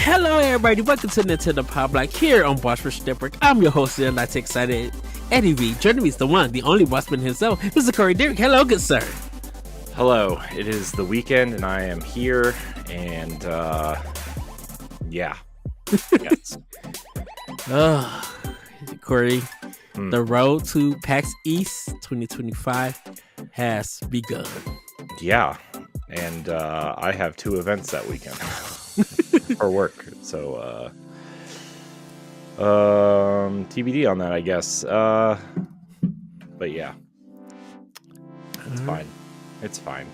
Hello, everybody. Welcome to Nintendo Pow Block here on Bossman Network. I'm your host, and I'm excited, Eddie V. Joining me is the one, the only Bossman himself, Mr. Corey Dirrig. Hello, good sir. Hello. It is the weekend, and I am here, and yeah. Yes. Corey, the road to PAX East 2025 has begun. Yeah, and I have 2 events that weekend for work, so TBD on that, I guess. But yeah, it's fine. It's fine.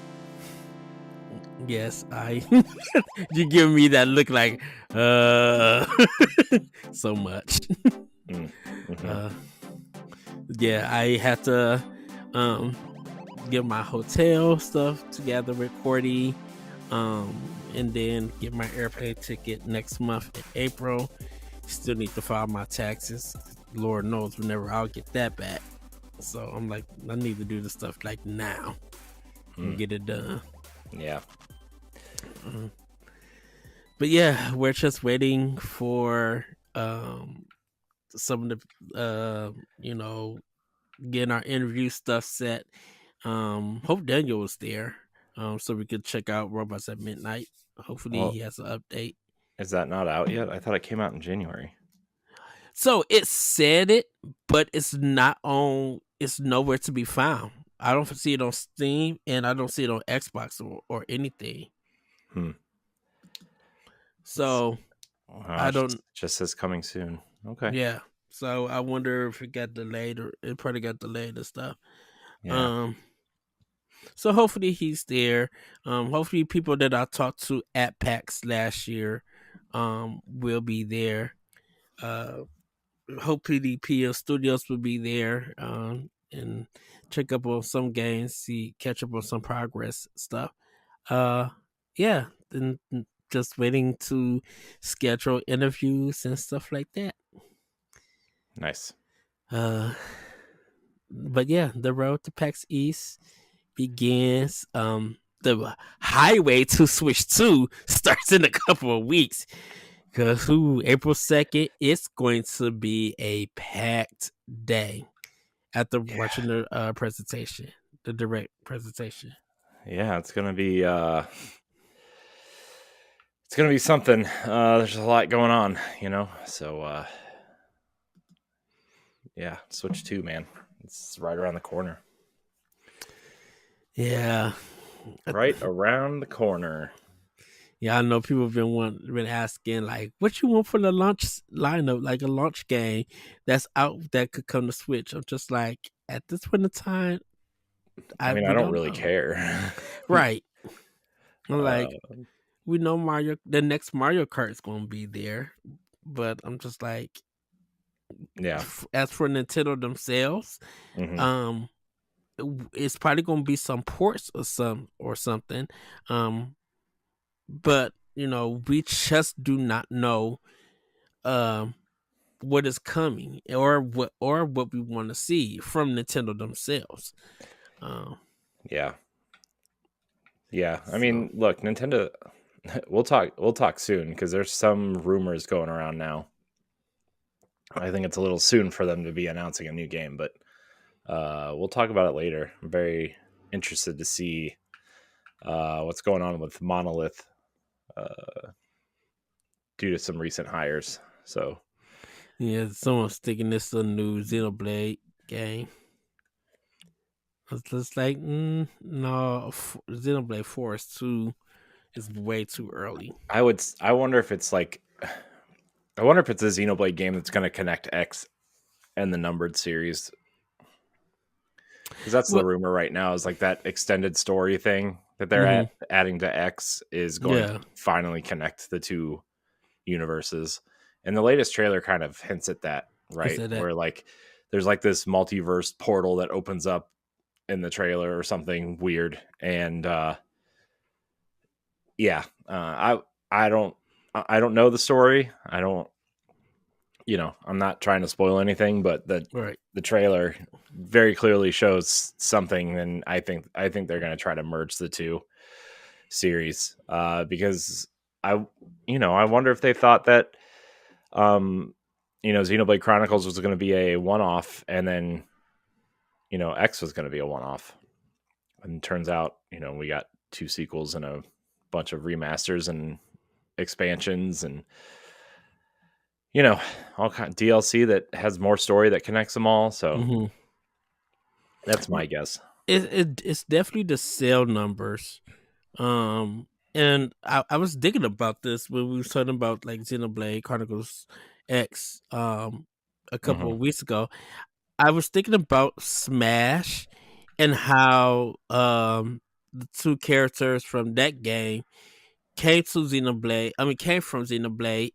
Yes, you give me that look like so much. Yeah, I had to get my hotel stuff together with Cordy, and then get my airplane ticket next month in April. Still need to file my taxes. Lord knows whenever I'll get that back. So I'm like, I need to do the stuff like now and get it done. Yeah. But yeah, we're just waiting for some of the getting our interview stuff set. Hope Daniel was there, so we could check out Robots at Midnight. Hopefully he has an update. Is that not out yet? I thought it came out in January. So it said it, but it's not on. It's nowhere to be found. I don't see it on Steam, and I don't see it on Xbox or anything. So I don't. Just says coming soon. Okay. Yeah. So I wonder if it got delayed, or it probably got delayed and stuff. Yeah. So hopefully he's there. Hopefully people that I talked to at PAX last year will be there. Hopefully PL Studios will be there and check up on some games, catch up on some progress stuff. Yeah, and just waiting to schedule interviews and stuff like that. Nice. But yeah, the road to PAX East begins. The highway to Switch 2 starts in a couple of weeks. Because April 2nd, it's going to be a packed day after watching the presentation, the direct presentation. Yeah, it's gonna be something. There's a lot going on, so yeah, Switch 2, man. It's right around the corner. Yeah. Right around the corner. Yeah, I know people have been asking, like, what you want for the launch lineup, like a launch game that's out that could come to Switch. I'm just like, at this point in time, I don't really care. Right. I'm like, we know the next Mario Kart is going to be there, but I'm just like, yeah. As for Nintendo themselves, it's probably going to be some ports or something. But we just do not know what is coming or what we want to see from Nintendo themselves. Yeah. I mean, look, Nintendo. We'll talk soon because there's some rumors going around now. I think it's a little soon for them to be announcing a new game, but we'll talk about it later. I'm very interested to see what's going on with Monolith. Due to some recent hires, so yeah, someone's thinking this is a new Xenoblade game. It's just like, no, Xenoblade Force 2 is way too early. I wonder if it's a Xenoblade game that's going to connect X and the numbered series, because that's the rumor right now, is like that extended story thing that they're adding to X is going to finally connect the 2 universes. And the latest trailer kind of hints at that, right? Where like there's like this multiverse portal that opens up in the trailer or something weird. And I don't know the story. I'm not trying to spoil anything, but the trailer very clearly shows something, and I think they're going to try to merge the 2 series because I wonder if they thought that Xenoblade Chronicles was going to be a one-off, and then X was going to be a one-off. And it turns out, we got 2 sequels and a bunch of remasters and expansions and all kind of DLC that has more story that connects them all. So that's my guess. It's definitely the sale numbers. And I was thinking about this when we were talking about like Xenoblade Chronicles X a couple of weeks ago. I was thinking about Smash and how the 2 characters from that game came from Xenoblade,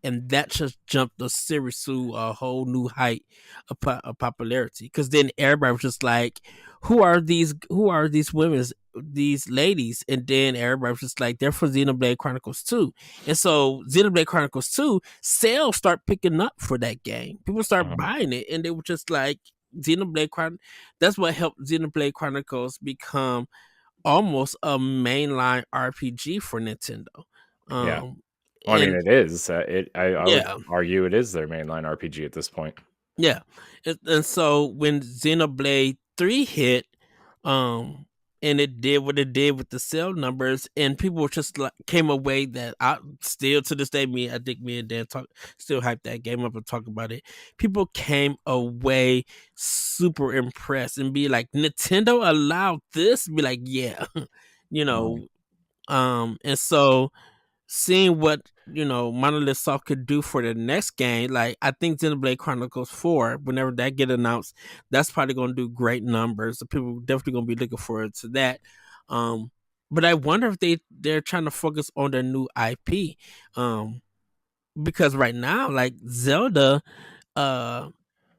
and that just jumped the series to a whole new height of popularity. Because then everybody was just like, "Who are these? Who are these women? These ladies?" And then everybody was just like, "They're from Xenoblade Chronicles 2." And so Xenoblade Chronicles 2 sales start picking up for that game. People start buying it, and they were just like, Xenoblade Chronicles. That's what helped Xenoblade Chronicles become almost a mainline RPG for Nintendo. Yeah. Well, I mean, it is. I would argue it is their mainline RPG at this point. Yeah. And so when Xenoblade 3 hit, and it did what it did with the sale numbers, and people just like came away that I still to this day, I think me and Dan still hype that game up and talk about it. People came away super impressed and be like, Nintendo allowed this? Be like, yeah. And so seeing what Monolith Soft could do for the next game, like I think Xenoblade Chronicles 4, whenever that get announced, that's probably going to do great numbers. So people definitely going to be looking forward to that. But I wonder if they're trying to focus on their new IP, because right now, like Zelda, the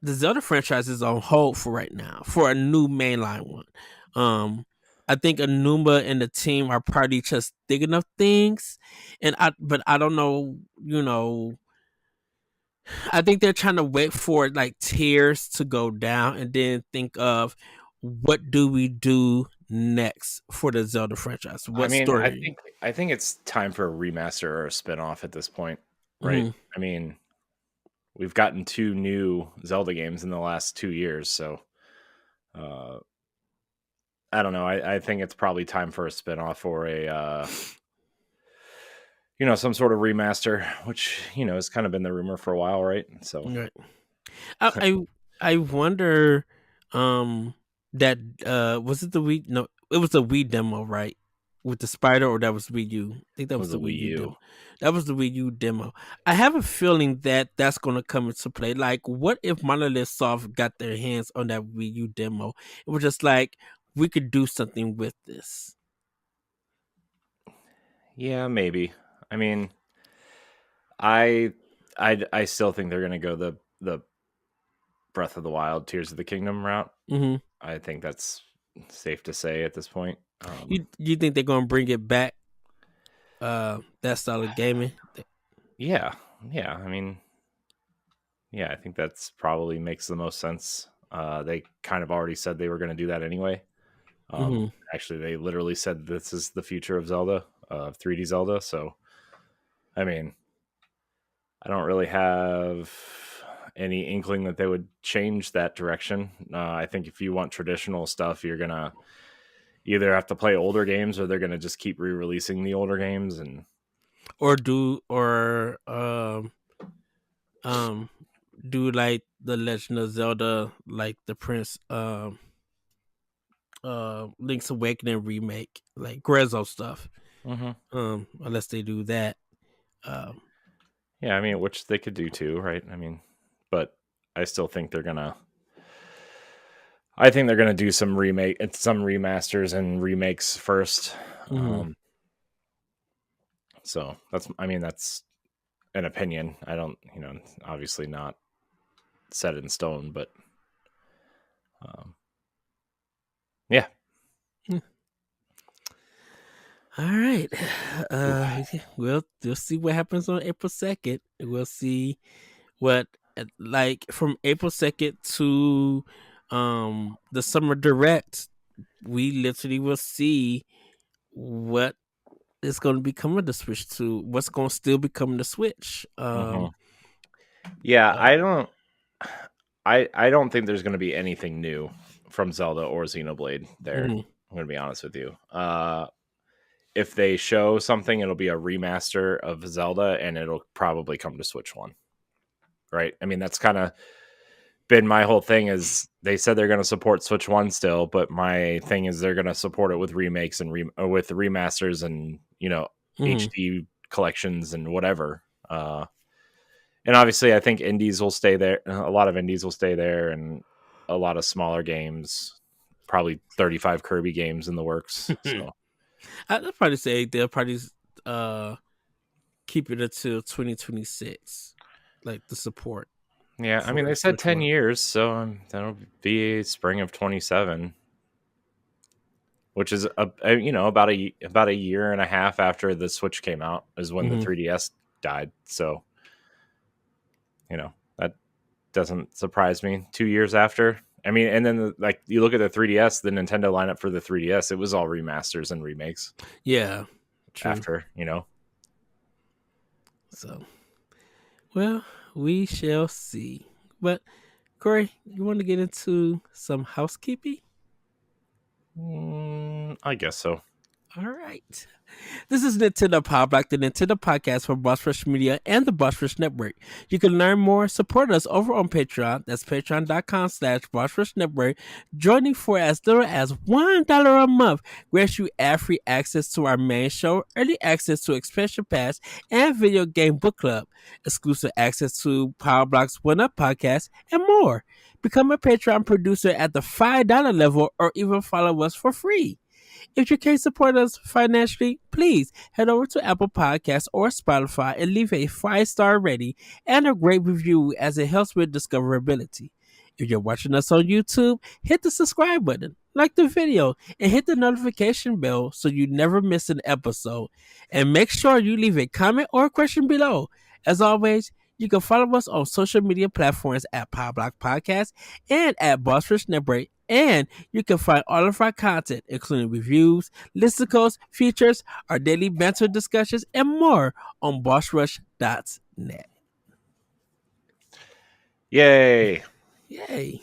Zelda franchise is on hold for right now for a new mainline one. I think Anuma and the team are probably just thinking of things, but I don't know. I think they're trying to wait for like tears to go down and then think of what do we do next for the Zelda franchise. What I mean, story? I think it's time for a remaster or a spin-off at this point, right? Mhm. I mean, we've gotten 2 new Zelda games in the last 2 years, so I don't know. I think it's probably time for a spin-off or a some sort of remaster, which has kind of been the rumor for a while, right? So Right. I I wonder that was it the Wii, no, it was the Wii demo, right? With the spider, or that was Wii U? I think that it was was a the Wii Wii U demo. U. That was the Wii U demo. I have a feeling that that's going to come into play. Like, what if Monolith Soft got their hands on that Wii U demo? It was just like, we could do something with this. Yeah, maybe. I mean, I I still think they're going to go the Breath of the Wild, Tears of the Kingdom route. Mm-hmm. I think that's safe to say at this point. You think they're going to bring it back? That style of gaming. Yeah, yeah. I mean, yeah, I think that's probably makes the most sense. They kind of already said they were going to do that anyway. Mm-hmm. Actually, they literally said this is the future of Zelda, 3D Zelda. So, I mean, I don't really have any inkling that they would change that direction. I think if you want traditional stuff, you're gonna either have to play older games or they're gonna just keep re-releasing the older games and um do like the Legend of Zelda, like the Prince Link's Awakening remake, like Grezzo stuff. Unless they do that. Um yeah, I mean, which they could do too, right? I mean, but I still think they're gonna. I think they're gonna do some remasters and remakes first. mhm. So that's an opinion. I don't, obviously not set in stone, but um, yeah. All right. We'll see what happens on April 2nd. We'll see what, like from April 2nd to the summer direct, we literally will see what is going to be coming to Switch 2. What's going to still be coming to Switch? Yeah, I don't think there's going to be anything new from Zelda or Xenoblade there. I'm going to be honest with you. If they show something, it'll be a remaster of Zelda, and it'll probably come to Switch 1. Right? I mean, that's kind of been my whole thing. Is they said they're going to support Switch 1 still, but my thing is they're going to support it with remakes and with remasters and, HD collections and whatever. And obviously, I think indies will stay there. A lot of indies will stay there, and a lot of smaller games, probably 35 Kirby games in the works. So I'd probably say they'll probably keep it until 2026, like the support. Yeah, I mean, they said 10 years, so that'll be spring of 27, which is about a year and a half after the Switch came out is when the 3DS died. So, that doesn't surprise me. 2 years after. I mean, and then you look at the 3DS, the Nintendo lineup for the 3DS, it was all remasters and remakes. Yeah, true. After, So, well, we shall see. But Corey, you want to get into some housekeeping? I guess so. All right. This is Nintendo Pow Block, the Nintendo podcast for Boss Rush Media and the Boss Rush Network. You can learn more and support us over on Patreon. That's patreon.com/Boss Rush Network. Joining for as little as $1 a month grants you ad-free access to our main show, early access to expansion pass, and video game book club, exclusive access to Power Block's One Up podcast, and more. Become a Patreon producer at the $5 level or even follow us for free. If you can't support us financially, please head over to Apple Podcasts or Spotify and leave a 5-star rating and a great review, as it helps with discoverability. If you're watching us on YouTube, hit the subscribe button, like the video, and hit the notification bell so you never miss an episode. And make sure you leave a comment or a question below. As always, you can follow us on social media platforms at Pow Block Podcast and at Boss Rush Network. And you can find all of our content, including reviews, listicles, features, our daily banter discussions, and more on bossrush.net. Yay! Yay!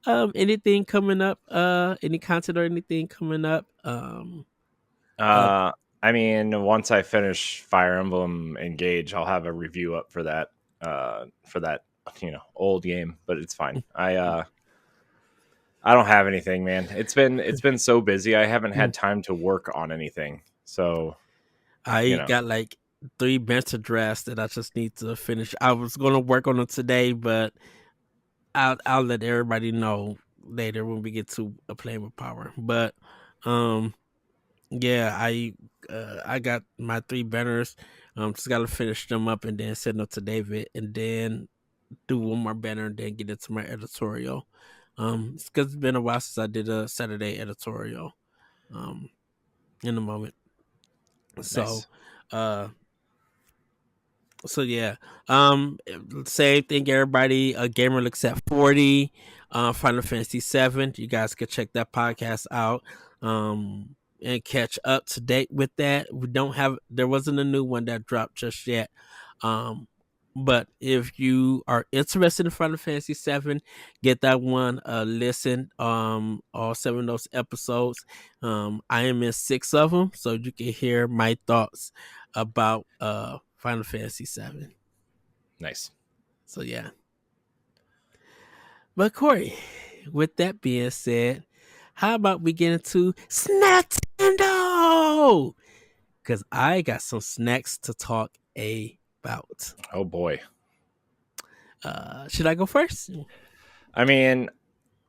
Anything coming up? Any content or anything coming up? I mean, once I finish Fire Emblem Engage, I'll have a review up for that old game, but it's fine. I don't have anything, man. It's been so busy. I haven't had time to work on anything. So I got like 3 banter drafts that I just need to finish. I was going to work on them today, but I'll let everybody know later when we get to playing with power. But yeah, I got my 3 banners. Just got to finish them up and then send them to David, and then do one more banner and then get into my editorial. It's because it's been a while since I did a Saturday editorial. In a moment. nice. So yeah. Same thing, everybody. A Gamer Looks at 40. Final Fantasy 7. You guys can check that podcast out. And catch up to date with that. There wasn't a new one that dropped just yet. But if you are interested in Final Fantasy 7, get that one. Listen. All 7 of those episodes. I am in 6 of them, so you can hear my thoughts about Final Fantasy 7. Nice. So yeah. But Corey, with that being said, how about we get into Snackendo? Because I got some snacks to talk about. Oh boy. Should I go first? I mean,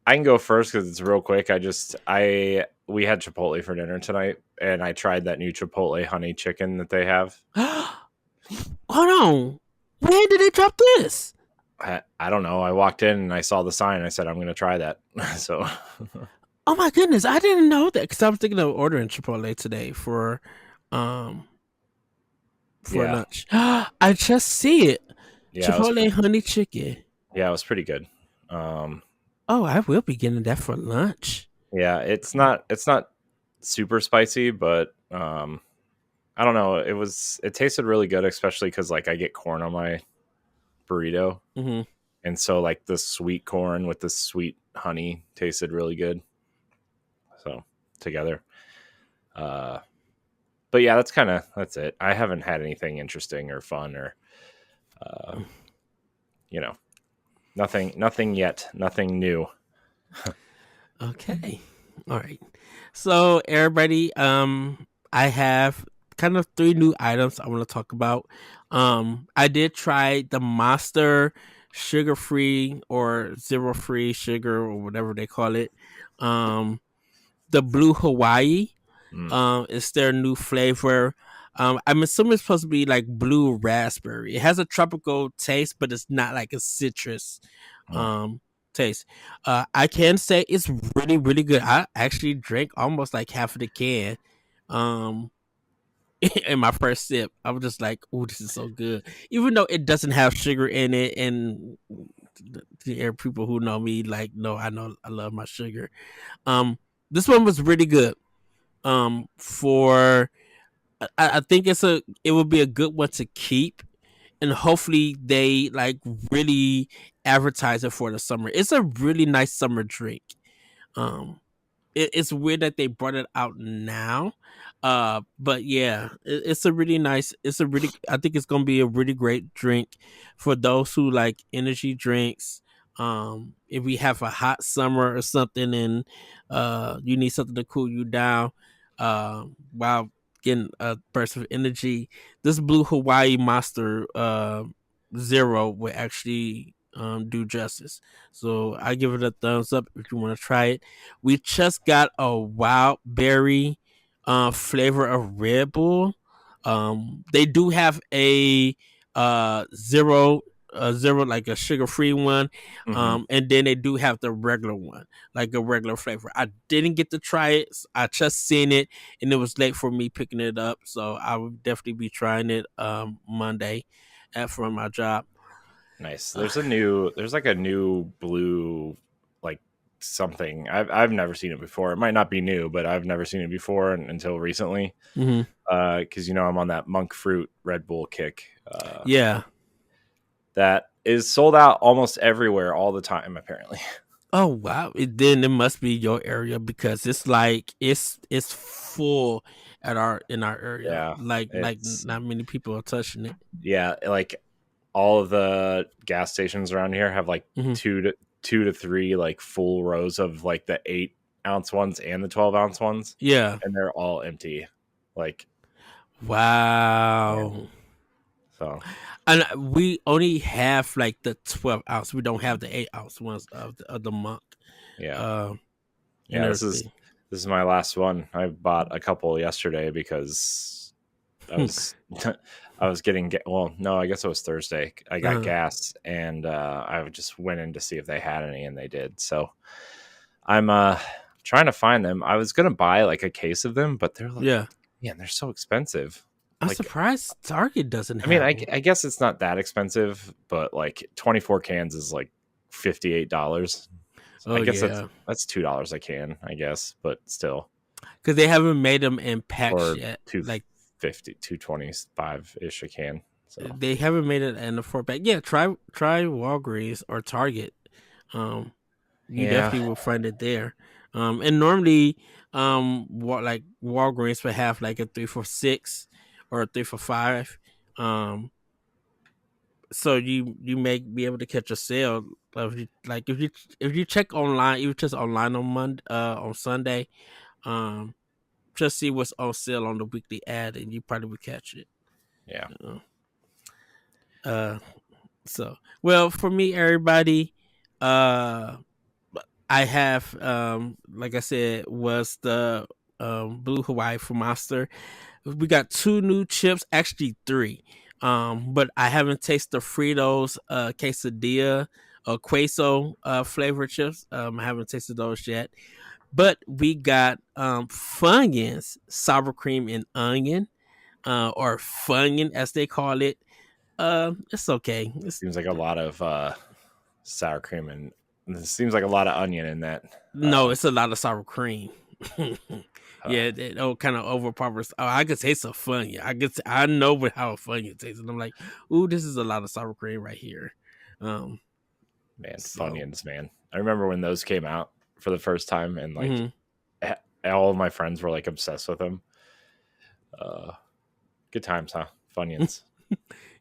I can go first because it's real quick. We had Chipotle for dinner tonight, and I tried that new Chipotle honey chicken that they have. Hold on. When did they drop this? I don't know. I walked in and I saw the sign. And I said, I'm going to try that. So... Oh my goodness, I didn't know that, because I was thinking of ordering Chipotle today for lunch. I just see it. Yeah, Chipotle honey chicken. Yeah, it was pretty good. I will be getting that for lunch. Yeah, it's not super spicy, but I don't know. It tasted really good, especially because like I get corn on my burrito, and so like the sweet corn with the sweet honey tasted really good. So together, but yeah, that's it. I haven't had anything interesting or fun or, nothing yet, nothing new. Okay. All right. So everybody, I have kind of 3 new items I want to talk about. I did try the Monster sugar free or zero free sugar or whatever they call it. The Blue Hawaii. It's their new flavor. I'm assuming it's supposed to be like blue raspberry. It has a tropical taste, but it's not like a citrus taste. I can say it's really, really good. I actually drank almost like half of the can. In my first sip, I was just like, "Oh, this is so good!" Even though it doesn't have sugar in it, and the people who know me, like, no, I know I love my sugar. This one was really good. For I think it would be a good one to keep, and hopefully they like really advertise it for the summer. It's a really nice summer drink. It's weird that they brought it out now, but yeah, it's a really nice. I think it's gonna be a really great drink for those who like energy drinks. If we have a hot summer or something, and you need something to cool you down, while getting a burst of energy, this Blue Hawaii Monster Zero will actually do justice. So I give it a thumbs up if you want to try it. We just got a wild berry flavor of Red Bull. They do have a zero zero, like a sugar free one, and then they do have the regular one, like a regular flavor. I didn't get to try it. I just seen it, and it was late for me picking it up, so I would definitely be trying it Monday from my job. Nice. There's like a new blue, like something. I've never seen it before. It might not be new, but I've never seen it before until recently. Because I'm on that monk fruit Red Bull kick. Yeah. That is sold out almost everywhere all the time, apparently. Oh wow! Then it must be your area, because it's like it's full in our area. Yeah, like not many people are touching it. Yeah, like all of the gas stations around here have like 2 to 3 like full rows of like the 8-ounce ones and the 12-ounce ones. Yeah, and they're all empty. Like, wow. Yeah. So, and we only have like the 12-ounce. We don't have the 8-ounce ones of the monk. Yeah. This is my last one. I bought a couple yesterday because I was getting I guess it was Thursday. I got gas, and I just went in to see if they had any, and they did. So I'm trying to find them. I was gonna buy like a case of them, but they're like, they're so expensive. I'm surprised Target doesn't have. I mean, I guess it's not that expensive, but like 24 cans is like $58. So I guess that's $2 a can, I guess, but still, because they haven't made them in packs yet. Like $2.25 ish a can. So they haven't made it in a 4-pack. Yeah, try Walgreens or Target. You definitely will find it there. And normally, like Walgreens would have like a 3 for $6 or a 3 for $5. So you may be able to catch a sale if you check online, even just online on Sunday, just see what's on sale on the weekly ad, and you probably would catch it. Yeah. So well, for me, everybody, I have like I said, was the Blue Hawaii for Monster. We got 2 new chips, actually 3. But I haven't tasted the Fritos quesadilla or queso flavor chips. I haven't tasted those yet. But we got Funyuns sour cream and onion, or Funyun as they call it. It's okay. Seems like a lot of sour cream, and it seems like a lot of onion in that. No, it's a lot of sour cream. Yeah, that kind of overpowers. Oh, I could taste some Funyun. I know how Funyun tastes, and I'm like, ooh, this is a lot of sour cream right here. Man, So, Funyuns, man. I remember when those came out for the first time, and like all of my friends were like obsessed with them. Good times, huh? Funyuns.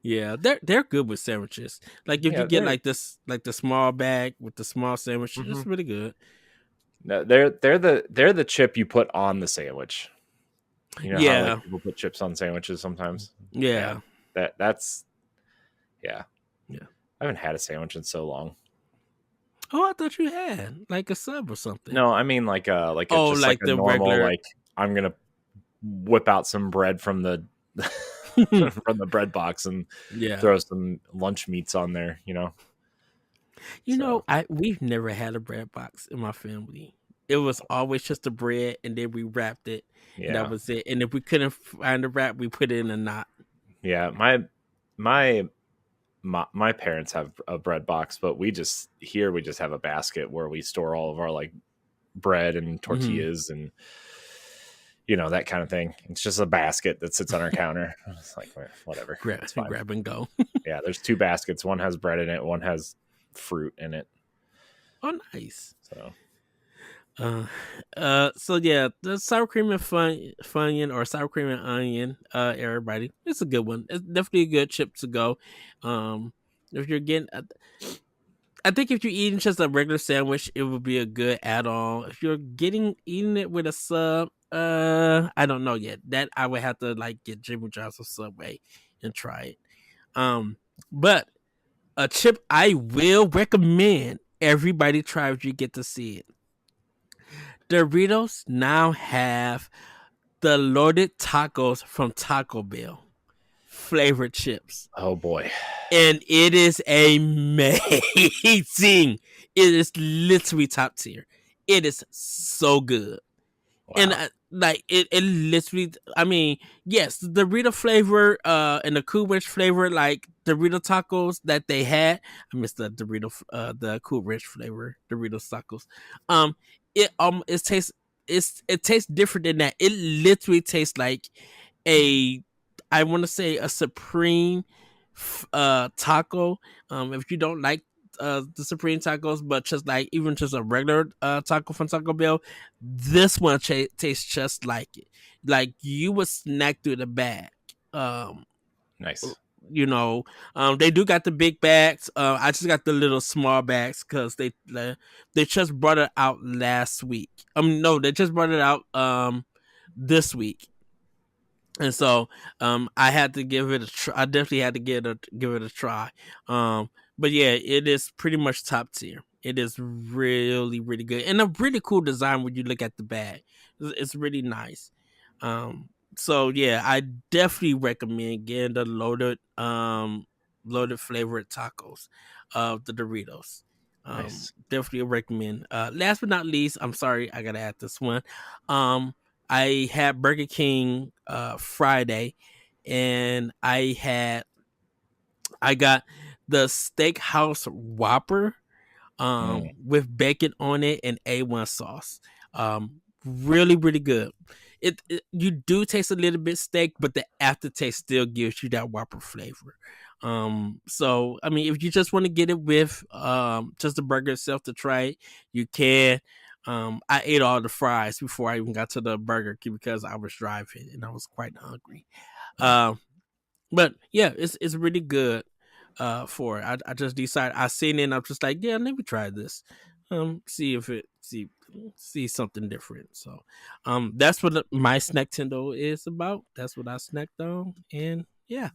yeah, they're good with sandwiches. Like if you get like this, like the small bag with the small sandwich, it's really good. No, they're the chip you put on the sandwich. You know how like people put chips on sandwiches sometimes. Yeah. That's yeah. I haven't had a sandwich in so long. Oh, I thought you had like a sub or something. No, I mean like a like a the normal regular. like I'm gonna whip out some bread from the from the bread box and throw some lunch meats on there. You know, we've never had a bread box in my family. It was always just the bread, and then we wrapped it, and that was it. And if we couldn't find a wrap, we put it in a knot. Yeah, my parents have a bread box, but we just have a basket where we store all of our like bread and tortillas and that kind of thing. It's just a basket that sits on our counter. It's like whatever, grab and go. Yeah, there's two baskets. One has bread in it. One has fruit in it. Oh, nice. So so yeah, the sour cream and Funyun or sour cream and onion, everybody, it's a good one. It's definitely a good chip to go. If you're getting, I think if you're eating just a regular sandwich, it would be a good add-on. If you're eating it with a sub, I don't know yet. That I would have to like get Jimmy John's or Subway and try it. But a chip I will recommend everybody try if you get to see it. Doritos now have the loaded tacos from Taco Bell flavored chips. Oh boy. And it is amazing. It is literally top tier. It is so good. Wow. And like it literally, I mean, yes, the Dorito flavor and the Cool Ranch flavor, like Dorito tacos that they had. I missed the Dorito the Cool Ranch flavor Doritos tacos. It tastes different than that. It literally tastes like I want to say a supreme taco. If you don't like the supreme tacos, but just like even just a regular taco from Taco Bell, this one tastes just like it. Like you would snack through the bag. Nice. They do got the big bags. I just got the little small bags because they just brought it out last week. No, they just brought it out this week. And so I had to give it a try. I definitely had to give it a try. But yeah, it is pretty much top tier. It is really, really good. And a really cool design when you look at the bag. It's really nice. So yeah, I definitely recommend getting the loaded flavored tacos of the Doritos. Nice. Definitely recommend. Last but not least, I'm sorry, I gotta add this one. I had Burger King Friday, and I got the Steakhouse Whopper with bacon on it and A1 sauce. Really, really good. You do taste a little bit steak, but the aftertaste still gives you that Whopper flavor. So I mean, if you just want to get it with just the burger itself to try it, you can. I ate all the fries before I even got to the burger because I was driving and I was quite hungry. But yeah, it's really good. For it. I just decided I seen it and I'm just like, yeah, let me try this. See if it see something different. So that's what my snack Tendo is about. That's what I snacked on, and yeah.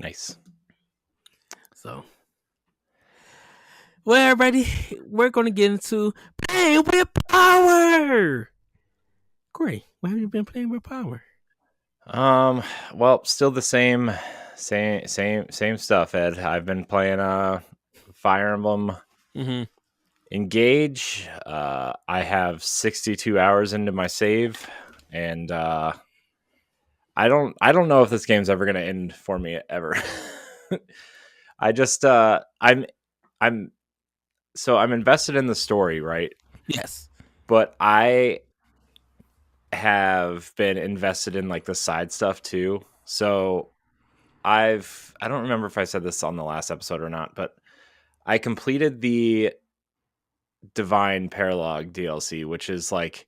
Nice. So well, everybody, we're gonna get into playing with power. Corey, what have you been playing with power? Well, still the same stuff, Ed. I've been playing Fire Emblem Engage. I have 62 hours into my save, and I don't know if this game's ever gonna end for me ever. I just I'm invested in the story, right? Yes. But I have been invested in like the side stuff too. So I don't remember if I said this on the last episode or not, but I completed the Divine Paralog DLC, which is like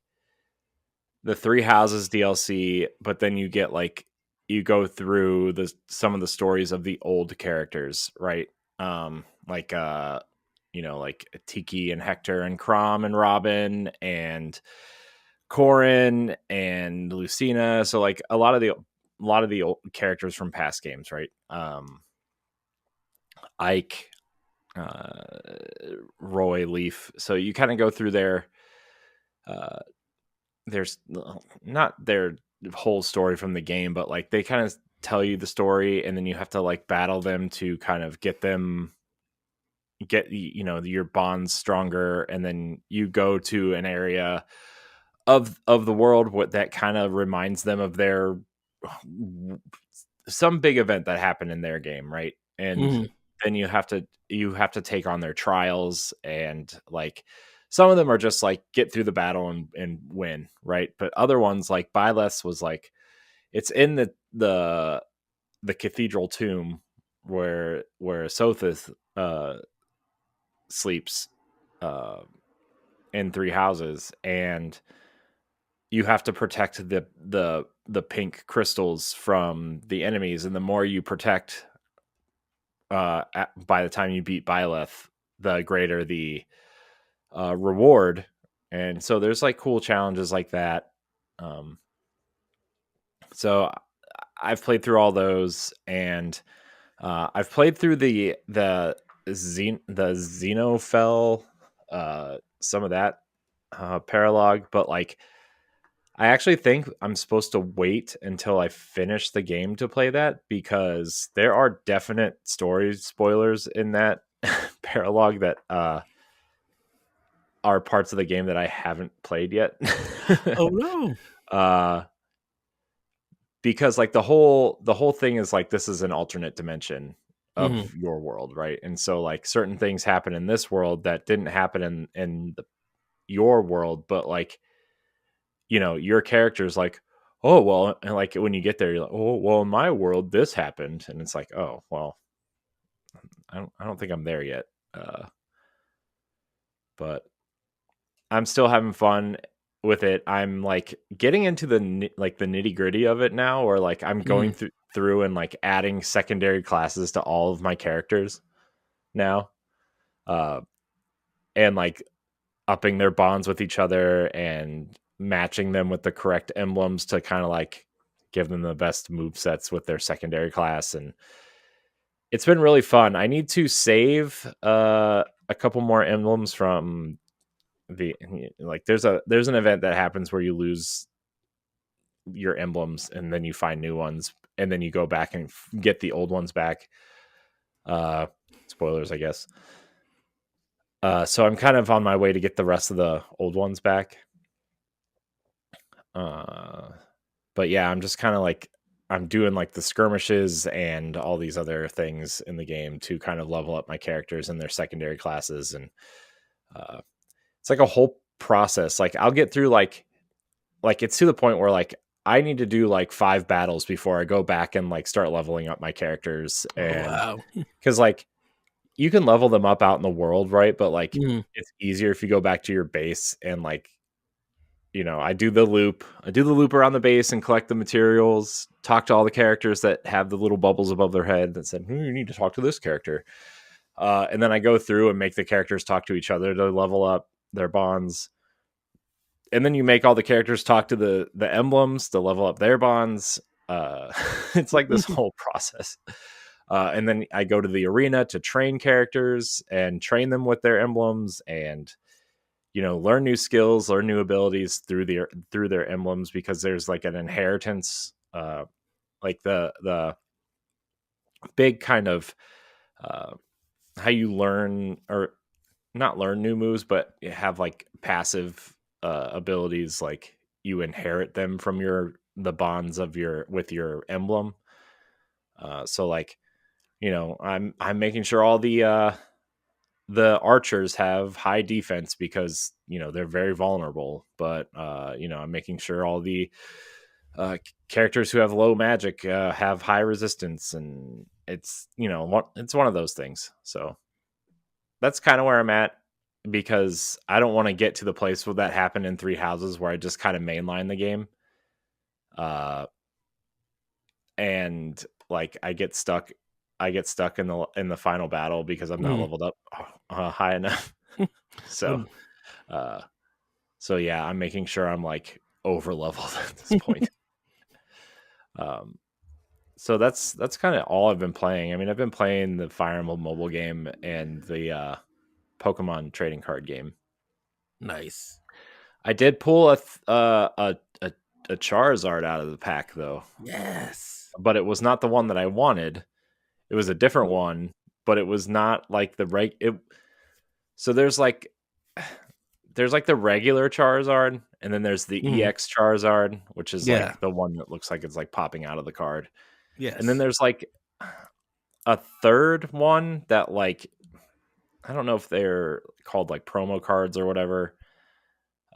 the Three Houses DLC, but then you get like you go through some of the stories of the old characters, right? Like like Tiki and Hector and Crom and Robin and Corin and Lucina. So like a lot of the old characters from past games, right? Ike, Roy, Leaf. So you kind of go through there's not their whole story from the game, but like they kind of tell you the story, and then you have to like battle them to kind of get your bonds stronger, and then you go to an area of the world what that kind of reminds them of their some big event that happened in their game, right? And then you have to take on their trials, and like some of them are just like get through the battle and win, right? But other ones like Byleth was like it's in the cathedral tomb where Sothis sleeps in Three Houses, and you have to protect the pink crystals from the enemies, and the more you protect by the time you beat Byleth, the greater the reward. And so there's like cool challenges like that. So I've played through all those, and I've played through the Xenophel, some of that paralog, but like I actually think I'm supposed to wait until I finish the game to play that, because there are definite story spoilers in that paralog that are parts of the game that I haven't played yet. Oh no. Because like the whole thing is like this is an alternate dimension of your world, right? And so like certain things happen in this world that didn't happen in your world, but like your character's like, oh well, and like when you get there you're like, oh well, in my world this happened, and it's like, oh well, I don't think I'm there yet. But I'm still having fun with it. I'm like getting into the nitty gritty of it now, or like I'm going through and like adding secondary classes to all of my characters now, and like upping their bonds with each other and matching them with the correct emblems to kind of like give them the best move sets with their secondary class. And it's been really fun. I need to save a couple more emblems from there's an event that happens where you lose your emblems and then you find new ones, and then you go back and get the old ones back. Spoilers, I guess. So I'm kind of on my way to get the rest of the old ones back. But yeah, I'm just kind of like I'm doing like the skirmishes and all these other things in the game to kind of level up my characters and their secondary classes, and it's like a whole process. Like I'll get through like it's to the point where like I need to do like 5 battles before I go back and like start leveling up my characters. And because like you can level them up out in the world, right? But like it's easier if you go back to your base and like I do the loop around the base and collect the materials, talk to all the characters that have the little bubbles above their head that said, you need to talk to this character. And then I go through and make the characters talk to each other to level up their bonds. And then you make all the characters talk to the emblems to level up their bonds. It's like this whole process. And then I go to the arena to train characters and train them with their emblems, and learn new skills, learn new abilities through their emblems, because there's like an inheritance, like the big kind of how you learn, or not learn new moves, but have like passive abilities, like you inherit them from the bonds of with your emblem. So like I'm making sure all the the archers have high defense because they're very vulnerable, but I'm making sure all the characters who have low magic have high resistance, and it's it's one of those things. So that's kind of where I'm at, because I don't want to get to the place where that happened in Three Houses, where I just kind of mainline the game, and like I get stuck in the final battle because I'm not leveled up high enough. So yeah, I'm making sure I'm like over leveled at this point. So that's kind of all I've been playing. I mean, I've been playing the Fire Emblem mobile game and the Pokemon trading card game. Nice. I did pull a Charizard out of the pack though. Yes. But it was not the one that I wanted. It was a different one, but it was not like the so there's like the regular Charizard, and then there's the EX Charizard, which is like the one that looks like it's like popping out of the card. Yes. And then there's like a third one that like I don't know if they're called like promo cards or whatever.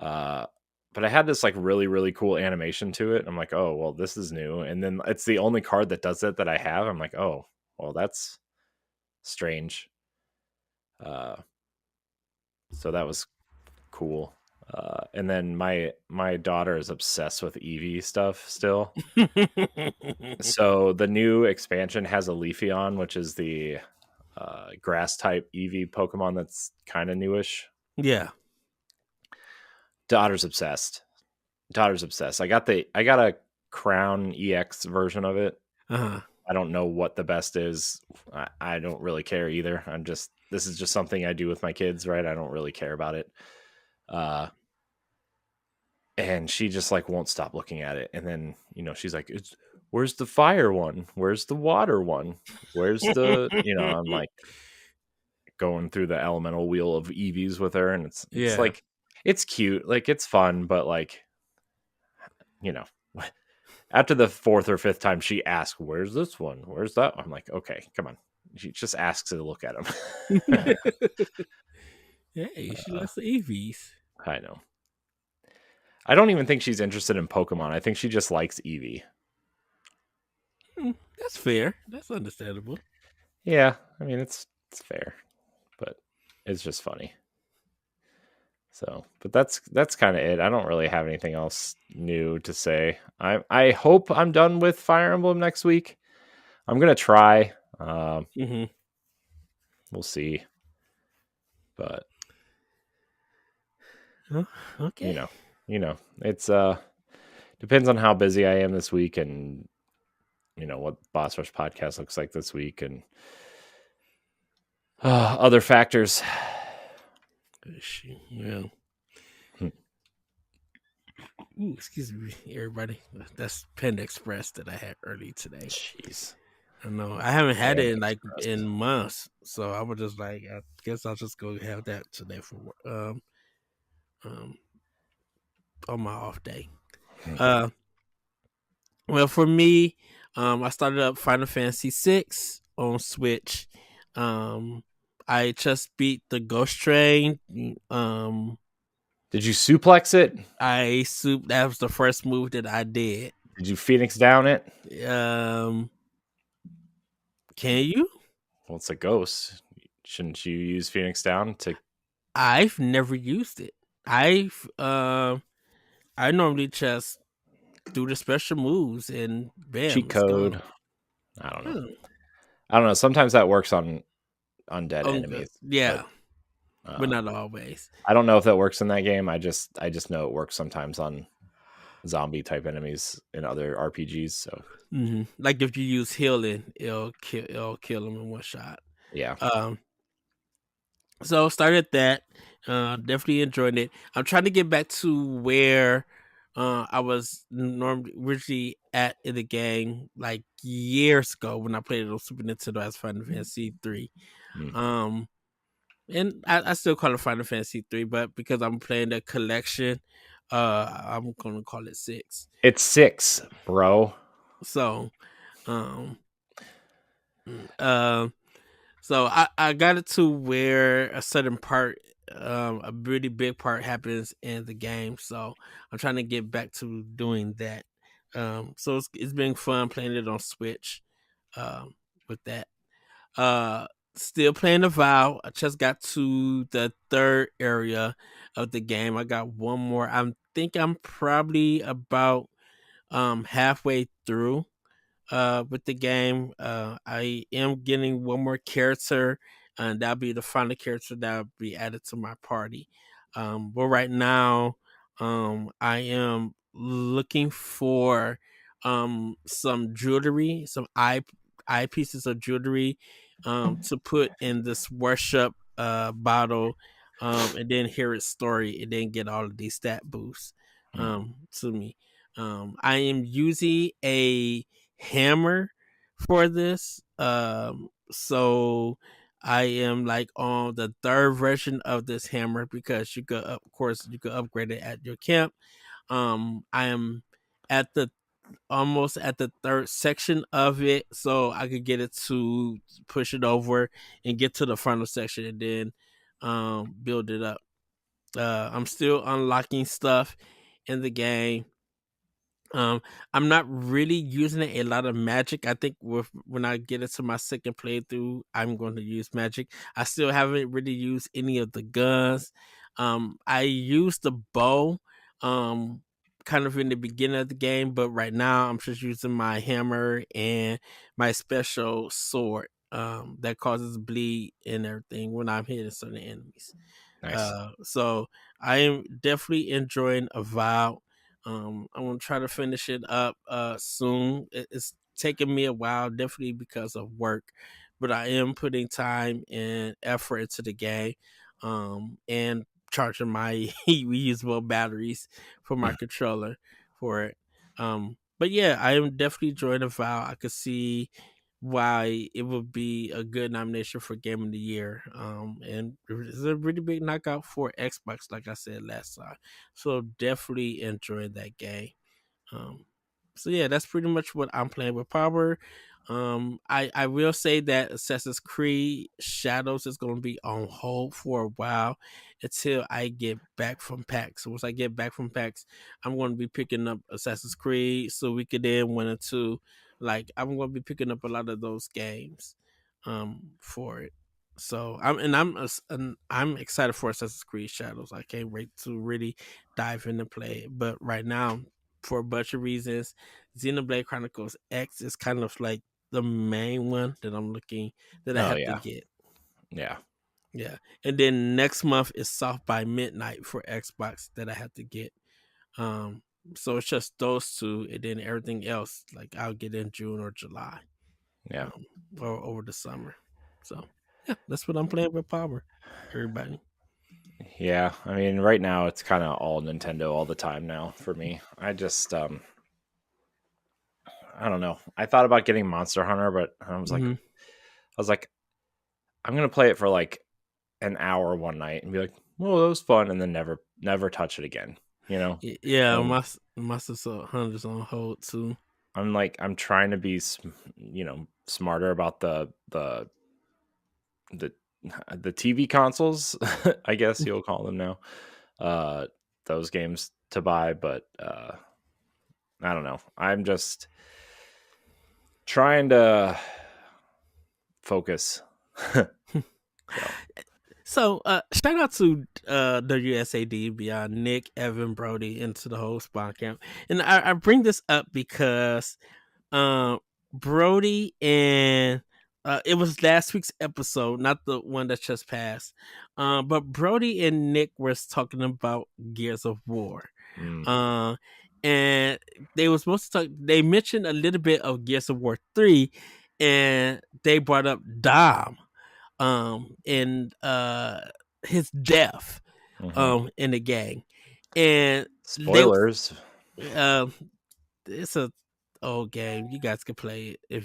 But I had this like really, really cool animation to it. I'm like, oh, well, this is new. And then it's the only card that does it that I have. I'm like, oh, well, that's strange. So that was cool. And then my daughter is obsessed with Eevee stuff still. So the new expansion has a Leafeon, which is the grass type Eevee Pokemon that's kind of newish. Yeah. Daughter's obsessed. I got a Crown EX version of it. I don't know what the best is. I don't really care either. This is just something I do with my kids, right? I don't really care about it. And she just like won't stop looking at it. And then, she's like, where's the fire one? Where's the water one? Where's the, I'm like going through the elemental wheel of Eevees with her. And it's like, it's cute. Like it's fun, but like, after the fourth or fifth time she asks, where's this one? Where's that? I'm like, okay, come on. She just asks to look at him. Hey, she likes the Eevees. I know. I don't even think she's interested in Pokemon. I think she just likes Eevee. That's fair. That's understandable. Yeah, I mean it's fair, but it's just funny. So, but that's kind of it. I don't really have anything else new to say. I hope I'm done with Fire Emblem next week. I'm gonna try. We'll see. But okay, it's depends on how busy I am this week, and what Boss Rush podcast looks like this week, and other factors. Yeah. Ooh, excuse me, everybody. That's Panda Express that I had early today. Jeez. I know. I haven't had it in months, so I was just like, I guess I'll just go have that today for on my off day. Well, for me, I started up Final Fantasy VI on Switch. I just beat the Ghost Train. Did you suplex it? That was the first move that I did. Did you Phoenix down it? Can you? Well, it's a ghost. Shouldn't you use Phoenix down to? I've never used it. I normally just do the special moves and bam. Cheat code. I don't know. Sometimes that works on undead enemies. Yeah. But not always. I don't know if that works in that game. I just know it works sometimes on zombie type enemies in other RPGs. So, like if you use healing, it'll kill them in one shot. Yeah. So started that. Definitely enjoyed it. I'm trying to get back to where I was originally at in the game, like years ago when I played it on Super Nintendo as Final Fantasy 3. And I still call it Final Fantasy 3, but because I'm playing the collection, I'm gonna call it 6. It's 6, bro. So, So I got it to where a certain part, a really big part happens in the game. So I'm trying to get back to doing that. So it's been fun playing it on Switch. Um, with that. Uh, Still playing the Vow. I just got to the third area of the game. I got one more. I think I'm probably about halfway through with the game. I am getting one more character, and that'll be the final character that'll be added to my party. But right now, I am looking for some jewelry, some eye pieces of jewelry, to put in this worship bottle, and then hear its story, and then get all of these stat boosts to me. I am using a hammer for this. So I am like on the third version of this hammer because you could, of course, you could upgrade it at your camp. I am at the almost at the third section of it, so I could get it to push it over and get to the final section and then build it up. I'm still unlocking stuff in the game. Um, I'm not really using a lot of magic. I think when I get into my second playthrough, I'm going to use magic. I still haven't really used any of the guns. I used the bow, um, kind of in the beginning of the game, but right now I'm just using my hammer and my special sword, that causes bleed and everything when I'm hitting certain enemies. Nice. So I am definitely enjoying Avowed. I'm gonna try to finish it up soon. It's taking me a while, definitely because of work, but I am putting time and effort into the game, and charging my reusable batteries for my controller for it. But yeah, I am definitely enjoying Avowed. I could see why it would be a good nomination for Game of the Year. And it's a really big knockout for Xbox, like I said last time. So definitely enjoyed that game. Um, so yeah, that's pretty much what I'm playing with Power. I will say that Assassin's Creed Shadows is going to be on hold for a while until I get back from PAX. So once I get back from PAX, I'm going to be picking up Assassin's Creed, so we could then 1 and 2. Like I'm going to be picking up a lot of those games, for it. So I'm excited for Assassin's Creed Shadows. I can't wait to really dive in and play it. But right now, for a bunch of reasons, Xenoblade Chronicles X is kind of like the main one that I'm looking that I Oh have to yeah, get. yeah, Yeah. And then next month is South by Midnight for Xbox that I have to get. Um so it's just those two, and then everything else like I'll get in June or July. yeah, Um or over the summer. So yeah, that's what I'm playing with Power. Everybody. yeah. I mean, right now it's kind of all Nintendo all the time now for me. I just I don't know. I thought about getting Monster Hunter, but Mm-hmm. I was like, I'm gonna play it for like an hour one night and be like, well, that was fun, and then never touch it again. You know, Yeah, and my sister Hunter's on hold too. I'm trying to be, smarter about the the TV consoles, I guess you'll call them now. Uh, those games to buy, but I don't know. I'm just trying to focus. So So, shout out to WSAD Beyond Nick, Evan, Brody, into the whole Spawn Camp. And I bring this up because Brody and it was last week's episode, not the one that just passed. But Brody and Nick was talking about Gears of War. mm, Uh, and they were supposed to talk. They mentioned a little bit of Gears of War 3, and they brought up Dom, and his death, mhm. in the gang, and they Spoilers. um it's a old game. You guys can play it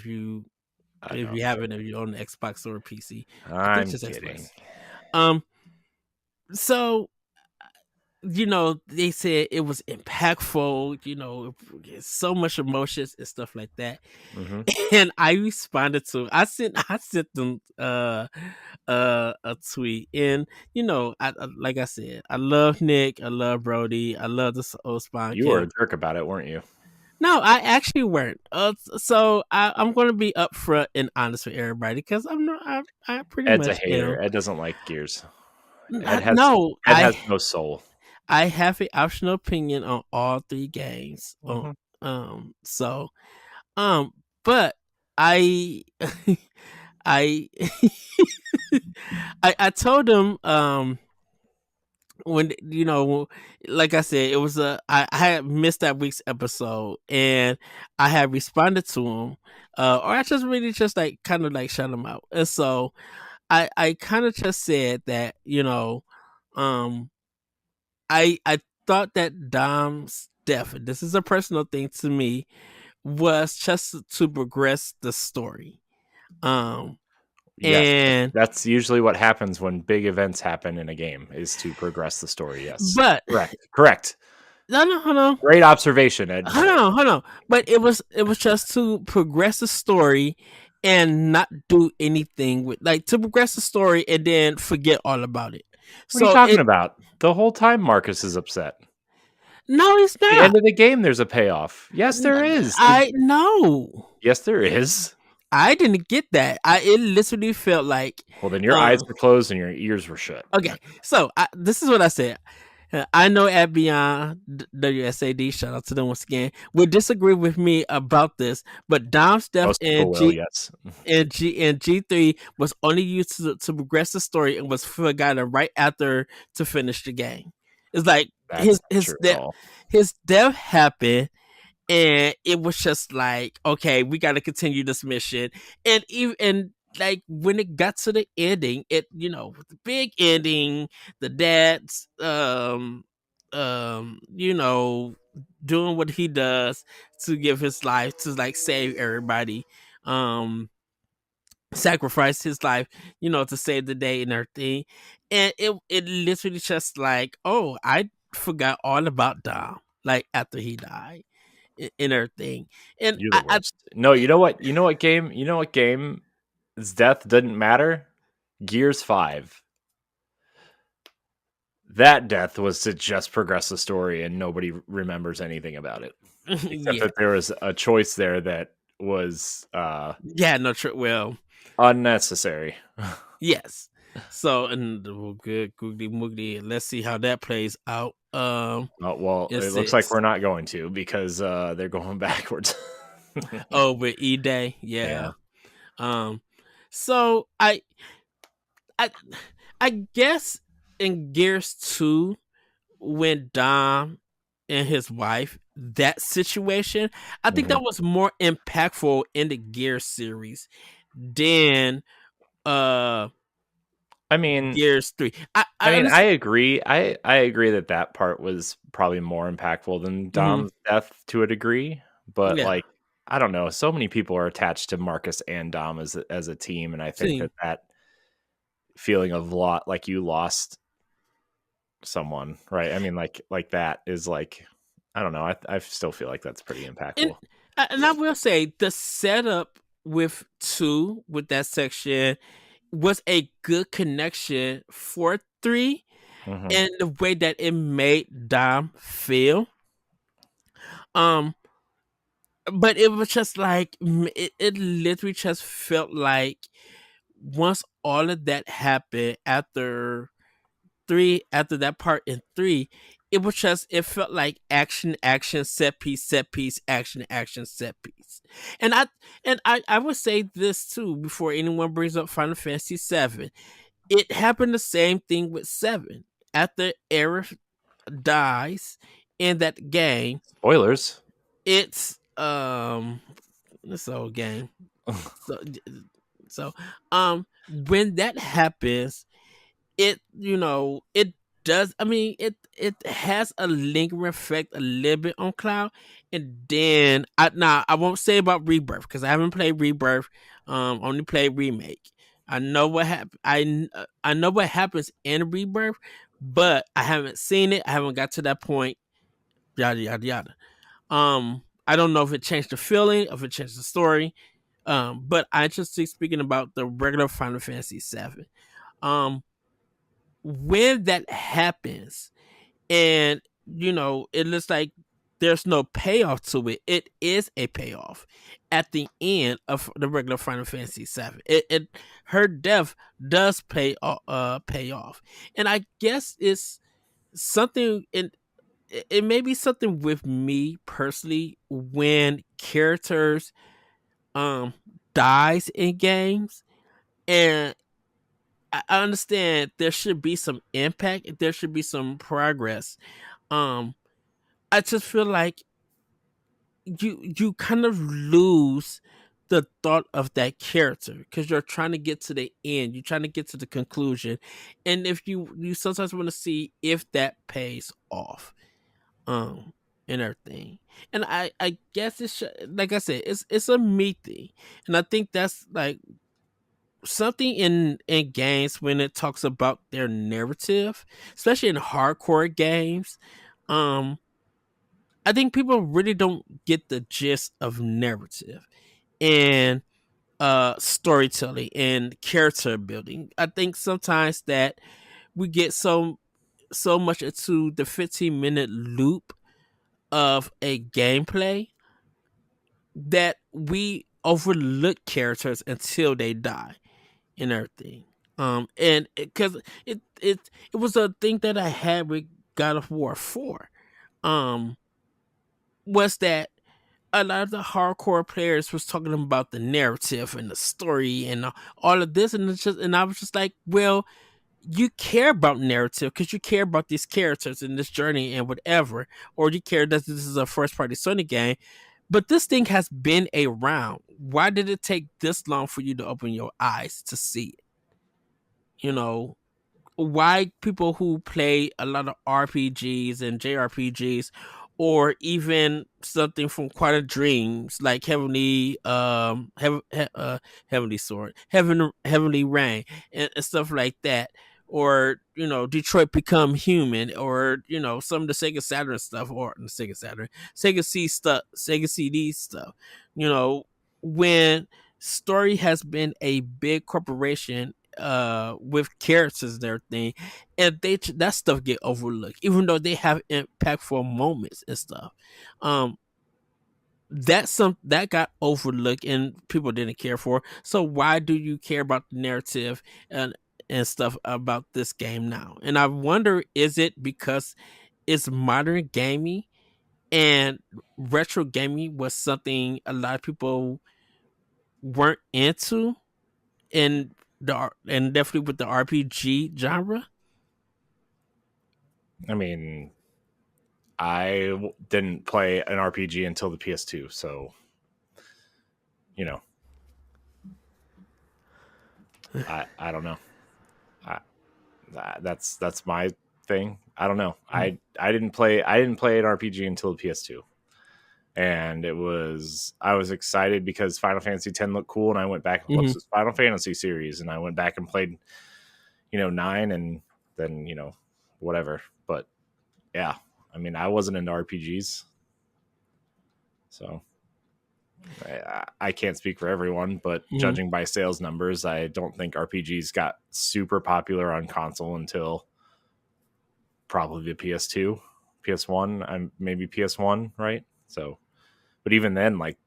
I know. if I'm you haven't, if kidding. you're on the Xbox or PC. I think I'm it's just kidding. Xbox. Um so they said it was impactful, so much emotions and stuff like that. Mm-hmm. And I responded to I sent them a tweet. And like I said, I love Nick, I love Brody, I love the old Spawn You were a Camp. jerk about it, weren't you? No, I actually weren't. So I'm going to be upfront and honest with everybody, because I'm not. I pretty Ed's a much hater. am. Ed doesn't like Gears. Ed has No, Ed has no soul. I have an optional opinion on all three games. Mm-hmm. So but I I I told him when like I said, it was I had missed that week's episode, and I had responded to him, or I just really just like kind of like shut him out. And so I kind of just said that um I thought that Dom's death, and this is a personal thing to me, was just to progress the story. Yes, And that's usually what happens when big events happen in a game, is to progress the story. Yes, but correct. no, hold on. Great observation, Ed. Hold on. But it was just to progress the story and not do anything with, like, to progress the story and then forget all about it. What are you So talking about? The whole time Marcus is upset. no, it's At the not. end of the game, there's a payoff. Yes, there is. I no. Yes, there is. I didn't get that. It literally felt like. Well, then your eyes were closed and your ears were shut. Okay, so this is what I said. I know at Beyond WSAD, shout out to them once again, would disagree with me about this, but Dom's death in yes. G3 was only used to progress the story and was forgotten right after to finish the game. It's like his death happened, and it was just like, okay, we got to continue this mission. And even like when it got to the ending, with the big ending, the dad's doing what he does to give his life to like save everybody, sacrifice his life, to save the day and everything. And it literally just like, oh, I forgot all about Dom, like, after he died and everything. And You're the worst. No, you know what? You know what game? You know what game? His death didn't matter. Gears 5. That death was to just progress the story, and nobody remembers anything about it, except that there was a choice there that was unnecessary. Yes. So, and good googly moogly. Let's see how that plays out. Well, it looks like we're not going to, because they're going backwards. Oh, with E-Day, yeah. So I guess in Gears 2, when Dom and his wife, that situation, I think that was more impactful in the Gears series than Gears 3. I agree. I agree that part was probably more impactful than Dom's death to a degree. But like, I don't know. So many people are attached to Marcus and Dom as a team, and I think that feeling of like you lost someone, right? I mean, like that is like, I don't know. I still feel like that's pretty impactful. And I will say the setup with 2, with that section, was a good connection for 3, and the way that it made Dom feel. But it was just like, it literally just felt like once all of that happened after that part in 3, it felt like action, set piece, action, set piece. And I would say this too, before anyone brings up Final Fantasy 7. It happened the same thing with 7. After Aerith dies in that game. Spoilers. It's this old game. So when that happens, it does, I mean, it has a lingering effect a little bit on Cloud. And then I won't say about Rebirth, because I haven't played Rebirth, only played Remake. I know what I know what happens in Rebirth, but I haven't seen it. I haven't got to that point. Yada yada yada. I don't know if it changed the feeling, if it changed the story. But I just speaking about the regular Final Fantasy VII. Um, when that happens, and it looks like there's no payoff to it. It is a payoff at the end of the regular Final Fantasy VII. Her death does pay off, and I guess it's something. It may be something with me personally when characters dies in games, and I understand there should be some impact, there should be some progress. um I just feel like you kind of lose the thought of that character because you're trying to get to the end, you're trying to get to the conclusion, and if you sometimes want to see if that pays off, um and everything. And I guess like I said, it's a me thing, and I think that's like something in games when it talks about their narrative, especially in hardcore games. um I think people really don't get the gist of narrative and storytelling and character building. I think sometimes that we get so much into the 15-minute loop of a gameplay that we overlook characters until they die and everything. And because it was a thing that I had with God of War 4. Um, was that a lot of the hardcore players was talking about the narrative and the story and all of this, and and I was just like, well, you care about narrative because you care about these characters in this journey and whatever, or you care that this is a first party Sony game. But this thing has been around. Why did it take this long for you to open your eyes to see it? You know, why people who play a lot of RPGs and JRPGs, or even something from Quantum Dreams like Heavenly Sword, Heavenly Rain, and stuff like that, or Detroit Become Human, or some of the Sega Saturn stuff, or the Sega Saturn, Sega CD stuff. You know, when story has been a big corporation with characters and everything, and that stuff get overlooked even though they have impactful moments and stuff. um that got overlooked and people didn't care for. So why do you care about the narrative and stuff about this game now? And I wonder, is it because it's modern gaming and retro gaming was something a lot of people weren't into, and definitely with the RPG genre. I mean, didn't play an RPG until the PS2, so you know, I don't know. I, that's my thing. I don't know. Mhm. I didn't play an RPG until the PS2, and I was excited because Final Fantasy X looked cool, and I went back and Mhm. plus it's Final Fantasy series, and I went back and played 9, and then whatever. But yeah, I mean, I wasn't into RPGs, so I can't speak for everyone, but Mhm. judging by sales numbers, I don't think RPGs got super popular on console until probably the PS2, PS1, and maybe PS1, right? So, but even then, like,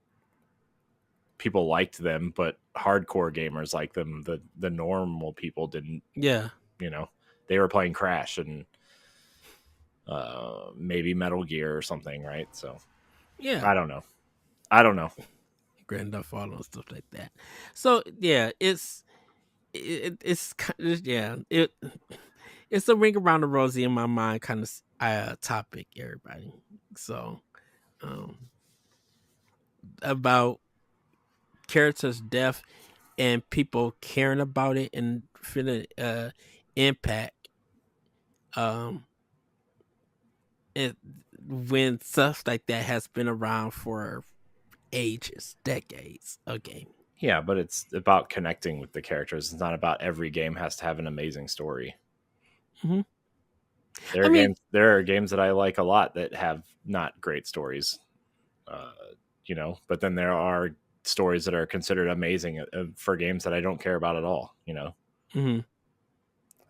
people liked them, but hardcore gamers liked them. The normal people didn't. Yeah. You know, they were playing Crash and maybe Metal Gear or something, right? So Yeah. I don't know. I don't know. Grand Theft Auto and stuff like that. So yeah, it's kind of, yeah, it's a ring around the rosy in my mind kind of topic, everybody. So um about characters' death and people caring about it and feeling impact, um it when stuff like that has been around for ages, decades of gaming. Yeah, but it's about connecting with the characters. It's not about every game has to have an amazing story. Mm-hmm. There are games that I like a lot that have not great stories, but then there are stories that are considered amazing for games that I don't care about at all. Mm-hmm.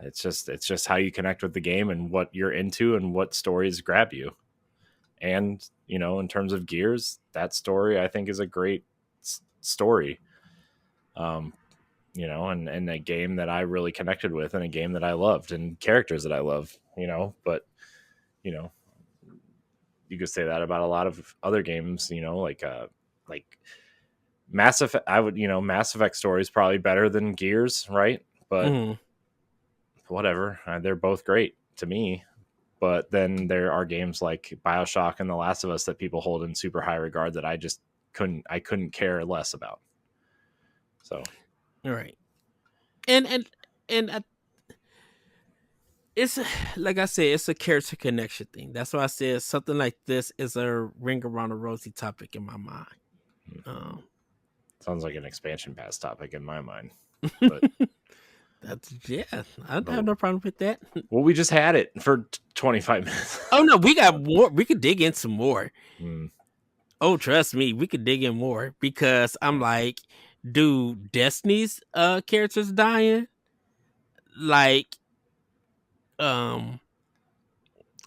It's just how you connect with the game and what you're into and what stories grab you. And in terms of Gears, that story I think is a great story. And a game that I really connected with, and a game that I loved, and characters that I love. But you know, you could say that about a lot of other games. Like Mass Effect. Mass Effect story is probably better than Gears, right? But Mm-hmm. whatever, they're both great to me. But then there are games like BioShock and The Last of Us that people hold in super high regard that I just couldn't care less about. So, all right, and it's like I said, it's a character connection thing. That's why I said something like this is a ring around the rosy topic in my mind. Sounds like an expansion pass topic in my mind. But I have no problem with that. Well, we just had it for 25 minutes. Oh no, we got more. We could dig in some more. Mm. Oh, trust me, we could dig in more because I'm like, dude, Destiny's characters dying, like,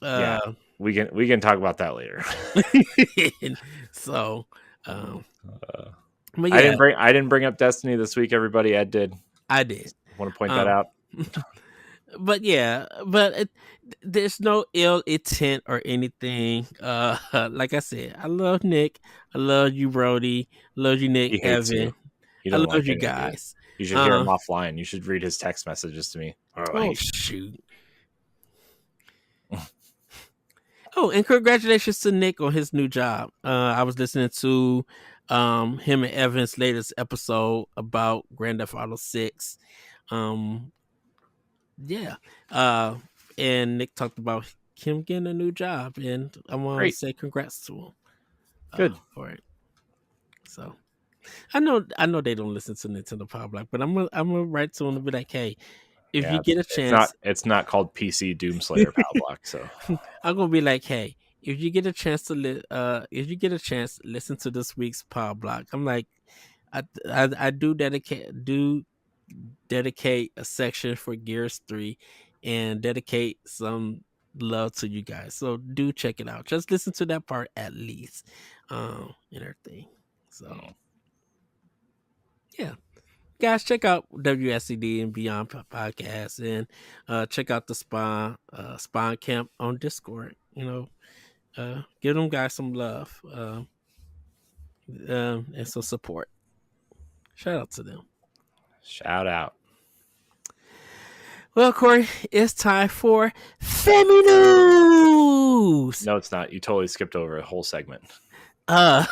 Yeah, we can talk about that later. So, but yeah. I didn't bring up Destiny this week. Everybody, Ed did. I did. Want to point that out. But yeah, there's no ill intent or anything. Like I said, I love Nick. I love you, Brody. Love you, Nick. He hates Evan. you. He I love love you guys. You should hear him offline. You should read his text messages to me. Oh shoot. Oh, and congratulations to Nick on his new job. I was listening to him and Evan's latest episode about Grand Theft Auto 6. Yeah. And Nick talked about him getting a new job, and I want to say congrats to him. Good for it. So I know they don't listen to Nintendo Pow Block, but I'm gonna write to him and be like, hey, if you get a chance, it's not called PC Doomslayer Pow Block. So I'm gonna be like, hey, if you get a chance to listen to this week's Pow Block, I'm like, I do dedicate a section for Gears 3 and dedicate some love to you guys. So do check it out. Just listen to that part at least. And everything. So yeah. Guys, check out WSCD and Beyond Podcast, and check out the Spawn Camp on Discord. Give them guys some love and some support. Shout out to them. Shout out. Well, Corey, it's time for Family News. No, it's not. You totally skipped over a whole segment. Oh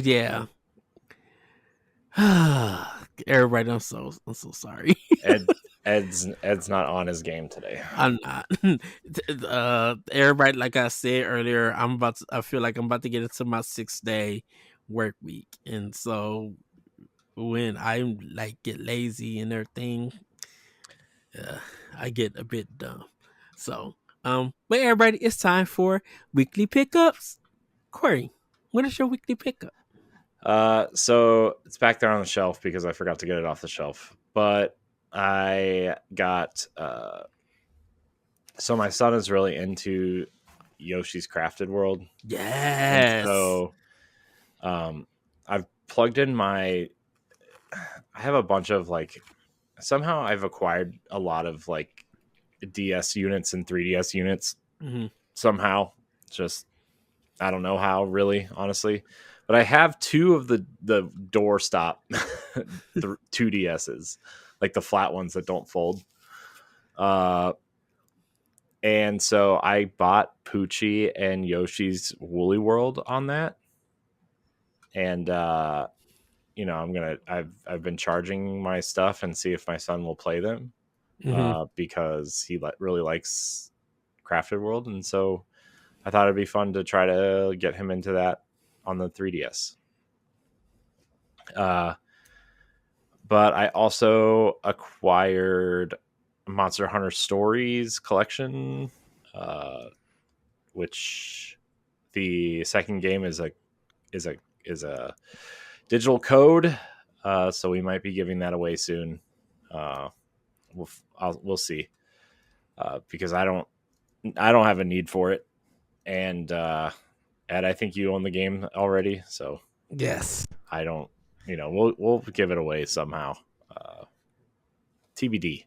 yeah. Everybody, I'm so sorry. Ed's not on his game today. I'm not. Everybody, like I said earlier, I feel like I'm about to get into my 6-day work week, and so when I get lazy and everything, I get a bit dumb. So, but everybody, it's time for weekly pickups. Corey, what is your weekly pickup? So it's back there on the shelf because I forgot to get it off the shelf. But I got so my son is really into Yoshi's Crafted World. Yes. And so I've plugged in I have a bunch of somehow I've acquired a lot of DS units and 3DS units. Mm-hmm. Somehow, just I don't know how, really, honestly. But I have two of the doorstop 2DSs, like the flat ones that don't fold. And so I bought Poochie and Yoshi's Woolly World on that. And I've been charging my stuff and see if my son will play them, because he really likes Crafted World, and so I thought it'd be fun to try to get him into that on the 3DS. But I also acquired Monster Hunter Stories collection, which the second game is a digital code. So we might be giving that away soon. We'll see. Because I don't have a need for it, and Ed, I think you own the game already, so yes, I don't. We'll give it away somehow. TBD.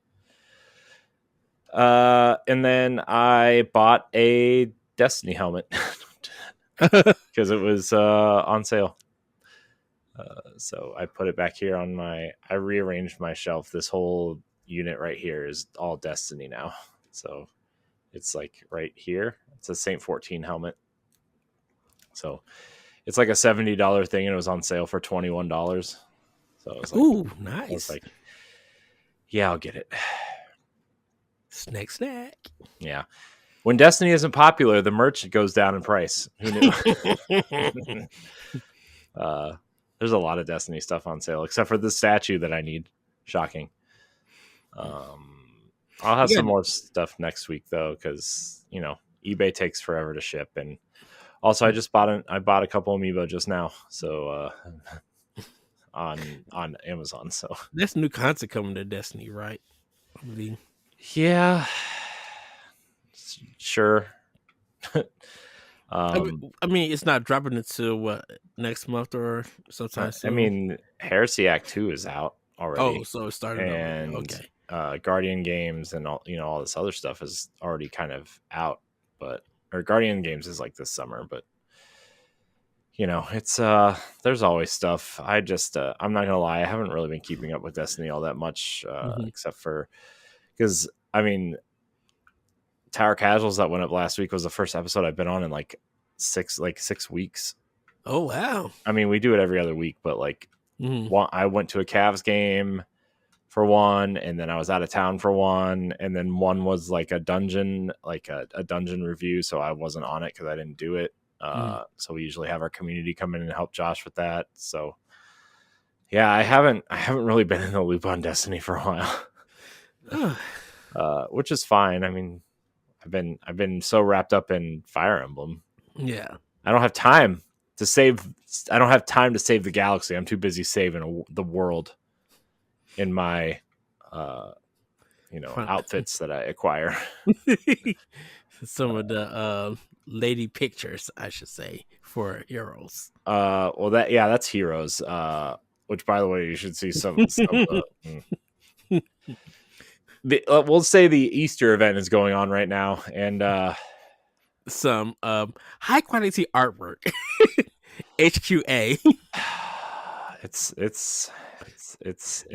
And then I bought a Destiny helmet because it was on sale. So I put it back here on I rearranged my shelf. This whole unit right here is all Destiny now. So it's like right here. It's a Saint 14 helmet. So it's like a $70 thing, and it was on sale for $21. So I was like, ooh, nice. I was like, yeah, I'll get it. Snack. Yeah. When Destiny isn't popular, the merch goes down in price. Who knew? There's a lot of Destiny stuff on sale, except for the statue that I need. Shocking. I'll have some more stuff next week though, because eBay takes forever to ship, and also I bought a couple amiibo just now, so on Amazon. So there's new content coming to Destiny, right? I believe. Yeah, sure. I mean, it's not dropping until what, next month or sometime soon? I mean, Heresy Act 2 is out already. Oh, so it started and already. Okay. Guardian Games and all this other stuff is already kind of out, or Guardian Games is like this summer, but it's there's always stuff. I just I'm not gonna lie, I haven't really been keeping up with Destiny all that much, except for because I mean, Tower Casuals that went up last week was the first episode I've been on in like 6 weeks. Oh wow! I mean, we do it every other week, but like I went to a Cavs game for one, and then I was out of town for one, and then one was like a dungeon, a dungeon review, so I wasn't on it because I didn't do it. So we usually have our community come in and help Josh with that. So yeah, I haven't really been in the loop on Destiny for a while, which is fine. I mean, I've been so wrapped up in Fire Emblem. Yeah, I don't have time to save. I don't have time to save the galaxy. I'm too busy saving the world in my, outfits that I acquire. Some of the lady pictures, I should say, for heroes. Well, that's heroes. Which, by the way, you should see some. We'll say the Easter event is going on right now, and some high quality artwork. HQA. It's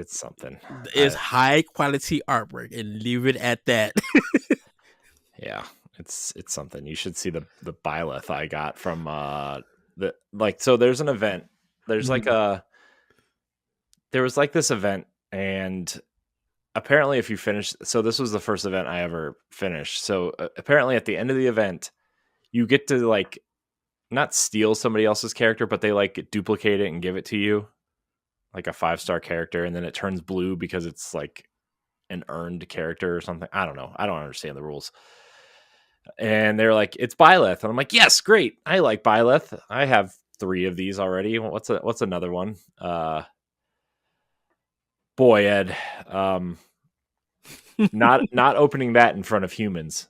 something. It's high quality artwork, and leave it at that. Yeah, it's something. You should see the Byleth I got from so there's an event. There's there was like this event, and apparently if you finish, so this was the first event I ever finished. So apparently at the end of the event, you get to like not steal somebody else's character, but they like duplicate it and give it to you, like a 5-star character, and then it turns blue because it's like an earned character or something. I don't know. I don't understand the rules. And they're like, it's Byleth, and I'm like, yes, great. I like Byleth. I have 3 of these already. What's another one? Boy, Ed, not opening that in front of humans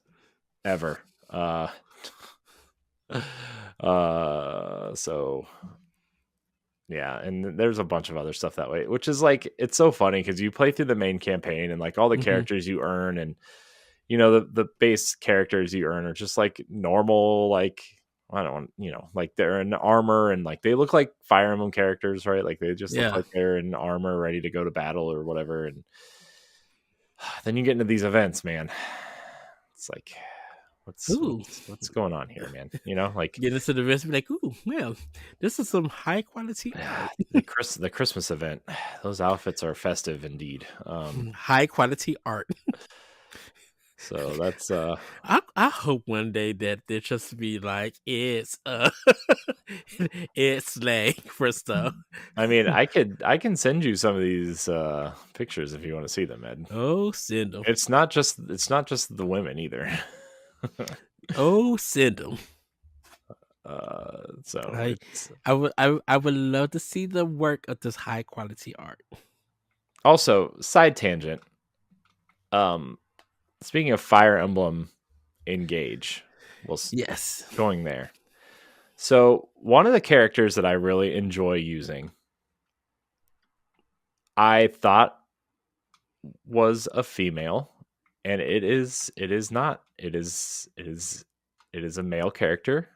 ever. So yeah, and there's a bunch of other stuff that way, which is like, it's so funny because you play through the main campaign and like all the characters you earn, and the base characters you earn are just like normal, like I don't want, like they're in armor and like they look like Fire Emblem characters, right? Like they just look like they're in armor ready to go to battle or whatever. And then you get into these events, man. It's like, what's going on here, man? Like get into the events, be like, ooh, man, this is some high quality art. the Christmas event, those outfits are festive indeed. High quality art. So that's I hope one day that there just be like it's it's slang for stuff. I mean, I can send you some of these pictures if you want to see them, Ed. Oh, send them. It's not just the women either. Oh, send them. So Like it's I would love to see the work of this high quality art. also side tangent. Speaking of Fire Emblem Engage, Yes. going there. So one of the characters that I really enjoy using, I thought was a female, and it is not. It is a male character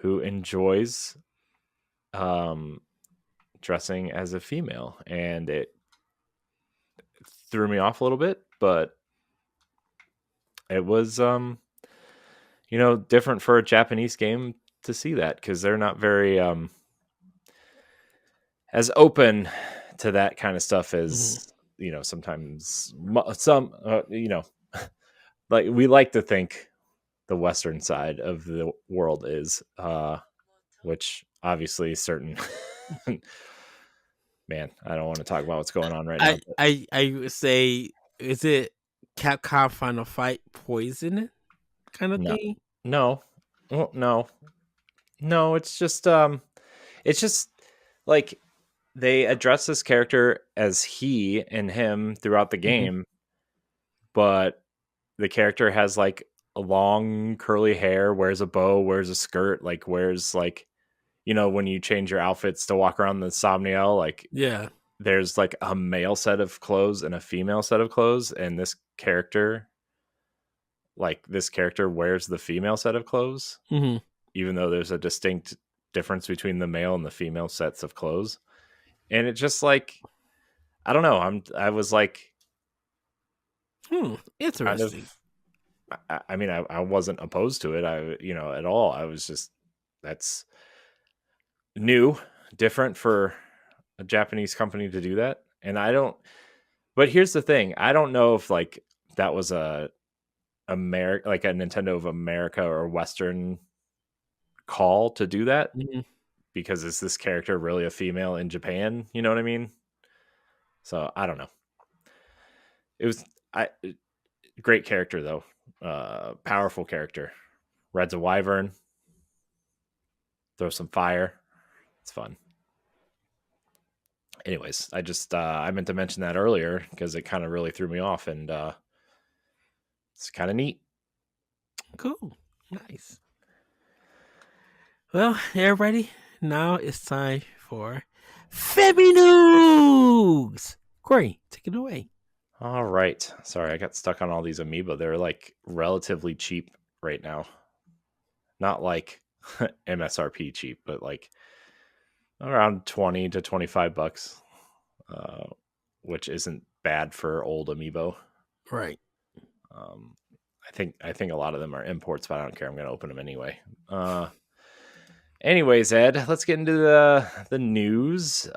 who enjoys dressing as a female, and it threw me off a little bit, but it was different for a Japanese game to see that, because they're not very as open to that kind of stuff as sometimes some like we like to think the Western side of the world is, which obviously certain man, I don't want to talk about what's going on right now. I would say, is it Capcom Final Fight Poison kind of No, thing? no, well, no. It's just like they address this character as he and him throughout the game, but the character has like a long curly hair, wears a bow, wears a skirt, like wears like when you change your outfits to walk around the Somniel, like Yeah. there's like a male set of clothes and a female set of clothes, and this character wears the female set of clothes, even though there's a distinct difference between the male and the female sets of clothes. And it just like, I don't know, I was like kind Interesting. of, I mean, I wasn't opposed to it, at all. I was just, that's new, different for a Japanese company to do that. And but here's the thing, I don't know if like that was like a Nintendo of America or Western call to do that, because is this character really a female in Japan? You know what I mean? So I don't know. It was great character though, powerful character. Rides a wyvern, throws some fire. It's fun. Anyways, I meant to mention that earlier because it kind of really threw me off, and it's kind of neat. Cool. Nice. Well, everybody, now it's time for Febby News. Corey, take it away. All right. Sorry, I got stuck on all these amiibo. They're like relatively cheap right now. Not like MSRP cheap, but like around 20 to 25 bucks, which isn't bad for old amiibo. Right. I think a lot of them are imports, but I don't care. I'm going to open them anyway. Anyways, Ed, let's get into the news.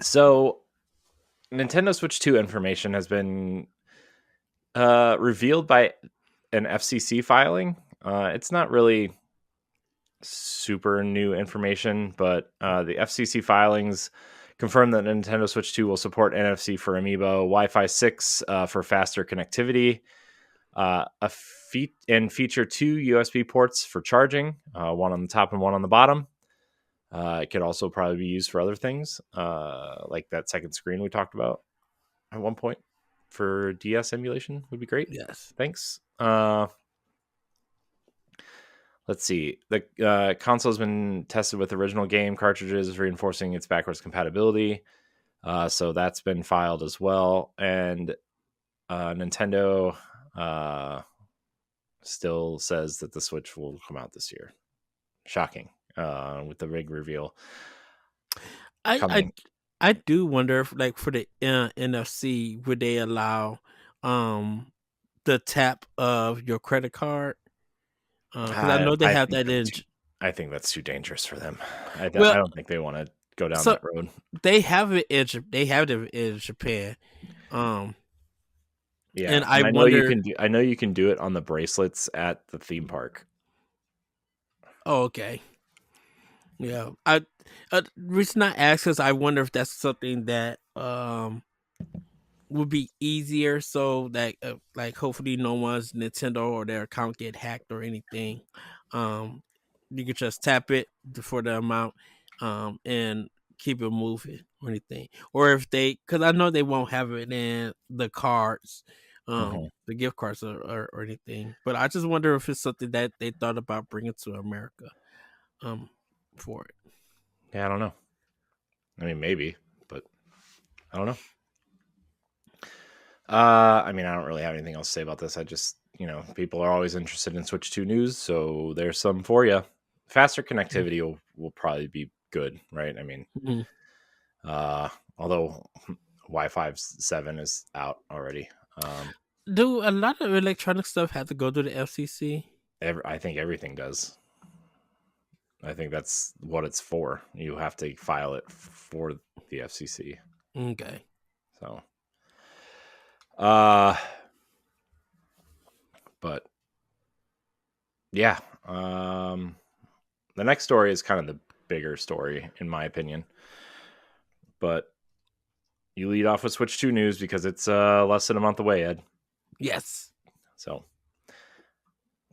So Nintendo Switch 2 information has been revealed by an FCC filing. It's not really super new information, but the FCC filings confirm that Nintendo Switch 2 will support NFC for Amiibo, Wi-Fi 6 for faster connectivity, and feature 2 USB ports for charging, one on the top and one on the bottom. It could also probably be used for other things, like that second screen we talked about at one point for DS emulation would be great. Yes. Thanks. Let's see. The console has been tested with original game cartridges, reinforcing its backwards compatibility. So that's been filed as well. And Nintendo still says that the Switch will come out this year. Shocking. With the big reveal. I do wonder if, like, for the NFC, would they allow the tap of your credit card? Because I know they have that in. I think that's too dangerous for them. I don't think they want to go down that road. They have it in. They have it in Japan. Yeah, And I and I know you wonder. can do. I know you can do it on the bracelets at the theme park. Oh, okay. Yeah. Reason I ask is I wonder if that's something that would be easier, so that like hopefully no one's Nintendo or their account get hacked or anything. Um, you could just tap it for the amount, and keep it moving or anything. Or if they, because I know they won't have it in the cards, Mhm. the gift cards or anything. But I just wonder if it's something that they thought about bringing to America, um, for it. Yeah, I don't know. I mean, maybe, but I don't know. I mean, I don't really have anything else to say about this. I just, people are always interested in Switch 2 news, so there's some for you. Faster connectivity will probably be good, right? I mean, Mhm. uh, although Wi-Fi 7 is out already. Do a lot of electronic stuff have to go to the FCC? I think everything does. I think that's what it's for. You have to file it for the FCC. Okay. So, uh, but yeah, the next story is kind of the bigger story, in my opinion. But you lead off with Switch 2 news because it's less than a month away, Ed. Yes. So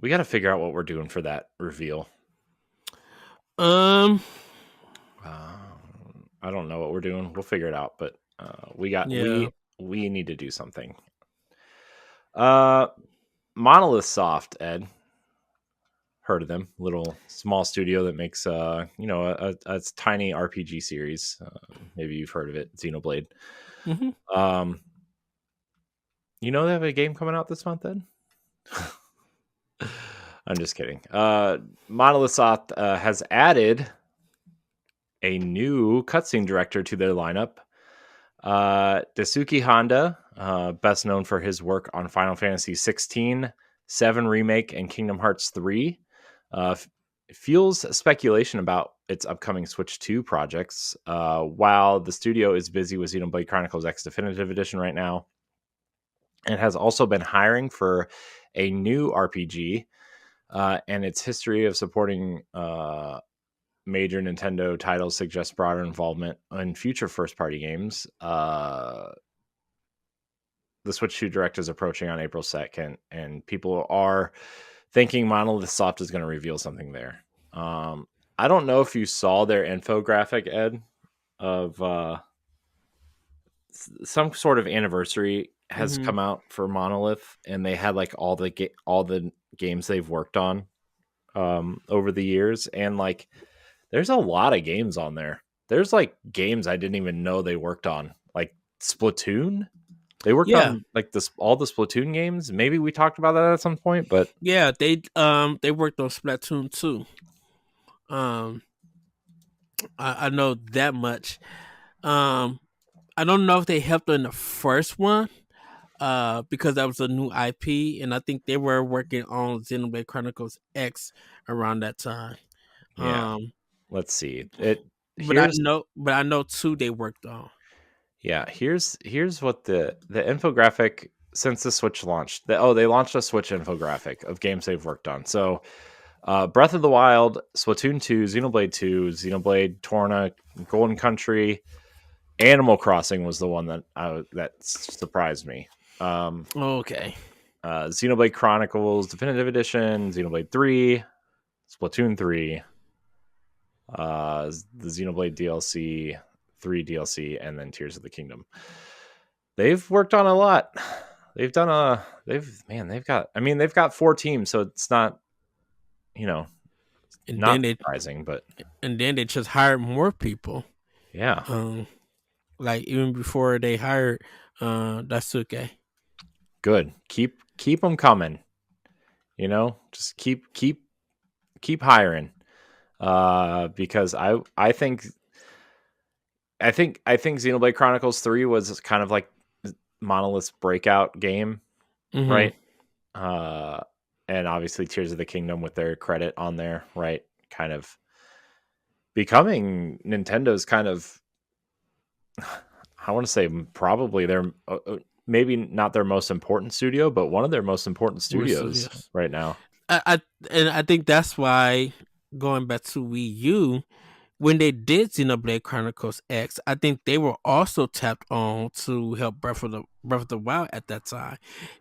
we got to figure out what we're doing for that reveal. Um. I don't know what we're doing. We'll figure it out, but Yeah. we need to do something. Monolith Soft, Ed. Heard of them? Little small studio that makes a tiny RPG series. Maybe you've heard of it, Xenoblade. Hmm. Um, they have a game coming out this month, Ed. I'm just kidding. Monolith Soft has added a new cutscene director to their lineup. Daisuke Honda, best known for his work on Final Fantasy 16, 7 Remake, and Kingdom Hearts 3, fuels speculation about its upcoming Switch 2 projects. While the studio is busy with Xenoblade Chronicles X Definitive Edition right now, and has also been hiring for a new RPG, and its history of supporting major Nintendo titles suggests broader involvement in future first-party games. The Switch 2 Direct is approaching on April 2nd, and people are thinking Monolith Soft is going to reveal something there. I don't know if you saw their infographic, Ed, of some sort of anniversary has Hmm. come out for Monolith, and they had like all the games they've worked on over the years, and like there's a lot of games on there. There's like games I didn't even know they worked on, like Splatoon. They worked Yeah. on like all the Splatoon games. Maybe we talked about that at some point, but Yeah. They worked on Splatoon 2. Um. I know that much. Um. I don't know if they helped in the first one. Because that was a new IP, and I think they were working on Xenoblade Chronicles X around that time. yeah, Um. let's see. It But I here's know. But I know two they worked on. Yeah, here's what the infographic since the Switch launched. They launched a Switch infographic of games they've worked on. So, Breath of the Wild, Splatoon 2, Xenoblade 2, Xenoblade Torna, Golden Country, Animal Crossing was the one that surprised me. Okay. Xenoblade Chronicles Definitive Edition, Xenoblade 3, Splatoon 3, the Xenoblade DLC, 3 DLC, and then Tears of the Kingdom. They've worked on a lot. They've got 4 teams, so it's not, you know, And not then they surprising, but just hired more people. yeah, Um. Like even before they hired Daisuke. good. Keep them coming. Just keep hiring. Because I think Xenoblade Chronicles 3 was kind of like Monolith's breakout game, Mm-hmm. right? Uh, and obviously Tears of the Kingdom with their credit on there, right? Kind of becoming Nintendo's kind of, I want to say probably their maybe not their most important studio, but one of their most important studios Yes. right now. I think that's why, going back to Wii U, when they did Xenoblade Chronicles X, I think they were also tapped on to help Breath of the Wild at that time,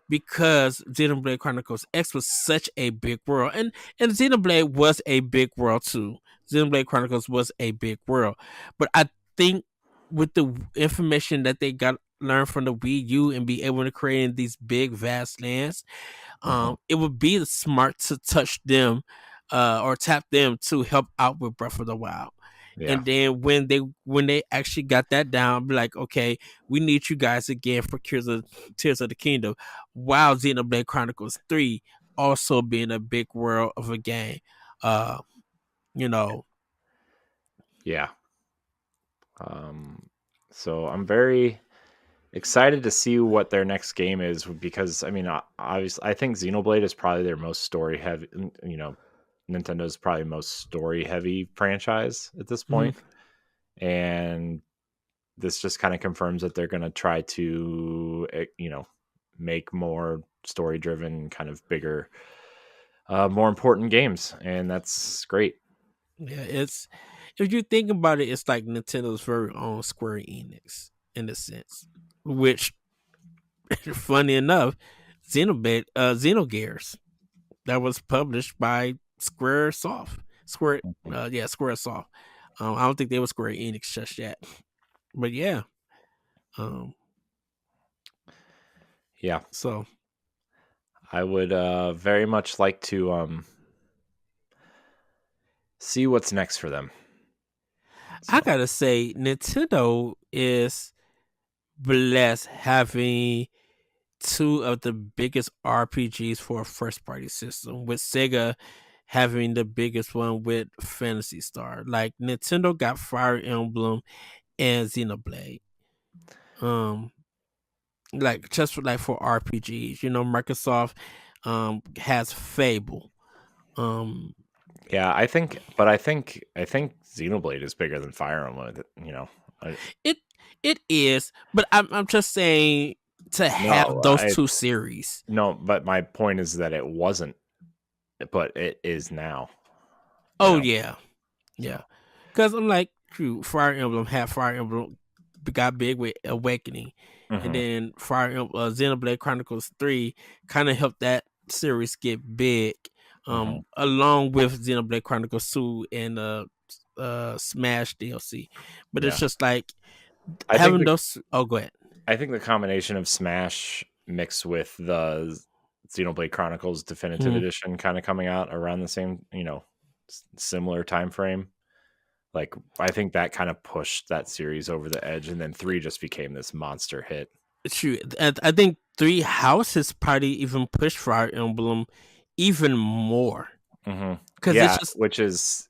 because Xenoblade Chronicles X was such a big world, and Xenoblade was a big world too. Xenoblade Chronicles was a big world, but I think with the information that they got learned from the Wii U and be able to create in these big vast lands, it would be smart to touch them, or tap them to help out with Breath of the Wild. Yeah. And then when they actually got that down, be like, okay, we need you guys again for Tears of the Kingdom. While Xenoblade Chronicles 3 also being a big world of a game. Uh, you know. Yeah. So I'm very excited to see what their next game is, because I mean, obviously, I think Xenoblade is probably their most story heavy. Nintendo's probably most story heavy franchise at this Mhm. point, and this just kind of confirms that they're going to try to, make more story driven, kind of bigger, more important games, and that's great. Yeah, it's, if you think about it, it's like Nintendo's very own Square Enix in a sense. Which, funny enough, Xenogears, that was published by Square Soft. Square Soft. I don't think they were Square Enix just yet, but yeah. Um, Yeah, so I would very much like to see what's next for them. I So, gotta say, Nintendo is blessed having two of the biggest RPGs for a first party system, with Sega having the biggest one with Phantasy Star. Like, Nintendo got Fire Emblem and Xenoblade. Um, like, just for RPGs, Microsoft has Fable. Um, yeah, I think Xenoblade is bigger than Fire Emblem. I, it it is, but I'm just saying, to have no, those two series. no, but my point is that it wasn't, but it is now. You Oh know, yeah, yeah. so Because I'm like, shoot, Fire Emblem got big with Awakening, and hmm then Xenoblade Chronicles 3 kind of helped that series get big, hmm along with Xenoblade Chronicles 2 and Smash DLC. But it's yeah. just like I think having the those. Oh, go ahead. I think the combination of Smash mixed with the Xenoblade Chronicles Definitive Mhm. Edition kind of coming out around the same, similar time frame. Like, I think that kind of pushed that series over the edge, and then 3 just became this monster hit. Shoot, I think Three Houses probably even pushed Fire Emblem even more, hmm because it's Yeah, just. which is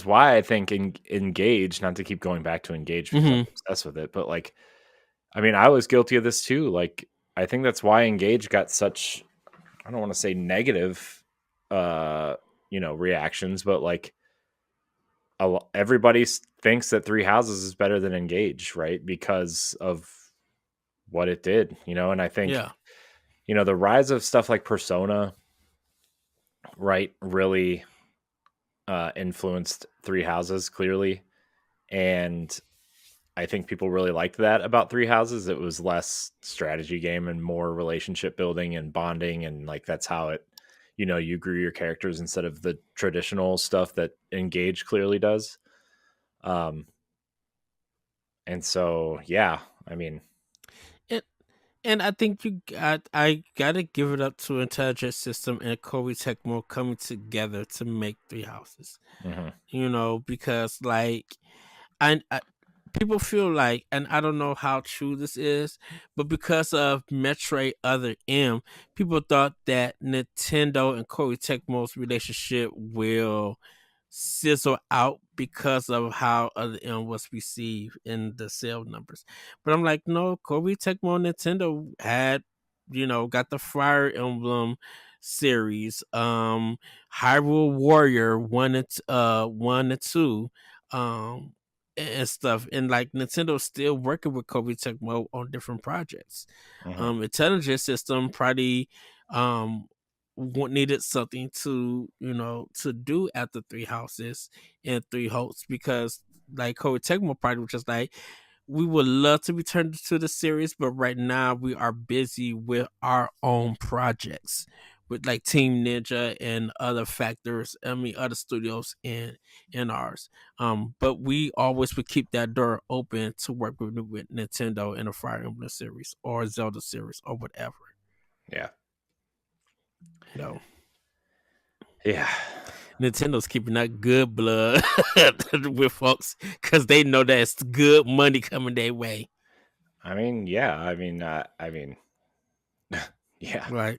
why I think Engage, not to keep going back to Engage because I'm Mhm. obsessed with it, but like, I mean, I was guilty of this too. Like, I think that's why Engage got such, I don't want to say negative, uh, reactions, but like, everybody thinks that Three Houses is better than Engage, right? Because of what it did, and I think, Yeah. the rise of stuff like Persona, right, really influenced Three Houses clearly. And I think people really liked that about Three Houses. It was less strategy game and more relationship building and bonding. And like, that's how it, you grew your characters instead of the traditional stuff that Engage clearly does. Um, and so, yeah, I mean, And and I think I gotta give it up to Intelligent System and Koei Tecmo coming together to make Three Houses. mhm. Because like, I people feel like, and I don't know how true this is, but because of Metroid Other M, people thought that Nintendo and Koei Tecmo's relationship will sizzle out because of how Other M was received in the sale numbers. But I'm like, no, Koei Tecmo and Nintendo had, got the Fire Emblem series, Hyrule Warrior 1 and 2, um and stuff. And like Nintendo's still working with Koei Tecmo on different projects. Intelligence System probably needed something to to do after Three Houses and Three Hopes, because like Koei Tecmo probably was just like, we would love to return to the series, but right now we are busy with our own projects with like Team Ninja and other factors. I mean, other studios in ours. But we always would keep that door open to work with Nintendo in a Fire Emblem series or Zelda series or whatever. Yeah. You know, Yeah. Nintendo's keeping that good blood with folks because they know that it's good money coming their way. I mean, yeah. Yeah.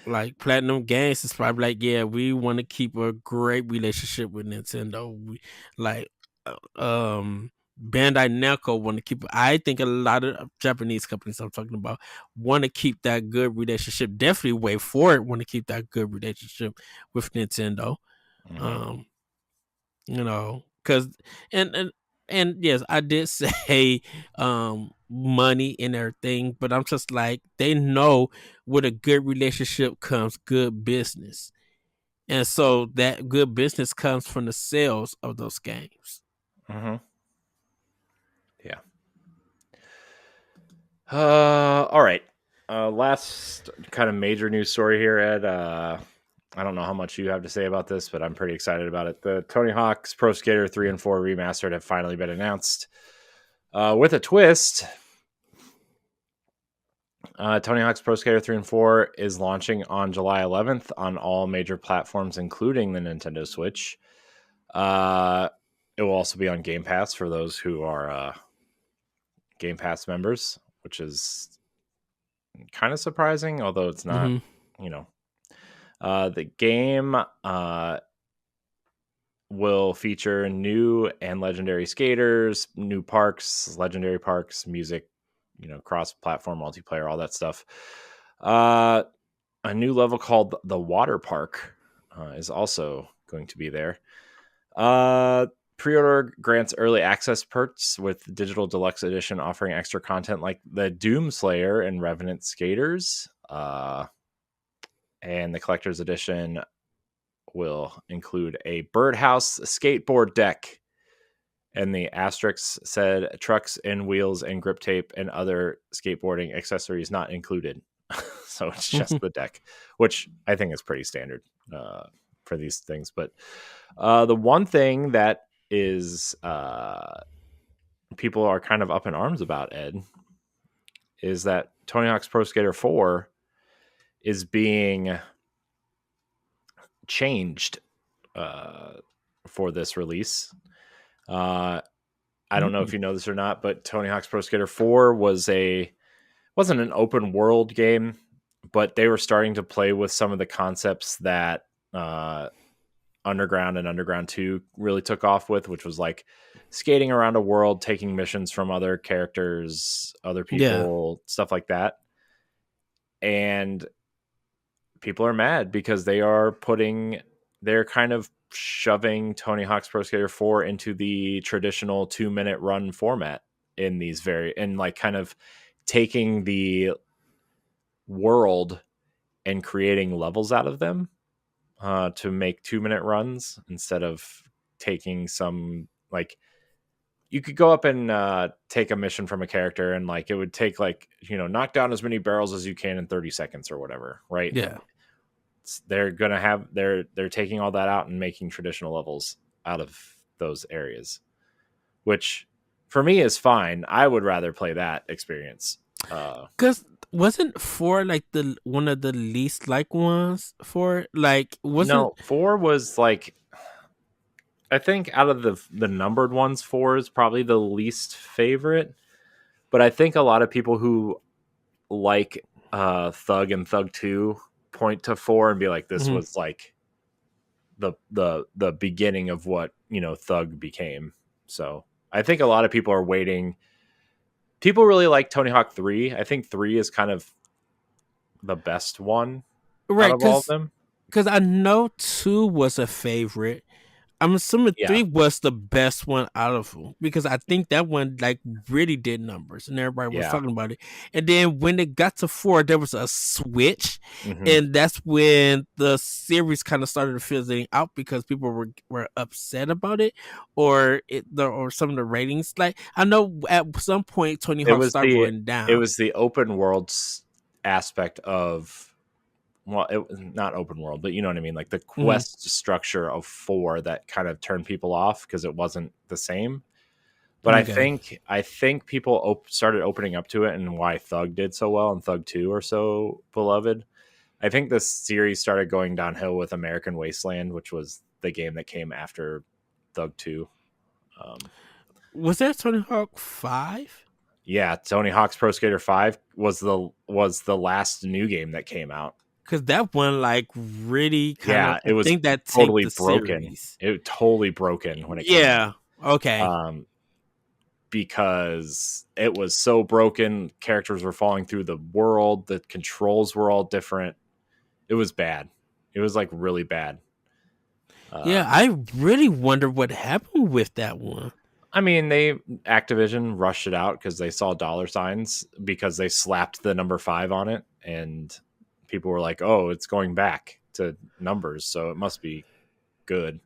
Like Platinum Games is probably like, yeah, we want to keep a great relationship with Nintendo. We like Bandai Namco want to keep. I think a lot of Japanese companies I'm talking about want to keep that good relationship. Definitely Way Forward want to keep that good relationship with Nintendo. Mm-hmm. Because and yes, I did say money and everything, but I'm just like, they know with a good relationship comes good business, and so that good business comes from the sales of those games. Mm-hmm. Yeah. All right. Last kind of major news story here, Ed. I don't know how much you have to say about this, but I'm pretty excited about it. The Tony Hawk's Pro Skater 3 and 4 remastered have finally been announced. With a twist, Tony Hawk's Pro Skater 3 and 4 is launching on July 11th on all major platforms, including the Nintendo Switch. It will also be on Game Pass for those who are Game Pass members, which is kind of surprising, although it's not, the game will feature new and legendary skaters, new parks, legendary parks, music, cross-platform multiplayer, all that stuff. A new level called the Water Park is also going to be there. Pre-order grants early access perks, with Digital Deluxe Edition offering extra content like the Doomslayer and Revenant skaters. And the Collector's Edition will include a birdhouse skateboard deck. And the asterisk said trucks and wheels and grip tape and other skateboarding accessories not included. So it's just the deck, which I think is pretty standard for these things. But the one thing that is people are kind of up in arms about, Ed, is that Tony Hawk's Pro Skater 4 is being changed for this release. I don't know if you know this or not, but Tony Hawk's Pro Skater 4 wasn't an open world game, but they were starting to play with some of the concepts that Underground and Underground 2 really took off with, which was like skating around a world, taking missions from other characters, other people, stuff like that. And people are mad because they're kind of shoving Tony Hawk's Pro Skater 4 into the traditional 2-minute run format in these and like kind of taking the world and creating levels out of them to make 2-minute runs instead of taking some, like, you could go up and take a mission from a character and like it would take like, knock down as many barrels as you can in 30 seconds or whatever. Right. Yeah. They're going to have, they're taking all that out and making traditional levels out of those areas, which for me is fine. I would rather play that experience. Cause wasn't 4 like the one of the least like ones for like, wasn't No, 4 was like, I think out of the numbered ones, 4 is probably the least favorite, but I think a lot of people who like Thug and Thug 2 point to 4 and be like, this was like the beginning of what Thug became. So I think a lot of people are waiting. People really like Tony Hawk 3. I think 3 is kind of the best one out of all of them. Because I know 2 was a favorite. I'm assuming Yeah. 3 was the best one out of them because I think that one like really did numbers and everybody was Yeah. talking about it. And then when it got to 4, there was a switch, Mm-hmm. and that's when the series kind of started fizzling out because people were upset about it, or some of the ratings. Like I know at some point Tony It Hawk was started going down. the open world aspect of, well, not open world, but you know what I mean, like the quest structure of 4 that kind of turned people off because it wasn't the same. But Okay. I think people started opening up to it, and why Thug did so well and Thug 2 are so beloved. I think the series started going downhill with American Wasteland, which was the game that came after Thug 2. Was that Tony Hawk 5? Yeah, Tony Hawk's Pro Skater 5 was the last new game that came out. Because that one like really kind of, Yeah, it I was think that tanked totally the broken. series. It totally broken when it came Yeah. Okay. out. Because it was so broken, characters were falling through the world, the controls were all different. It was bad. It was like really bad. Yeah, I really wonder what happened with that one. I mean, Activision rushed it out because they saw dollar signs because they slapped the number 5 on it, and people were like, "Oh, it's going back to numbers, so it must be good."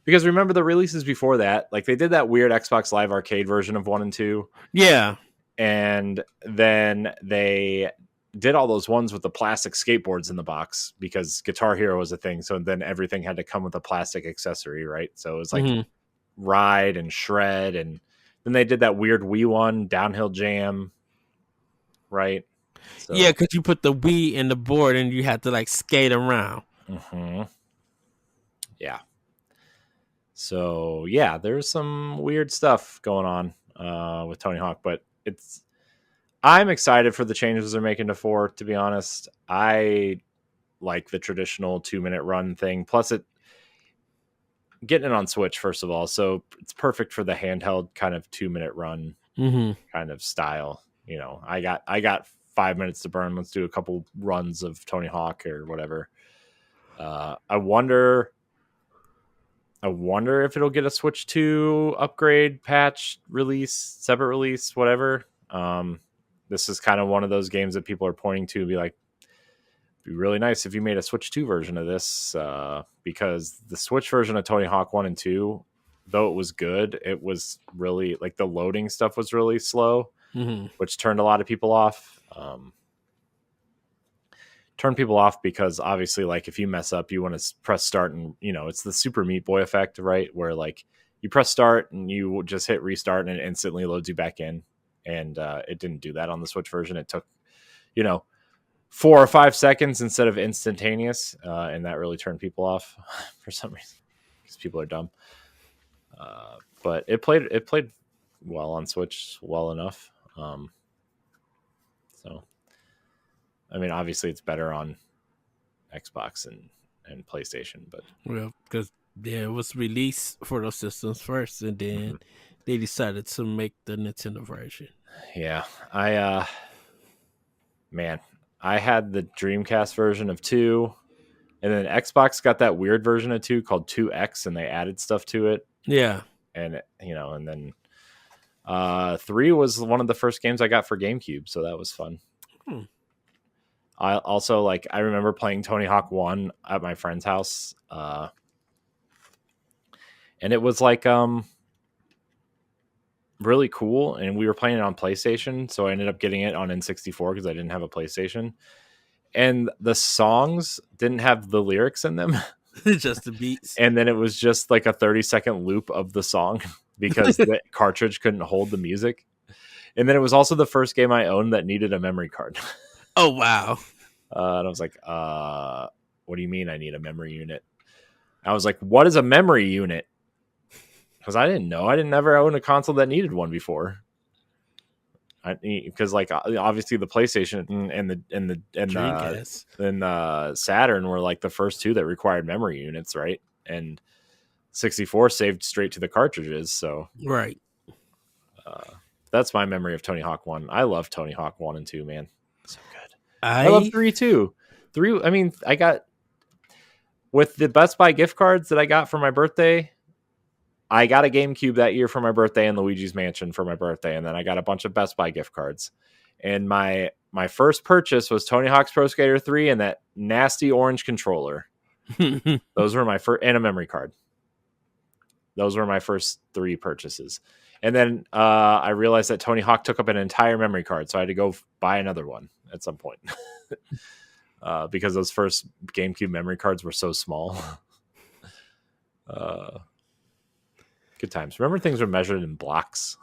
Because remember the releases before that, like they did that weird Xbox Live Arcade version of 1 and 2. Yeah. And then they did all those ones with the plastic skateboards in the box because Guitar Hero was a thing. So then everything had to come with a plastic accessory, right? So it was like Ride and Shred. And then they did that weird Wii one, Downhill Jam, right? So, yeah, because you put the Wii in the board and you had to like skate around. Yeah. So yeah, there's some weird stuff going on with Tony Hawk, but I'm excited for the changes they're making to 4. To be honest, I like the traditional 2-minute run thing. Plus, getting it on Switch first of all, so it's perfect for the handheld kind of 2-minute run kind of style. You know, I got 5 minutes to burn. Let's do a couple runs of Tony Hawk or whatever. I wonder if it'll get a Switch 2 upgrade, patch, release, separate release, whatever. This is kind of one of those games that people are pointing to and be like, it'd be really nice if you made a Switch 2 version of this, because the Switch version of Tony Hawk 1 and 2, though it was good, it was really, like, the loading stuff was really slow, which turned a lot of people off. Turn people off because obviously, like, if you mess up, you want to press start, and you know it's the Super Meat Boy effect, right? Where like you press start and you just hit restart and it instantly loads you back in, and it didn't do that on the Switch version. It took 4 or 5 seconds instead of instantaneous, and that really turned people off for some reason because people are dumb. But it played well on Switch, well enough. So. I mean, obviously, it's better on Xbox and PlayStation, but because it was released for those systems first, and then they decided to make the Nintendo version. Yeah, I had the Dreamcast version of 2, and then Xbox got that weird version of 2 called 2X, and they added stuff to it. Yeah, and and then 3 was one of the first games I got for GameCube, so that was fun. I also I remember playing Tony Hawk 1 at my friend's house. And it was really cool. And we were playing it on PlayStation. So I ended up getting it on N64 because I didn't have a PlayStation. And the songs didn't have the lyrics in them. just the beats. And then it was just like a 30-second loop of the song because the cartridge couldn't hold the music. And then it was also the first game I owned that needed a memory card. Oh, wow. And I was like, what do you mean I need a memory unit? I was like, what is a memory unit? Because I didn't know. I didn't ever own a console that needed one before. Because obviously the PlayStation and the Saturn were like the first 2 that required memory units, right? And 64 saved straight to the cartridges. So right. That's my memory of Tony Hawk 1. I love Tony Hawk 1 and 2, man. So good. I love 3 too. 3. I mean, I got with the Best Buy gift cards that I got for my birthday. I got a GameCube that year for my birthday and Luigi's Mansion for my birthday, and then I got a bunch of Best Buy gift cards. And my first purchase was Tony Hawk's Pro Skater 3 and that nasty orange controller. Those were my first, and a memory card. Those were my first 3 purchases. And then I realized that Tony Hawk took up an entire memory card, so I had to go buy another one at some point. Because those first GameCube memory cards were so small. Good times. Remember things were measured in blocks?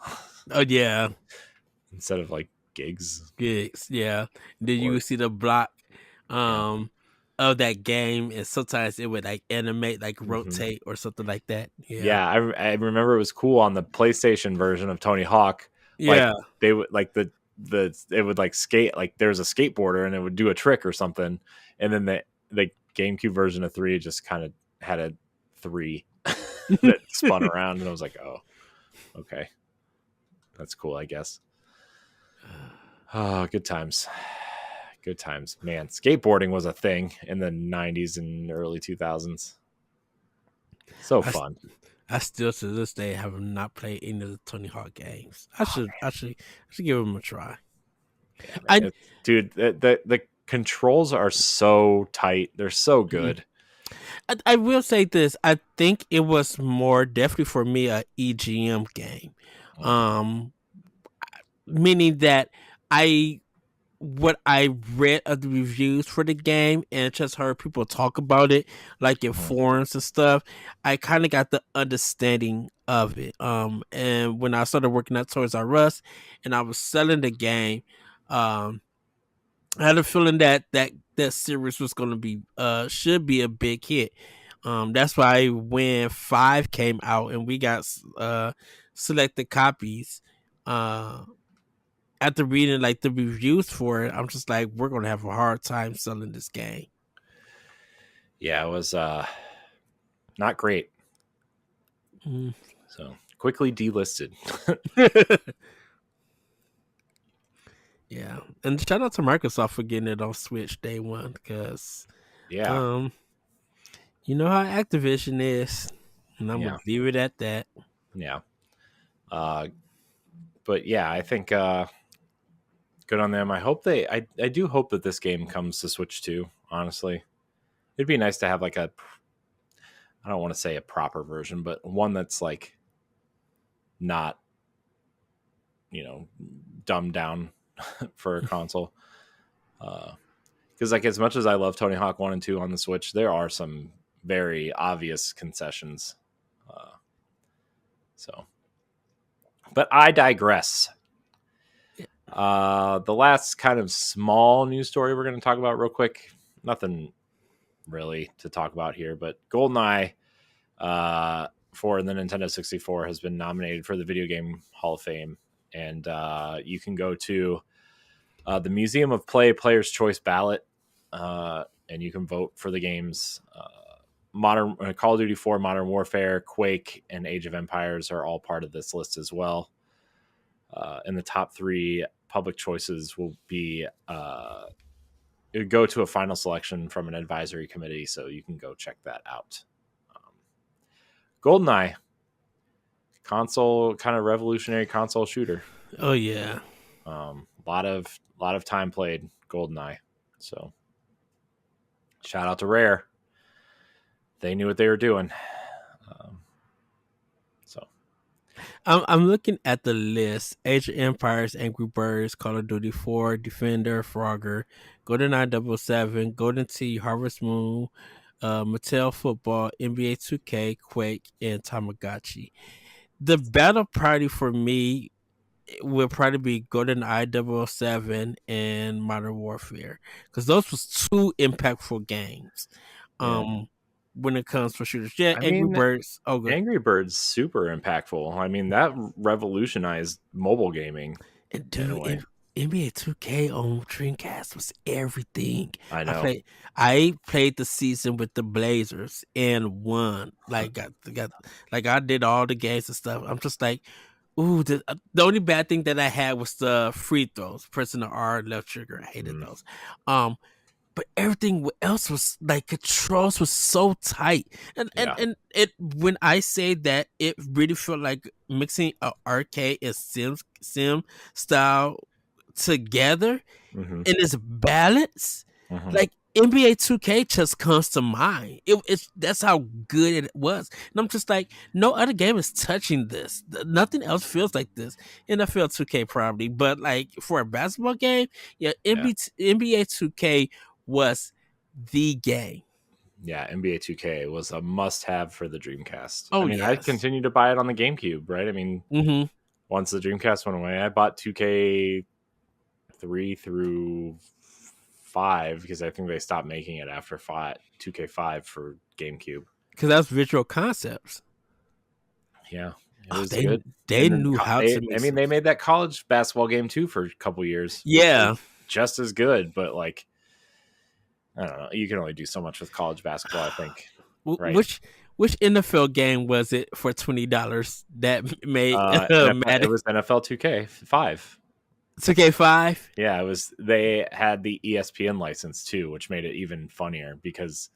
Oh, yeah. Instead of like gigs. Yeah. Then you would see the block of that game, and sometimes it would like animate, like rotate or something like that. Yeah, I remember it was cool on the PlayStation version of Tony Hawk. Yeah. Like, they would like it would like skate, like there was a skateboarder and it would do a trick or something. And then the GameCube version of 3 just kind of had a 3 that spun around, and I was like, oh, okay. That's cool, I guess. Oh, good times. Good times. Man, skateboarding was a thing in the 90s and early 2000s. So fun. I still to this day have not played any of the Tony Hawk games. I should give them a try. Dude, the controls are so tight. They're so good. I will say this. I think it was more definitely for me a EGM game. Meaning that what I read of the reviews for the game and just heard people talk about it, like in forums and stuff, I kind of got the understanding of it. And when I started working at Toys R Us and I was selling the game, I had a feeling that series was going to be should be a big hit. That's why when 5 came out and we got selected copies, after reading like the reviews for it, I'm just like, we're gonna have a hard time selling this game. Yeah, it was not great. So quickly delisted. Yeah, and shout out to Microsoft for getting it on Switch day one, because you know how Activision is, and I'm gonna leave it at that. Yeah. But yeah, I think good on them. I hope I do hope that this game comes to Switch too, honestly. It'd be nice to have like I don't want to say a proper version, but one that's like not, dumbed down for a console. Because like as much as I love Tony Hawk 1 and 2 on the Switch, there are some very obvious concessions. But I digress. The last kind of small news story we're going to talk about real quick. Nothing really to talk about here, but GoldenEye for the Nintendo 64 has been nominated for the Video Game Hall of Fame. And you can go to the Museum of Play Player's Choice ballot, and you can vote for the games. Modern Call of Duty 4, Modern Warfare, Quake, and Age of Empires are all part of this list as well. And the top 3 public choices will be it would go to a final selection from an advisory committee, so you can go check that out. GoldenEye, console, kind of revolutionary console shooter. Oh yeah, lot of time played GoldenEye. So shout out to Rare. They knew what they were doing. I'm looking at the list: Age of Empires, Angry Birds, Call of Duty 4, Defender, Frogger, GoldenEye 007, Golden Tee, Harvest Moon, Mattel Football, NBA 2K, Quake, and Tamagotchi. The battle party for me will probably be GoldenEye 007 and Modern Warfare, because those was 2 impactful games. When it comes for shooters. Yeah, Angry Birds. Oh, good. Angry Birds super impactful. I mean, that revolutionized mobile gaming. And dude, NBA 2K on Dreamcast was everything. I know. I played the season with the Blazers and won. Like I did all the games and stuff. I'm just like, ooh. The only bad thing that I had was the free throws, pressing the R left trigger. I hated those. but everything else was like controls was so tight. And it when I say that, it really felt like mixing an arcade and sim style together Mm-hmm. in its balance. Mm-hmm. Like NBA 2K just comes to mind. It's that's how good it was, and I'm just like, no other game is touching this. Nothing else feels like this. NFL 2K probably, but like for a basketball game, yeah, NBA 2K was the game. Yeah, NBA 2K was a must-have for the Dreamcast. I Oh mean, I yes. continued to buy it on the GameCube, right? I mean, once the Dreamcast went away, I bought 2K 3 through 5 because I think they stopped making it after 2K5 for GameCube. Because that's Visual Concepts. Yeah, it was they good. they knew how to. They made that college basketball game too for a couple years. Yeah, just as good, but like, I don't know. You can only do so much with college basketball, I think. Right? Which NFL game was it for $20 that made it was NFL 2K5. 2K5? Yeah, it was. They had the ESPN license too, which made it even funnier because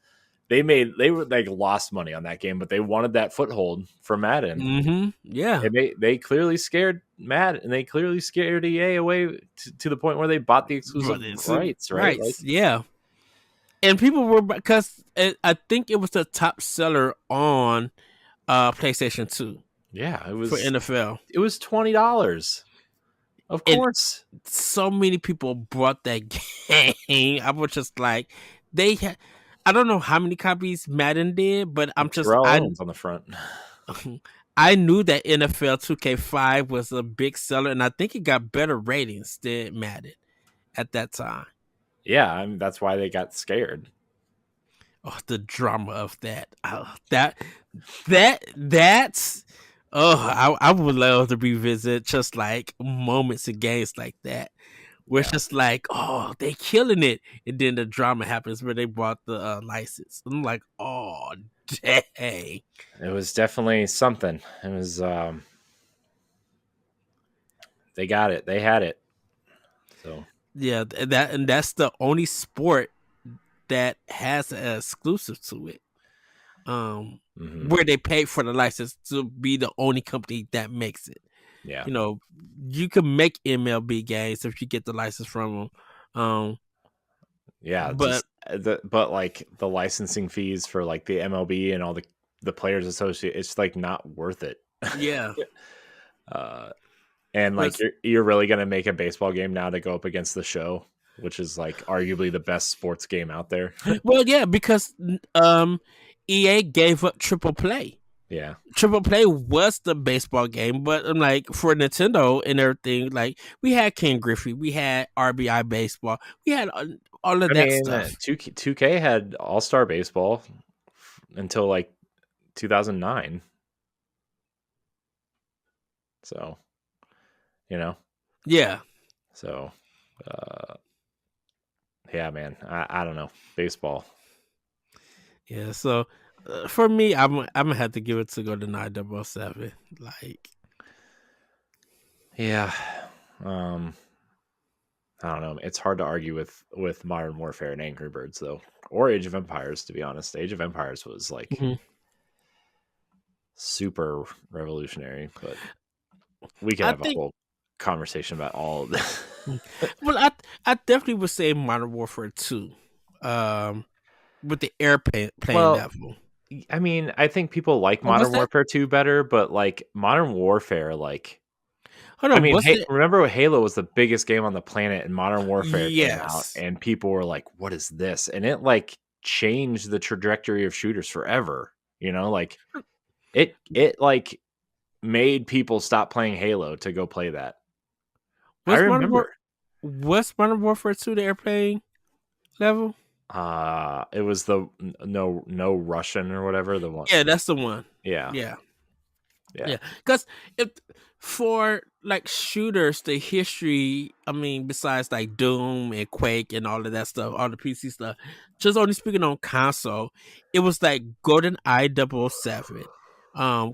they were like lost money on that game, but they wanted that foothold for Madden. Mm-hmm. Yeah, and they clearly scared Madden, and they clearly scared EA away to the point where they bought the exclusive rights. Right? Like, yeah. And people were, because I think it was the top seller on PlayStation 2. Yeah, it was for NFL. It was $20. Of course, and so many people bought that game. I was just like, I don't know how many copies Madden did, but I'm just on the front. I knew that NFL 2K5 was a big seller, and I think it got better ratings than Madden at that time. Yeah, I mean, that's why they got scared. Oh, the drama of that. That's. Oh, I would love to revisit just like moments in games like that, where it's just like, oh, they killing it, and then the drama happens where they bought the license. I'm like, oh, dang. It was definitely something. It was. They got it. They had it. So yeah, that's the only sport that has an exclusive to it. Where they pay for the license to be the only company that makes it. Yeah, you can make MLB games if you get the license from them. but like the licensing fees for like the MLB and all the players associated, it's like not worth it. Yeah. And like you're really gonna make a baseball game now to go up against the show, which is like arguably the best sports game out there. Well, yeah, because EA gave up Triple Play. Yeah, Triple Play was the baseball game, but like for Nintendo and everything, like we had Ken Griffey, we had RBI Baseball, we had all of that stuff. 2K had All Star Baseball until like 2009. So, yeah. So, yeah, man, I don't know, baseball. Yeah, so for me, I'm gonna have to give it to GoldenEye 007. Like, yeah, I don't know. It's hard to argue with Modern Warfare and Angry Birds though, or Age of Empires. To be honest, Age of Empires was like super revolutionary. But we could have a whole conversation about all of this. Well, I definitely would say Modern Warfare 2. With the airplane level. I mean, I think people like Modern Warfare 2 better, but like Modern Warfare, like, hold on, I mean, remember Halo was the biggest game on the planet, and Modern Warfare came out, and people were like, "What is this?" And it like changed the trajectory of shooters forever. Like it like made people stop playing Halo to go play that. I remember. Was Modern Warfare 2 the airplane level? It was the no Russian or whatever, the one. Yeah, that's the one. Yeah. Because for like shooters, the history, I mean, besides like Doom and Quake and all of that stuff, all the PC stuff, just only speaking on console, it was like GoldenEye 007.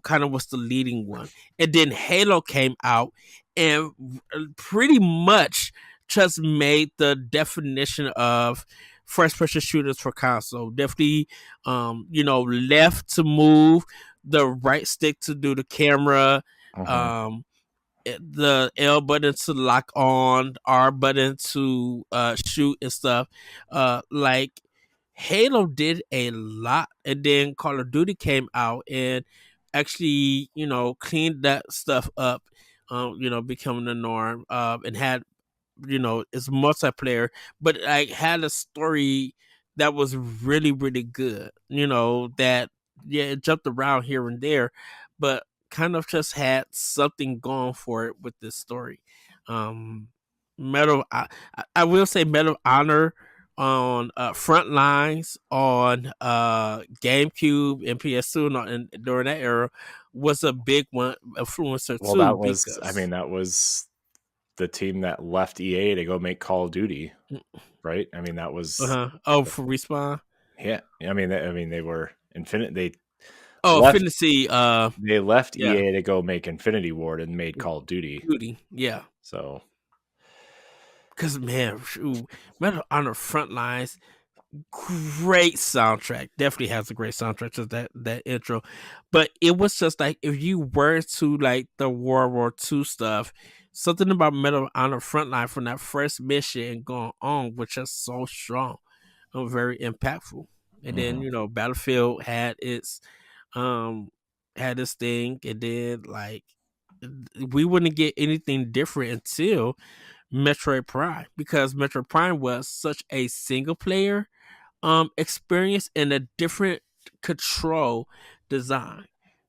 Kind of was the leading one, and then Halo came out and pretty much just made the definition of first person shooters for console. Definitely, left to move, the right stick to do the camera, the L button to lock on, R button to shoot and stuff. Like Halo did a lot, and then Call of Duty came out and actually, cleaned that stuff up. Becoming the norm. And had, it's multiplayer, but I had a story that was really, really good. That it jumped around here and there, but kind of just had something going for it with this story. I will say Medal of Honor on front lines on GameCube and PS2 and during that era was a big one influencer well, too. That was the team that left EA to go make Call of Duty, right? I mean, that was for Respawn. Yeah, I mean, they were Infinite. They Infinity. They left EA to go make Infinity Ward and made Call of Duty. Yeah. So, because man, Medal of Honor Frontlines, great soundtrack. Definitely has a great soundtrack to that intro. But it was just like, if you were to like the World War II stuff, something about Medal of Honor Frontline from that first mission and going on was just so strong and very impactful. And then Battlefield had its thing, and then like we wouldn't get anything different until Metroid Prime, because Metroid Prime was such a single player experience and a different control design.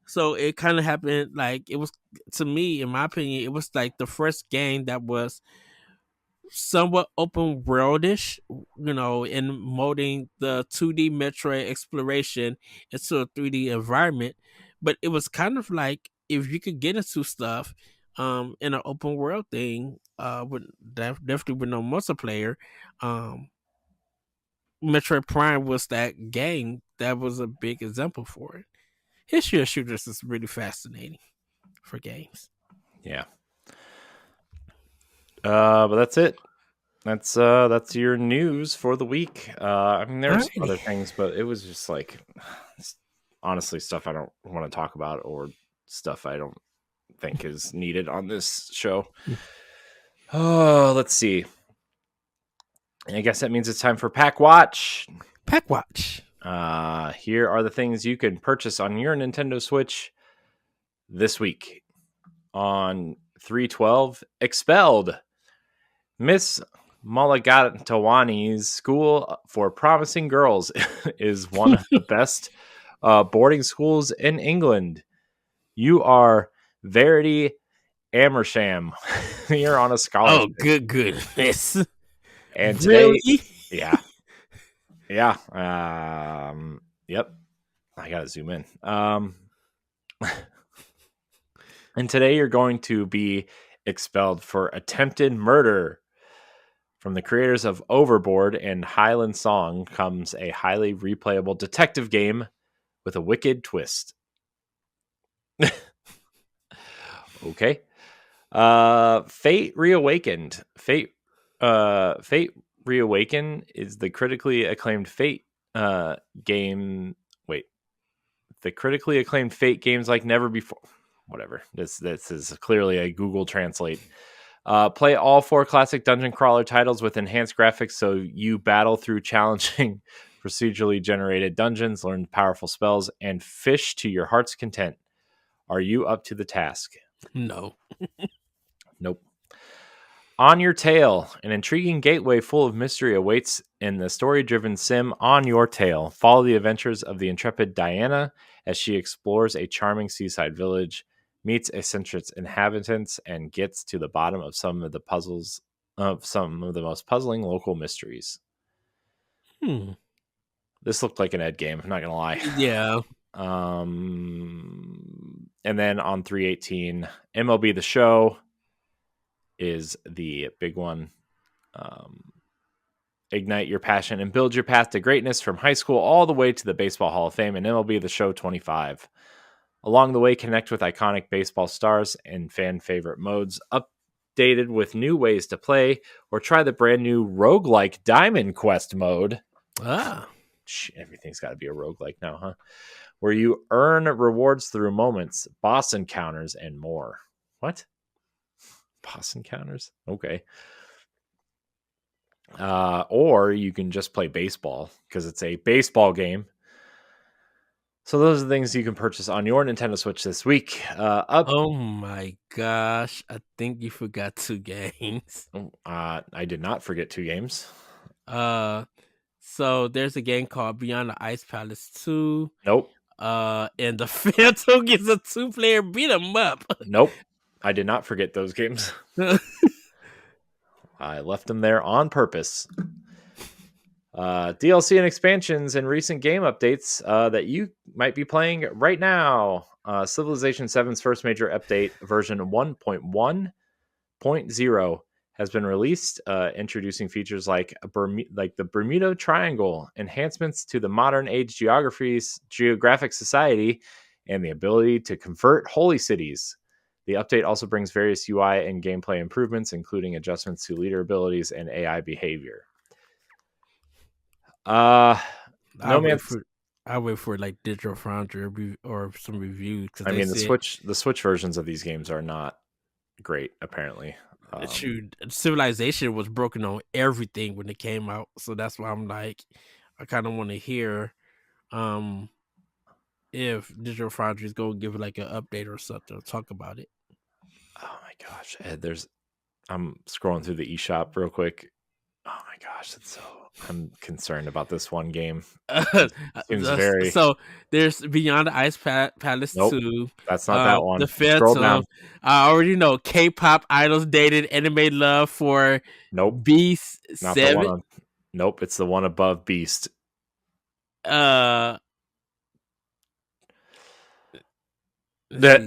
So it kind of happened like, it was, to me, in my opinion, it was like the first game that was somewhat open worldish, in molding the 2D Metroid exploration into a 3D environment. But it was kind of like, if you could get into stuff in an open world thing, with definitely with no multiplayer, Metroid Prime was that game that was a big example for it. History of shooters is really fascinating for games. Yeah. But that's it. That's your news for the week. I mean, there's other things, but it was just like, honestly, stuff I don't want to talk about, or stuff I don't think is needed on this show. Oh, let's see. I guess that means it's time for Pack Watch. Pack Watch. Here are the things you can purchase on your Nintendo Switch this week. On 3/12, Expelled. Miss Malagatawani's School for Promising Girls is one of the best boarding schools in England. You are Verity Amersham. You're on a scholarship. Oh, goodness. And today, really? Yeah. Yep. I gotta zoom in. And today you're going to be expelled for attempted murder. From the creators of Overboard and Highland Song comes a highly replayable detective game with a wicked twist. Okay. Fate Reawakened. Fate Reawaken is the critically acclaimed Fate game. Wait. The critically acclaimed Fate games like never before. Whatever. This is clearly a Google Translate. Play all 4 classic dungeon crawler titles with enhanced graphics, so you battle through challenging procedurally generated dungeons, learn powerful spells, and fish to your heart's content. Are you up to the task? No. Nope. On Your Tail, an intriguing gateway full of mystery awaits in the story-driven sim On Your Tail. Follow the adventures of the intrepid Diana as she explores a charming seaside village, meets eccentric inhabitants, and gets to the bottom of some of the most puzzling local mysteries. This looked like an Ed game, I'm not gonna lie. Yeah. And then on 3/18, MLB The Show is the big one. Ignite your passion and build your path to greatness from high school all the way to the Baseball Hall of Fame and MLB The Show 25. Along the way, connect with iconic baseball stars and fan favorite modes, updated with new ways to play, or try the brand new roguelike Diamond Quest mode. Everything's got to be a roguelike now, huh? Where you earn rewards through moments, boss encounters, and more. What? Boss encounters? Okay. Or you can just play baseball because it's a baseball game. So those are the things you can purchase on your Nintendo Switch this week. Oh my gosh. I think you forgot 2 games. I did not forget 2 games. So there's a game called Beyond the Ice Palace 2. Nope. And the Phantom is a 2-player beat 'em up. Nope. I did not forget those games. I left them there on purpose. DLC and expansions and recent game updates that you might be playing right now. Civilization 7's first major update, version 1.1.0, has been released, introducing features like the Bermuda Triangle, enhancements to the modern age geographic society, and the ability to convert holy cities. The update also brings various UI and gameplay improvements, including adjustments to leader abilities and AI behavior. I wait for like Digital Foundry or some reviews. I mean, the Switch versions of these games are not great, apparently. Civilization was broken on everything when it came out, so that's why I'm like, I kind of want to hear if Digital Foundry is going to give it like an update or something, or talk about it. Oh my gosh, Ed, I'm scrolling through the eShop real quick. Oh my gosh, I'm concerned about this one game. Seems very. So there's Beyond the Ice Palace 2. That's not that one. The Phantom. I already know K-pop idols dated anime love for Beast 7. Nope, it's the one above Beast.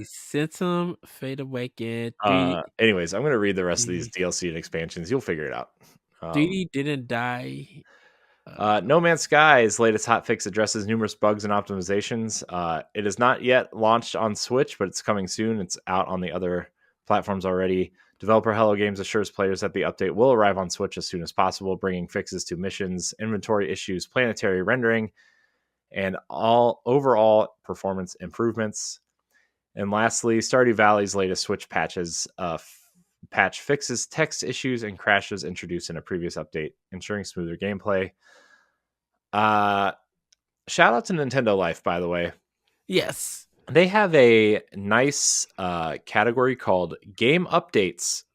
Symptom, Fade Awaken. Anyways, I'm going to read the rest of these DLC and expansions. You'll figure it out. 3D Didn't Die. No Man's Sky's latest hotfix addresses numerous bugs and optimizations. It is not yet launched on Switch, but it's coming soon. It's out on the other platforms already. Developer Hello Games assures players that the update will arrive on Switch as soon as possible, bringing fixes to missions, inventory issues, planetary rendering, and all overall performance improvements. And lastly, Stardew Valley's latest Switch patch fixes text issues and crashes introduced in a previous update, ensuring smoother gameplay. Shout out to Nintendo Life, by the way. Yes. They have a nice category called Game Updates,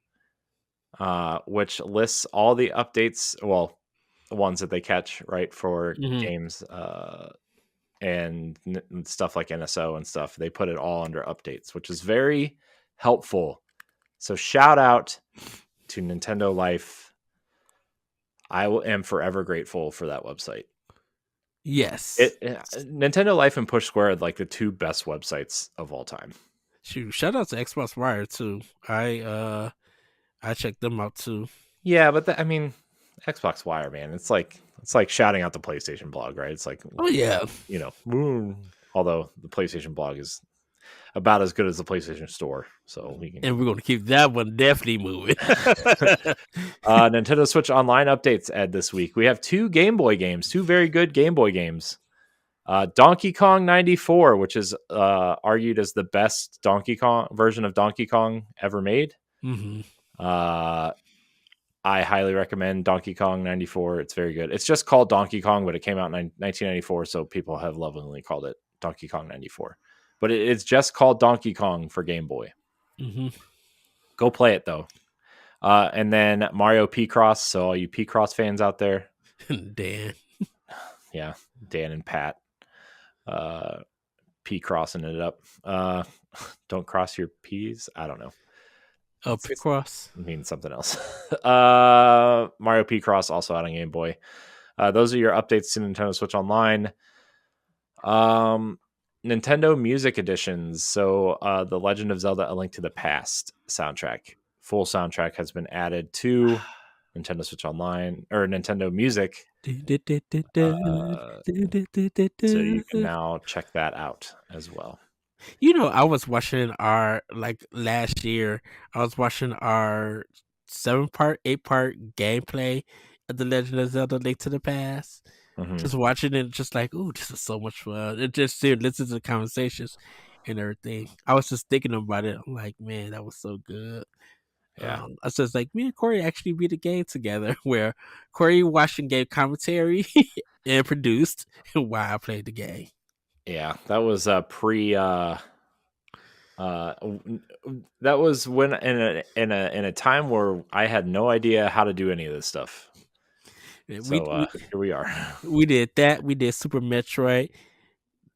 which lists all the updates, well, the ones that they catch, right, for games and stuff like NSO and stuff. They put it all under updates, which is very helpful. So shout out to Nintendo Life. I am forever grateful for that website. Yes. Nintendo Life and Push Square are like the 2 best websites of all time. Shout out to Xbox Wire too. I checked them out too. Yeah, but Xbox Wire, man, it's like shouting out the PlayStation blog, right? It's like, oh yeah, although the PlayStation blog is about as good as the PlayStation Store, so we're going to keep that one definitely moving. Nintendo Switch Online updates, Ed, this week. We have 2 Game Boy games, 2 very good Game Boy games. Donkey Kong 94, which is argued as the best Donkey Kong version of Donkey Kong ever made. I highly recommend Donkey Kong 94. It's very good. It's just called Donkey Kong, but it came out in 1994, so people have lovingly called it Donkey Kong 94. But it's just called Donkey Kong for Game Boy. Go play it, though. And then Mario P-Cross, so all you P-Cross fans out there. Dan. Yeah, Dan and Pat. P-Crossing it up. Don't cross your P's? I don't know. Oh, P-Cross? Means something else. Mario P-Cross, also out on Game Boy. Those are your updates to Nintendo Switch Online. Nintendo Music Editions. So the Legend of Zelda: A Link to the Past soundtrack. Full soundtrack has been added to Nintendo Switch Online, or Nintendo Music. So you can now check that out as well. I was watching last year, I was watching our 8-part gameplay of The Legend of Zelda: Link to the Past. Just watching it, just like, ooh, this is so much fun. It just listen to the conversations and everything. I was just thinking about it. I'm like, man, that was so good. Yeah. I was just like, me and Corey actually beat a game together where Corey watched and gave commentary and produced while I played the game. Yeah, that was pre that was when in a time where I had no idea how to do any of this stuff. So here we are. We did that. We did Super Metroid.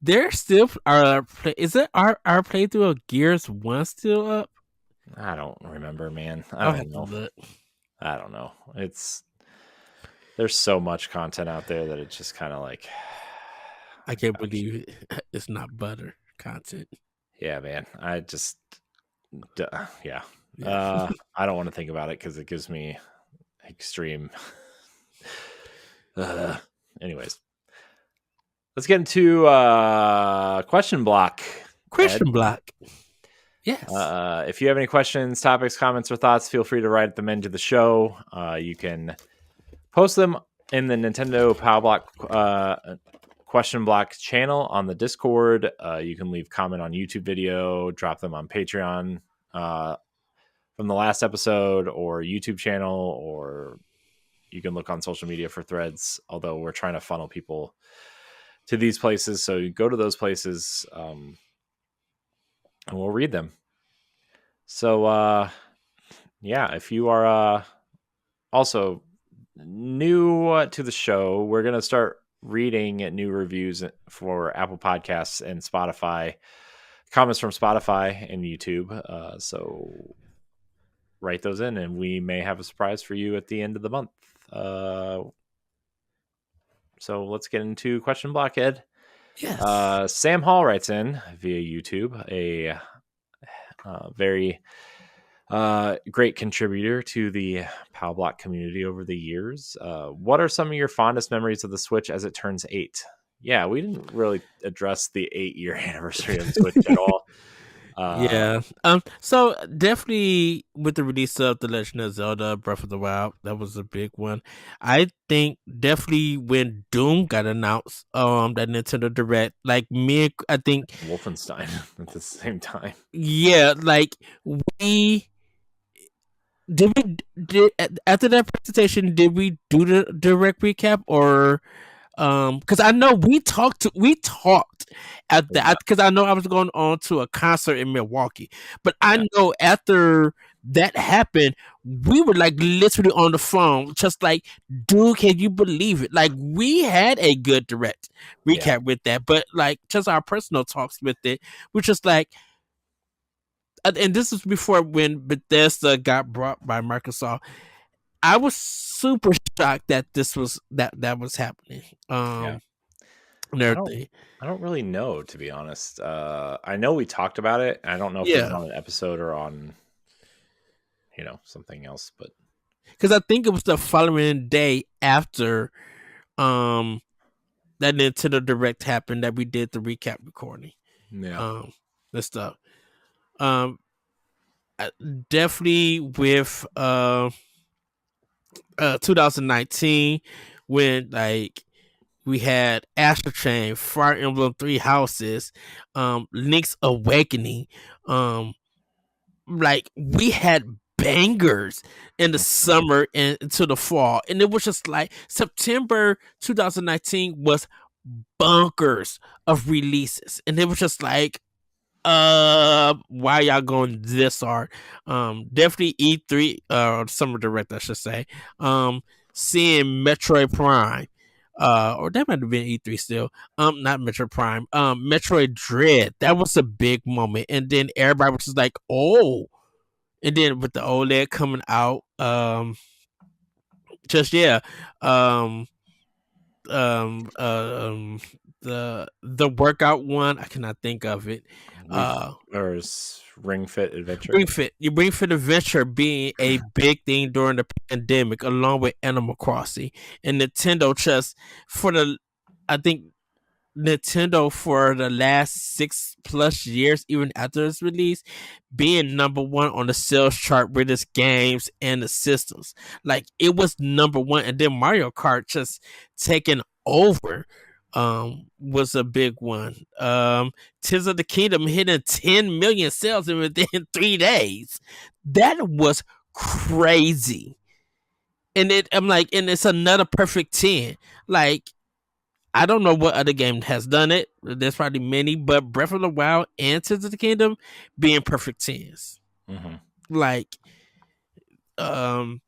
There's still our is it our playthrough of Gears 1 still up? I don't remember, man. I'll have to look. I don't know. There's so much content out there that it's just kind of like, I can't believe it's not butter content. Yeah, man. I just, yeah. I don't want to think about it because it gives me extreme. Anyways, let's get into question block. Question block. Yes. If you have any questions, topics, comments, or thoughts, feel free to write them into the show. You can post them in the Nintendo Pow Block question block channel on the Discord. You can leave comment on YouTube video, drop them on Patreon from the last episode or YouTube channel, or you can look on social media for threads, although we're trying to funnel people to these places. So you go to those places and we'll read them. So, yeah, if you are also new to the show, we're going to start reading new reviews for Apple Podcasts and Spotify, comments from Spotify and YouTube. So write those in and we may have a surprise for you at the end of the month. So let's get into question block, Ed. Yes. Sam Hall writes in via YouTube, a very great contributor to the Pow Block community over the years. What are some of your fondest memories of the Switch as it turns 8? Yeah, we didn't really address the 8-year anniversary of the Switch at all. Yeah. So definitely with the release of The Legend of Zelda Breath of the Wild, that was a big one. I think definitely when Doom got announced, that Nintendo Direct, like me, I think Wolfenstein at the same time. Yeah, like we after that presentation, did we do the direct recap or because I know we talked at that because I know I was going on to a concert in Milwaukee, but I know after that happened, we were like literally on the phone, just like, dude, can you believe it? Like we had a good direct recap with that, but like just our personal talks with it, which is like, and this was before when Bethesda got brought by Microsoft. I was super shocked that this was that was happening. I don't really know, to be honest. I know we talked about it. I don't know if it was on an episode or on, something else, but because I think it was the following day after that Nintendo Direct happened that we did the recap recording. Yeah. This stuff. Definitely with 2019 when like we had Astro Chain, Fire Emblem 3 Houses, Link's Awakening. Like we had bangers in the summer and into the fall, and it was just like September 2019 was bunkers of releases, and it was just like, why y'all going this hard? Definitely E3 Summer Direct, I should say. Seeing Metroid Prime, or that might have been E3 still. Not Metroid Prime. Metroid Dread. That was a big moment, and then everybody was just like, oh, and then with the OLED coming out, just yeah, the workout one, I cannot think of it. Or Ring Fit Adventure. Ring Fit Adventure being a big thing during the pandemic, along with Animal Crossing, and Nintendo just I think Nintendo for the last 6+ years, even after its release, being number one on the sales chart with its games and the systems. Like it was number one, and then Mario Kart just taking over was a big one. Tears of the Kingdom hitting 10 million sales within 3 days. That was crazy. I'm like, and it's another perfect 10. Like, I don't know what other game has done it. There's probably many, but Breath of the Wild and Tears of the Kingdom being perfect 10s. Mm-hmm. Like, um,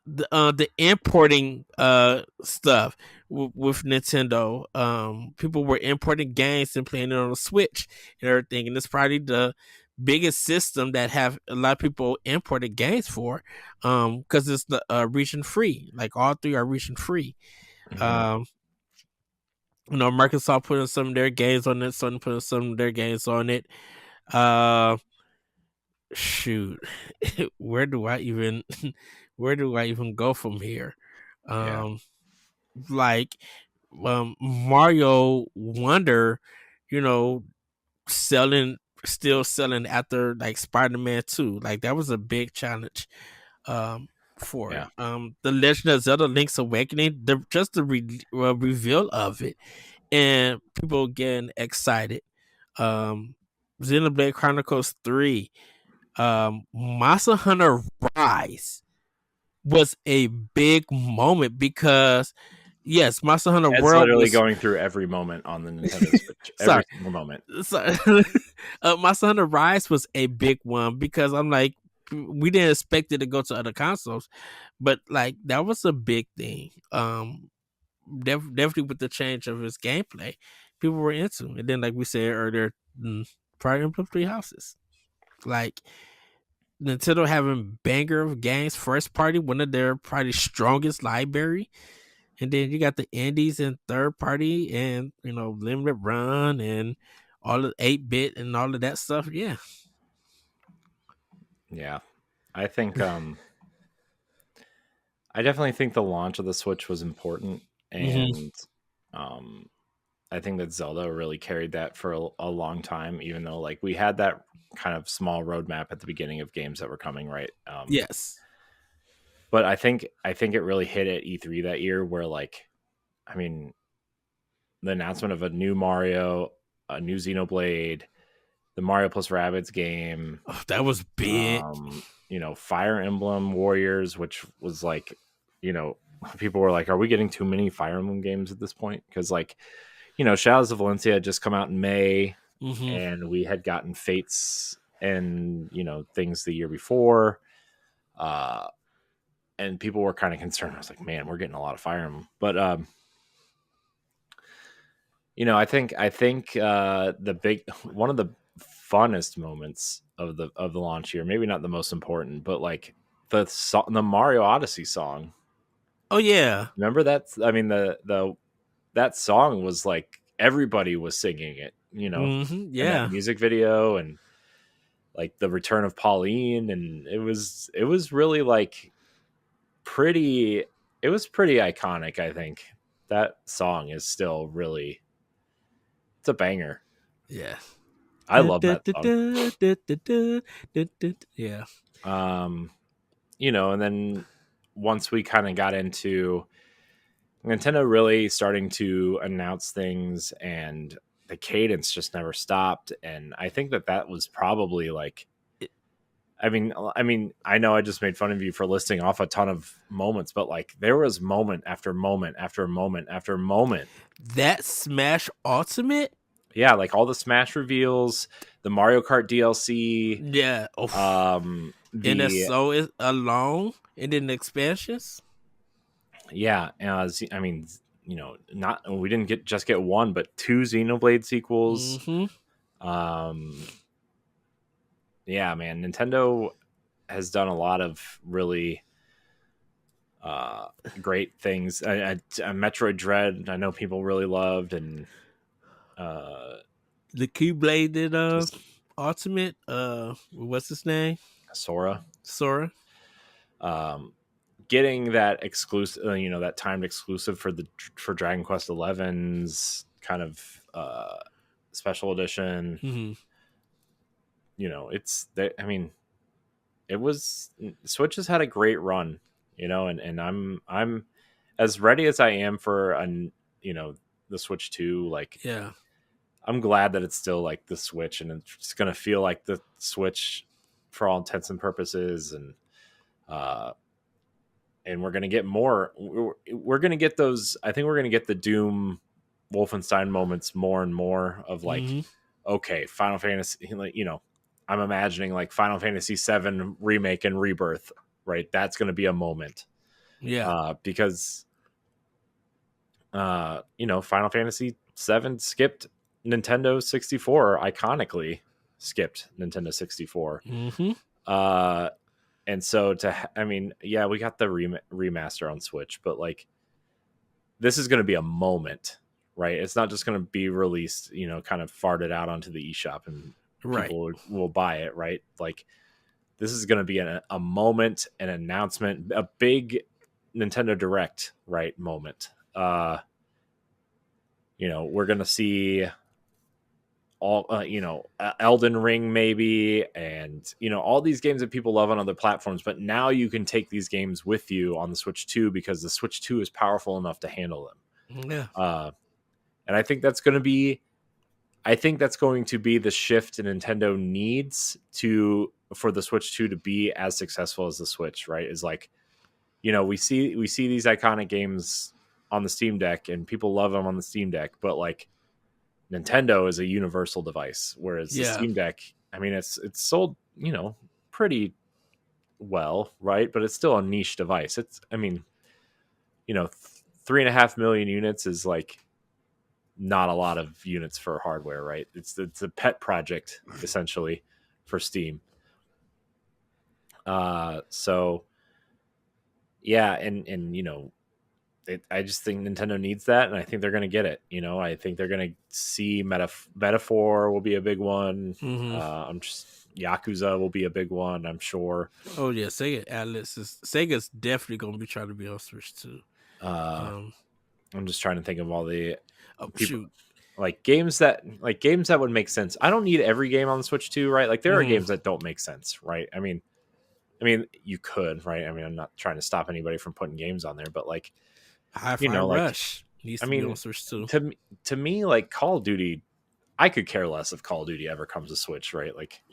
the importing stuff with Nintendo. People were importing games and playing it on the Switch and everything, and it's probably the biggest system that have a lot of people imported games for, because it's the region free. Like all three are region free. Mm-hmm. Um, Microsoft putting some of their games on it, Sony putting some of their games on it. Uh, Shoot, where do I even where do I even go from here? Yeah. Um, like Mario Wonder, you know, selling still selling after like Spider-Man 2. Like that was a big challenge for Yeah. it. The Legend of Zelda Link's Awakening, just the reveal of it and people getting excited. Um Xenoblade Chronicles 3, Monster Hunter Rise was a big moment because yes, Monster Hunter It's World literally was going through every moment on the Nintendo Switch. sorry, Every single moment. sorry. Monster Hunter Rise was a big one because I'm like, we didn't expect it to go to other consoles, but like that was a big thing. Definitely with the change of his gameplay, people were into. And then, like we said earlier, Fire Emblem Three Houses, like Nintendo having banger of games, first party, one of their probably strongest library. And then you got the indies and third party and, limited run and all the 8-bit and all of that stuff. Yeah. Yeah. I think I definitely think the launch of the Switch was important, Mm-hmm. and I think that Zelda really carried that for a long time, even though like we had that kind of small roadmap at the beginning of games that were coming, right? Yes. But I think it really hit at E3 that year, where like, I mean, the announcement of a new Mario, a new Xenoblade, the Mario plus Rabbids game, Oh, that was big. Fire Emblem Warriors, which was like, people were like, are we getting too many Fire Emblem games at this point? Because like, Shadows of Valencia had just come out in May, Mm-hmm. and we had gotten Fates and things the year before, and people were kind of concerned. I was like, man, we're getting a lot of Fire Emblem, but I think the big one of the funnest moments of the launch year, maybe not the most important, but like the Mario Odyssey song. Oh, yeah. Remember that? I mean, the that song was like everybody was singing it, Mm-hmm. and that Yeah. music video, and like the return of Pauline, and it was really like pretty. It was pretty iconic. I think that song is still really, it's a banger. Yeah. I love that song. Yeah. Um, and then once we kind of got into Nintendo really starting to announce things, and the cadence just never stopped, and I think that was probably like, I know I just made fun of you for listing off a ton of moments, but like there was moment after moment after moment after moment. That Smash Ultimate. Yeah, like all the Smash reveals, the Mario Kart DLC, Yeah. And that's the so is alone and then the expansions. yeah, not we didn't get one, but two Xenoblade sequels. Mm-hmm. Um, yeah, man, Nintendo has done a lot of really great things. Metroid Dread, I know people really loved, and uh, The Keyblade did just Ultimate. What's his name? Sora. Sora. Um, Getting that exclusive, that timed exclusive for Dragon Quest XI's kind of special edition. Mm-hmm. It's that. I mean, it was Switch has had a great run, and I'm as ready as I am for the Switch 2. Like, Yeah. I'm glad that it's still like the Switch, and it's going to feel like the Switch for all intents and purposes. And we're going to get more. We're going to get those. I think we're going to get the Doom Wolfenstein moments more and more of like, okay, Final Fantasy, I'm imagining like Final Fantasy 7 remake and rebirth, right? That's going to be a moment. Yeah. Because Final Fantasy 7 skipped Nintendo 64, iconically skipped Nintendo 64. And so we got the remaster on Switch, but like, this is going to be a moment, right? It's not just going to be released, kind of farted out onto the eShop and people will buy it, right? Like, this is going to be a moment, an announcement, a big Nintendo Direct, right? Moment. We're going to see all, Elden Ring maybe, and, all these games that people love on other platforms, but now you can take these games with you on the Switch 2 because the Switch 2 is powerful enough to handle them. Yeah. And I think that's going to be the shift Nintendo needs for the Switch 2 to be as successful as the Switch, right? Is like, we see these iconic games on the Steam Deck and people love them on the Steam Deck, but like, Nintendo is a universal device, whereas the Steam Deck, I mean, it's sold, pretty well, right? But it's still a niche device. 3.5 million units is like not a lot of units for hardware, right? It's a pet project essentially for Steam. So yeah, and I just think Nintendo needs that, and I think they're going to get it. I think they're going to see Metaphor will be a big one. Yakuza will be a big one, I'm sure. Oh yeah, Sega's definitely going to be trying to be on Switch too. I'm just trying to think of all the people, like games that would make sense. I don't need every game on the Switch 2, right? Like, there are games that don't make sense, right? I mean, you could, right? I mean, I'm not trying to stop anybody from putting games on there, but like, Hi-Fi Rush needs to be on Switch too. To me, like, Call of Duty, I could care less if Call of Duty ever comes to Switch, right? Like,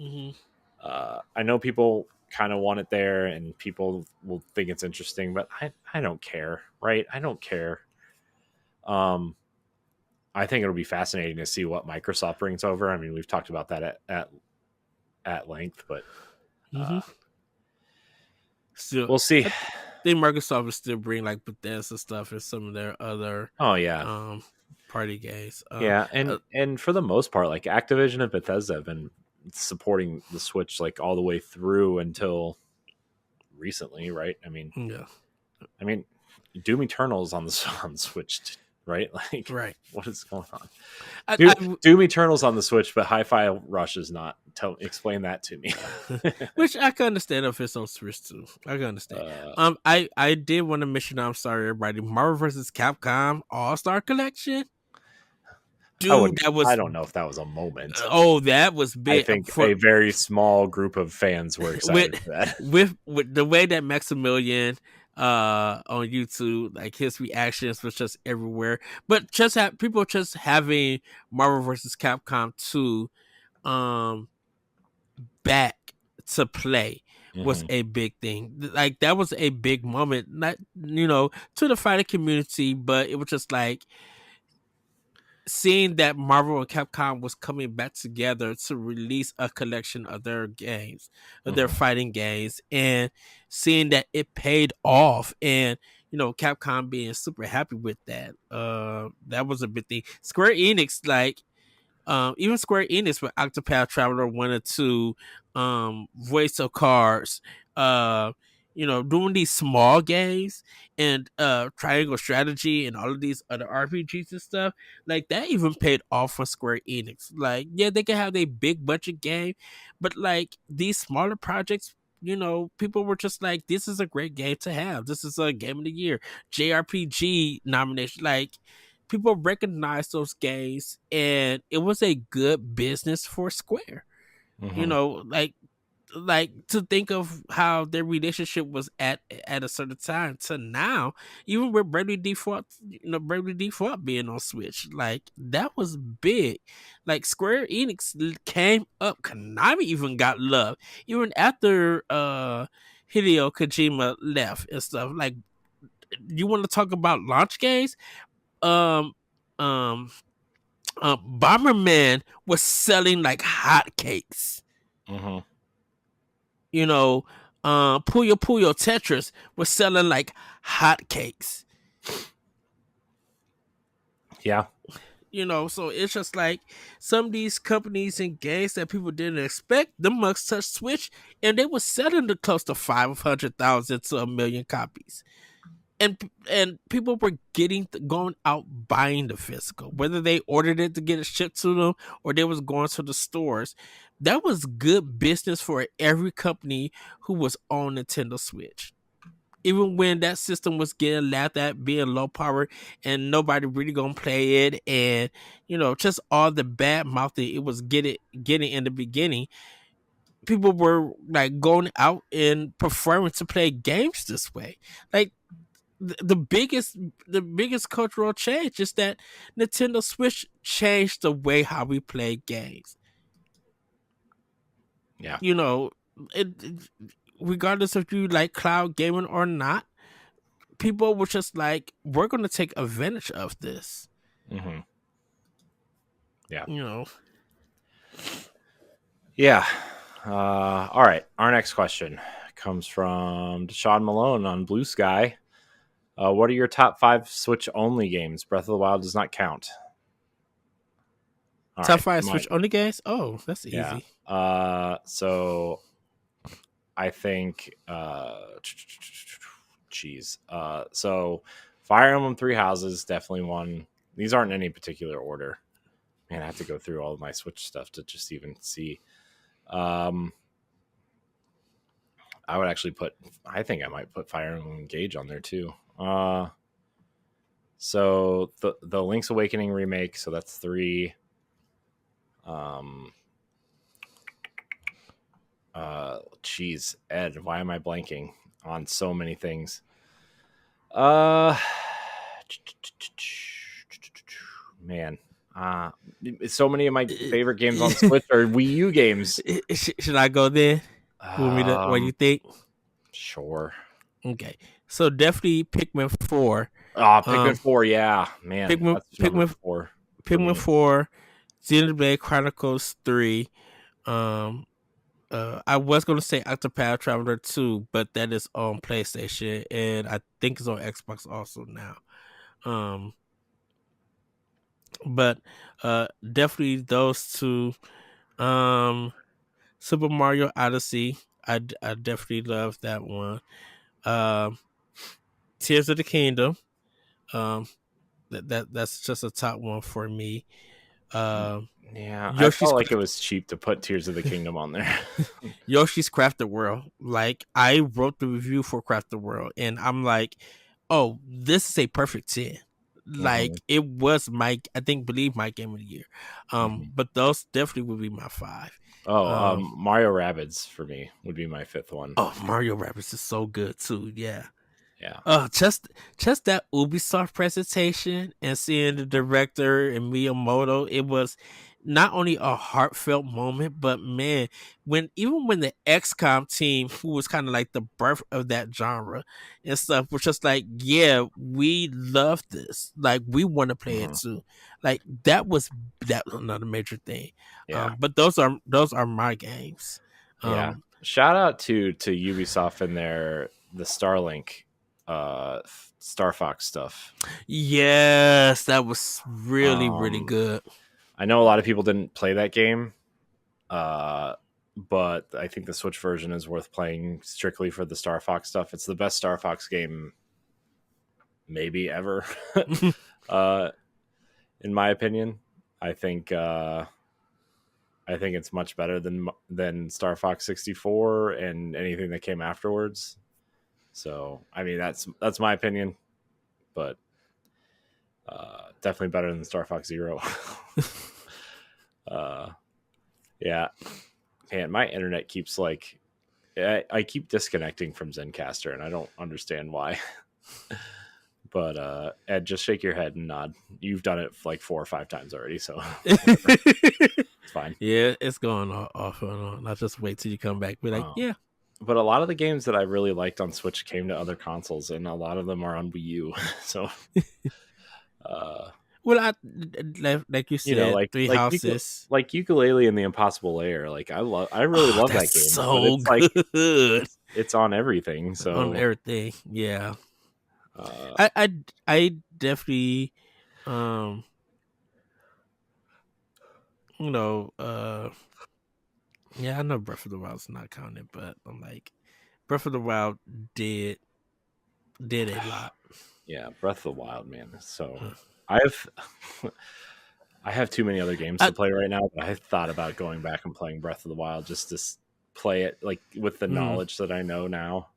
I know people kind of want it there, and people will think it's interesting, but I don't care, right? I don't care. I think it'll be fascinating to see what Microsoft brings over. I mean, we've talked about that at length, but still, we'll see. I think Microsoft will still bring like Bethesda stuff and some of their other party games. And for the most part, like, Activision and Bethesda have been supporting the Switch like all the way through until recently, right? I mean, Doom Eternal's on the Switch, right? Like, what is going on? Doom Eternal's on the Switch, but Hi-Fi Rush is not. Explain that to me. Which I can understand if it's on Switch too. I can understand. I did want to mention, I'm sorry everybody, Marvel vs. Capcom All-Star Collection. Dude, I don't know if that was a moment. Oh, that was big. I think a very small group of fans were excited for that. With the way that Maximilian on YouTube, like, his reactions was just everywhere. But people just having Marvel vs. Capcom 2 back to play was a big thing. Like, that was a big moment, not to the fighting community, but it was just like seeing that Marvel and Capcom was coming back together to release a collection of their games, of their fighting games, and seeing that it paid off, and Capcom being super happy with that. That was a big thing. Square Enix, like, even Square Enix with Octopath Traveler 1 and 2, Voice of Cards, doing these small games and Triangle Strategy and all of these other RPGs and stuff, like, that even paid off for Square Enix. Like, yeah, they can have a big budget game, but like, these smaller projects, people were just like, this is a great game to have. This is a game of the year, JRPG nomination. Like, people recognize those games, and it was a good business for Square. Like, like to think of how their relationship was at a certain time to now, even with Bravely Default being on Switch, like that was big. Like Square Enix came up, Konami even got love, even after Hideo Kojima left and stuff. Like, you want to talk about launch games? Um, um, Bomberman was selling like hotcakes. Mm-hmm. You know, Puyo Puyo Tetris was selling like hotcakes. Yeah. You know, so it's just like some of these companies and games that people didn't expect, the mugs touch Switch, and they were selling the close to 500,000 to 1,000,000 copies. And people were going out buying the physical, whether they ordered it to get it shipped to them or they was going to the stores. That was good business for every company who was on Nintendo Switch. Even when that system was getting laughed at being low power and nobody really gonna play it, and just all the bad mouthing it was getting in the beginning, people were like going out and preferring to play games this way. Like, the biggest cultural change is that Nintendo Switch changed the way how we play games. Yeah. Regardless if you like cloud gaming or not, people were just like, we're going to take advantage of this. Mm-hmm. Yeah. Yeah. All right. Our next question comes from Deshaun Malone on Blue Sky. What are your top 5 Switch only games? Breath of the Wild does not count. All top 5 Switch only games? Oh, that's easy. So I think, so Fire Emblem 3 Houses, definitely one. These aren't in any particular order. Man, I have to go through all of my Switch stuff to just even see. I would actually I think I might put Fire Emblem Engage on there too. So the Link's Awakening remake, so that's 3. Ed, why am I blanking on so many things? Man, so many of my favorite games on Switch are Wii U games. Should I go there? What do you think? Sure. Okay, so definitely Pikmin 4. Pikmin 4, yeah, man. Pikmin 4. Pikmin 4, Xenoblade Chronicles 3. I was gonna say Octopath Traveler 2, but that is on PlayStation, and I think it's on Xbox also now. But definitely those two. Super Mario Odyssey, I definitely love that one. Tears of the Kingdom, that's just a top one for me. Yeah, I felt like it was cheap to put Tears of the Kingdom on there. Yoshi's Crafted World. Like, I wrote the review for Crafted World, and I'm like, oh, this is a perfect 10. Like, it was my game of the year. But those definitely would be my 5. Mario Rabbids for me would be my 5th one. Oh, Mario Rabbids is so good too. Yeah. Yeah. Just that Ubisoft presentation and seeing the director and Miyamoto, it was not only a heartfelt moment, but man, when the XCOM team, who was kind of like the birth of that genre and stuff, was just like, yeah, we love this. Like, we want to play it too. Like, that was another major thing. Yeah. But those are my games. Yeah. Shout out to Ubisoft and the Starlink Star Fox stuff. Yes, that was really really good. I know a lot of people didn't play that game, but I think the Switch version is worth playing strictly for the Star Fox stuff. It's the best Star Fox game maybe ever. In my opinion, I think it's much better than Star Fox 64 and anything that came afterwards. So, I mean, that's my opinion, but definitely better than Star Fox Zero. Yeah, man, my internet keeps like I keep disconnecting from Zencaster, and I don't understand why. But Ed, just shake your head and nod. You've done it like 4 or 5 times already, so it's fine. Yeah, it's going off and on. I'll just wait till you come back. Be like, yeah. But a lot of the games that I really liked on Switch came to other consoles, and a lot of them are on Wii U. So, well, like you said, like Three Houses, like Ukulele and the Impossible Lair. Like I really love that game. So but it's good. It's on everything. So on everything, yeah. I definitely, yeah, I know Breath of the Wild's not counted, but I'm like, Breath of the Wild did a lot. Yeah, Breath of the Wild, man. So I have too many other games to play right now, but I thought about going back and playing Breath of the Wild just to play it like with the knowledge that I know now.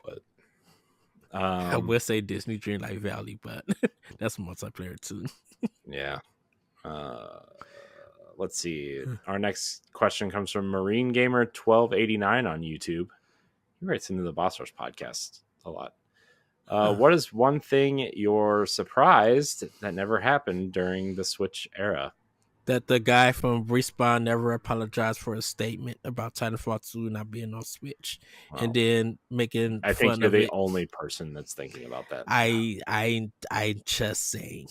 But I would say Disney Dreamlight Valley, but that's multiplayer too. Yeah. Let's see. Our next question comes from Marine Gamer 1289 on YouTube. He writes into the Boss Rush podcast a lot. What is one thing you're surprised that never happened during the Switch era? That the guy from Respawn never apologized for a statement about Titanfall 2 not being on Switch, and then making I fun think you're of the it. only person that's thinking about that. I just saying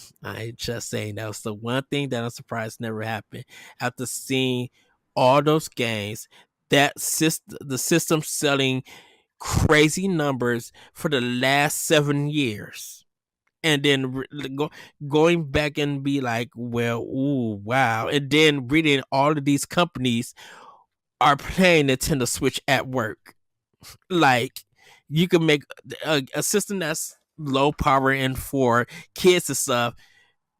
that was the one thing that I'm surprised never happened. After seeing all those games, the system selling crazy numbers for the last 7 years. And then going back and be like, well, ooh, wow. And then reading all of these companies are playing Nintendo Switch at work. Like, you can make a system that's low power and for kids and stuff,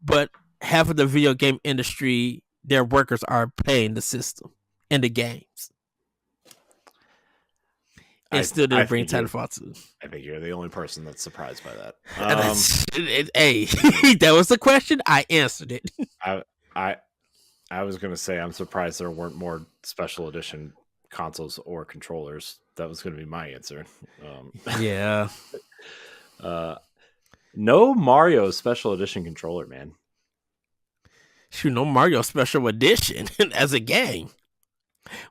but half of the video game industry, their workers are playing the system and the games. And still didn't bring Titanfall 2. I think you're the only person that's surprised by that. Hey, that was the question. I answered it. I was going to say I'm surprised there weren't more special edition consoles or controllers. That was going to be my answer. Yeah. No Mario special edition controller, man. Shoot, no Mario special edition as a game.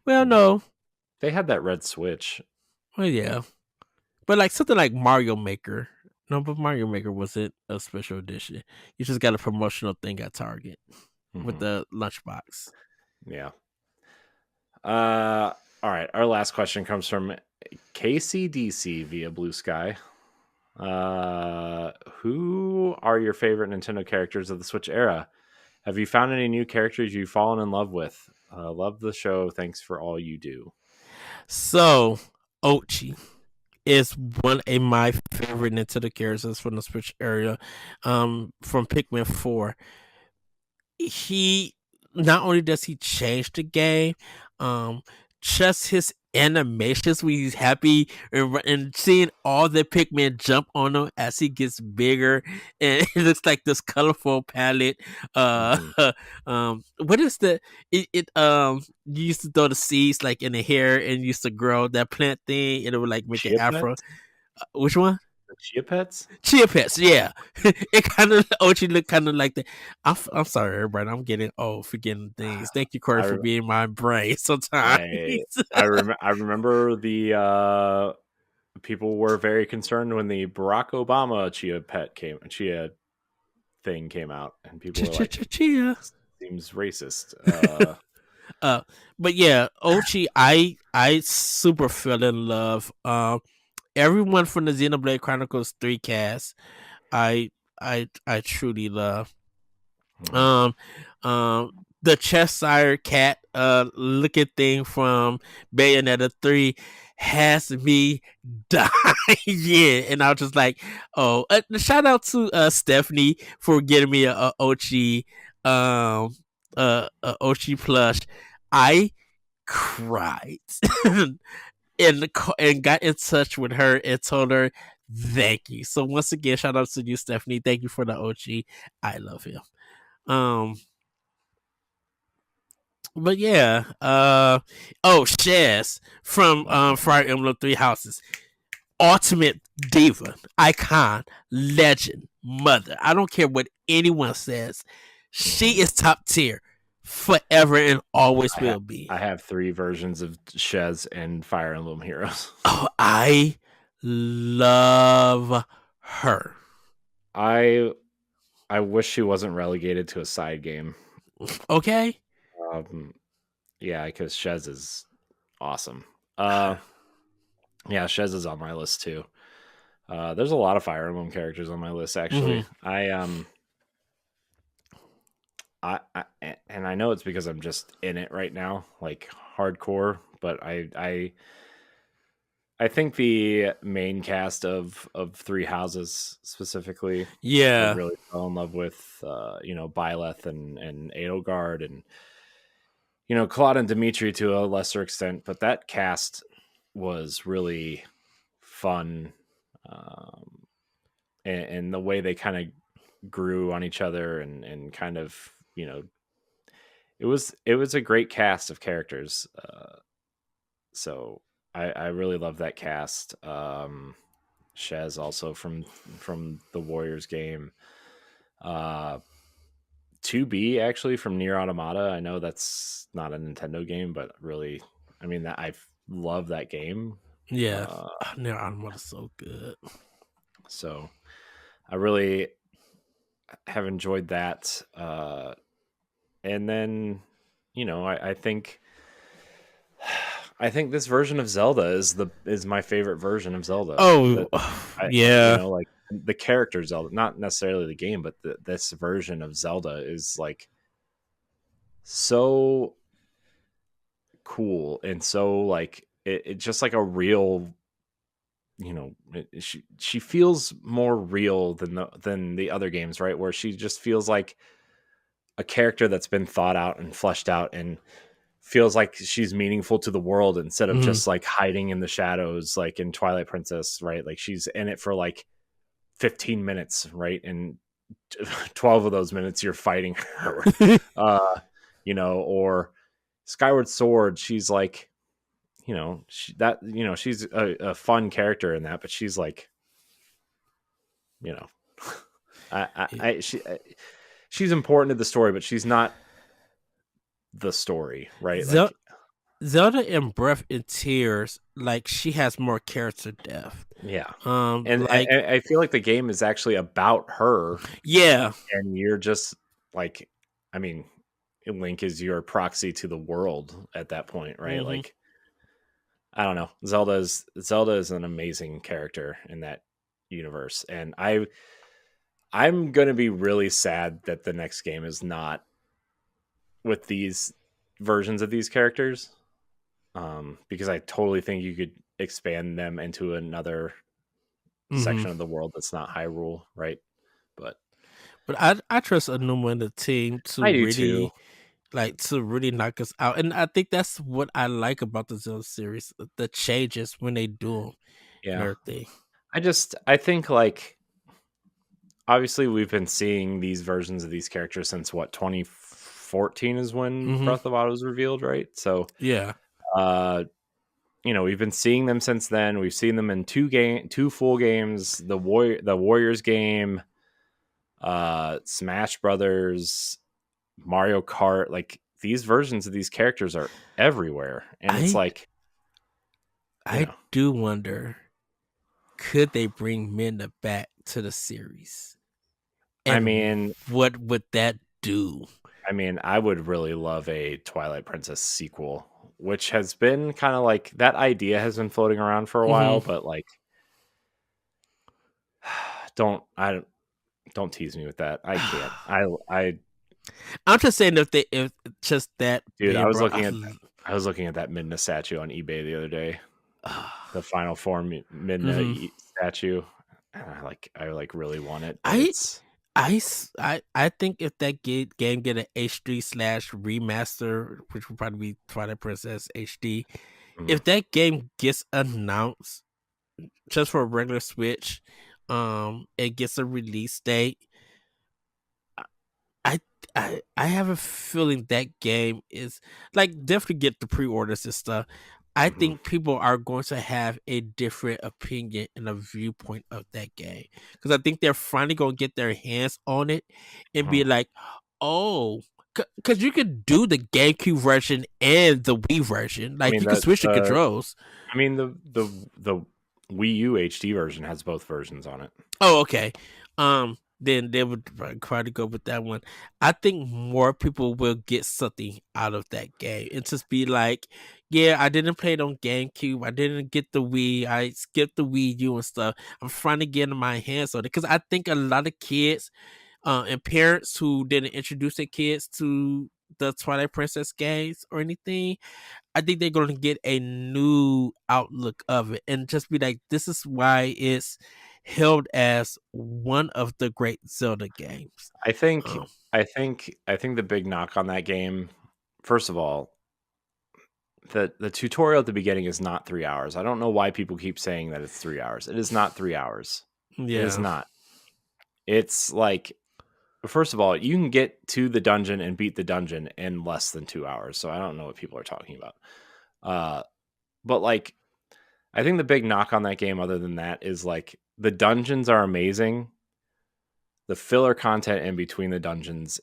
Well, no. They had that red Switch. Well, yeah. But like something like Mario Maker. No, but Mario Maker wasn't a special edition. You just got a promotional thing at Target with the lunchbox. Yeah. All right. Our last question comes from KCDC via Blue Sky. Who are your favorite Nintendo characters of the Switch era? Have you found any new characters you've fallen in love with? Love the show. Thanks for all you do. So, Ochi is one of my favorite Nintendo characters from the Switch era, from Pikmin 4. He not only does he change the game, just his animations when he's happy and seeing all the Pikmin jump on him as he gets bigger, and it looks like this colorful palette. What is the you used to throw the seeds like in the hair and used to grow that plant thing and it would like make an afro. Which one? Chia Pets? Chia Pets, yeah. It kind of Ochi look kind of like that. I'm sorry, everybody. I'm getting forgetting things. Thank you, Corey, for being my brain sometimes. I remember the people were very concerned when the Barack Obama Chia thing came out, and people were like, Chia seems racist. But yeah, Ochi, I super fell in love. Everyone from the Xenoblade Chronicles 3 cast, I truly love. The Cheshire Cat looking thing from Bayonetta 3 has me dying. And I was just like, shout out to Stephanie for getting me a Ochi Ochi plush. I cried. And got in touch with her and told her thank you. So once again, shout out to you, Stephanie. Thank you for the Ochi. I love him. But yeah, Shaz from Fire Emblem Three Houses, ultimate diva, icon, legend, mother. I don't care what anyone says. She is top tier, forever and always will be. I have 3 versions of Shez and Fire Emblem Heroes. Oh, I love her. I wish she wasn't relegated to a side game. Okay. Yeah, because Shez is awesome. Yeah, Shez is on my list too. There's a lot of Fire Emblem characters on my list actually. Mm-hmm. And I know it's because I'm just in it right now, like hardcore. But I think the main cast of Three Houses specifically, I Yeah. really fell in love with. Byleth and Edelgard and Claude and Dimitri to a lesser extent, but that cast was really fun, and the way they kind of grew on each other and kind of it was a great cast of characters. So I really love that cast. Shez also from the Warriors game. 2B actually from Nier Automata. I know that's not a Nintendo game, but really, I mean, that I love that game. Yeah. Nier Automata is so good. So I really have enjoyed that. And then, I think this version of Zelda is my favorite version of Zelda. Oh, yeah. Like the character Zelda, not necessarily the game, but this version of Zelda is like so cool and so like it's just like a real, she feels more real than the other games, right? Where she just feels like a character that's been thought out and fleshed out and feels like she's meaningful to the world instead of just like hiding in the shadows like in Twilight Princess, right? Like she's in it for like 15 minutes, right? And 12 of those minutes you're fighting her. Or Skyward Sword, she's like, she's a fun character in that, but she's like, she's important to the story, but she's not the story, right? Like Zelda in Breath and Tears, like she has more character depth. Yeah. And I feel like the game is actually about her. Yeah. And you're just like, I mean, Link is your proxy to the world at that point, right? Mm-hmm. Like, I don't know. Zelda is an amazing character in that universe. And I'm going to be really sad that the next game is not with these versions of these characters. Because I totally think you could expand them into another section of the world that's not Hyrule, right? But I trust Anuma and the team to really knock us out, and I think that's what I like about the Zelda series: the changes when they do them. Yeah, and everything. I think like obviously we've been seeing these versions of these characters since what 2014 is when Breath of the Wild was revealed, right? So yeah. We've been seeing them since then. We've seen them in two full games, the Warriors game, Smash Brothers, Mario Kart. Like these versions of these characters are everywhere, and it's like I do wonder, could they bring Midna back to the series? And I mean, what would that do? I mean, I would really love a Twilight Princess sequel, which has been kind of like that idea has been floating around for a while, but like, don't tease me with that. I can't. I'm just saying if just that. Dude, I was looking at that Midna statue on eBay the other day. The Final Form Midna statue. I really want it. I think if that game get an HD/remaster, which would probably be Twilight Princess HD, if that game gets announced just for a regular Switch, it gets a release date. I have a feeling that game is like definitely get the pre-orders and stuff. I Mhm. think people are going to have a different opinion and a viewpoint of that game because I think they're finally going to get their hands on it and be Mhm. like, "Oh, because you could do the GameCube version and the Wii version. I Like mean you can switch the controls." the Wii U HD version has both versions on it. Oh, okay. Then they would try to go with that one. I think more people will get something out of that game and just be like, "Yeah, I didn't play it on GameCube. I didn't get the Wii. I skipped the Wii U and stuff. I'm finally getting my hands on it because I think a lot of kids, and parents who didn't introduce their kids to the Twilight Princess games or anything, I think they're going to get a new outlook of it and just be like, this is why it's held as one of the great Zelda games. I think Um, I think the big knock on that game, first of all, the tutorial at the beginning is not 3 hours. I don't know why people keep saying that it's 3 hours. It is not 3 hours. It is yeah. not. It's like, first of all, you can get to the dungeon and beat the dungeon in less than 2 hours. So I don't know what people are talking about. But like, I think the big knock on that game, other than that, is like the dungeons are amazing. The filler content in between the dungeons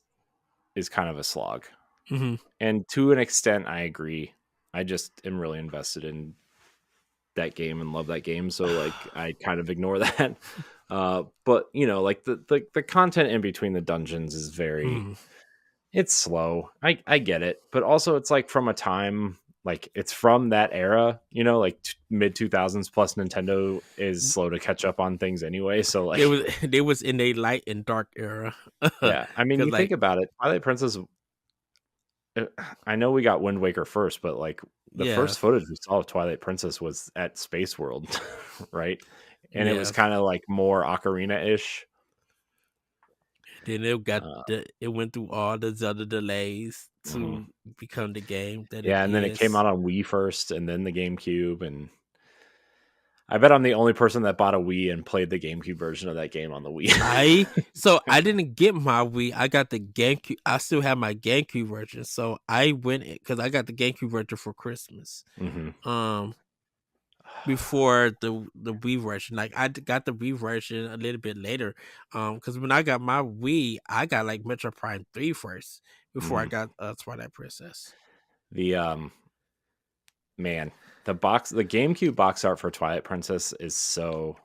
is kind of a slog. Hmm. And to an extent, I agree. I just am really invested in that game and love that game, so like I kind of ignore that. But you know, like the content in between the dungeons is very, Hmm. it's slow. I get it, but also it's like from a time, like it's from that era, you know, like mid 2000s, plus Nintendo is slow to catch up on things anyway, so They like was they was in a light and dark era. yeah, I mean, Cause you think like, about it, Twilight Princess, uh, I know we got Wind Waker first, but like the yeah, first footage we saw of Twilight Princess was at Space World, right? And it was yeah. kind of like more ocarina-ish. Then Uh, it went through all the Zelda delays mhm. to become the game that it Yeah, and then it came is. out on Wii first, and then the GameCube, and I bet I'm the only person that bought a Wii and played the GameCube version of that game on the Wii. I didn't get my Wii. I got the GameCube. I still have my GameCube version. So I went because I got the GameCube version for Christmas. Mhm. Um, before the Wii version. Like got the Wii version a little bit later. Because when I got my Wii, I got like Metro Prime 3 first before I Mhm. got Twilight Princess. The man, the GameCube box art for Twilight Princess is so,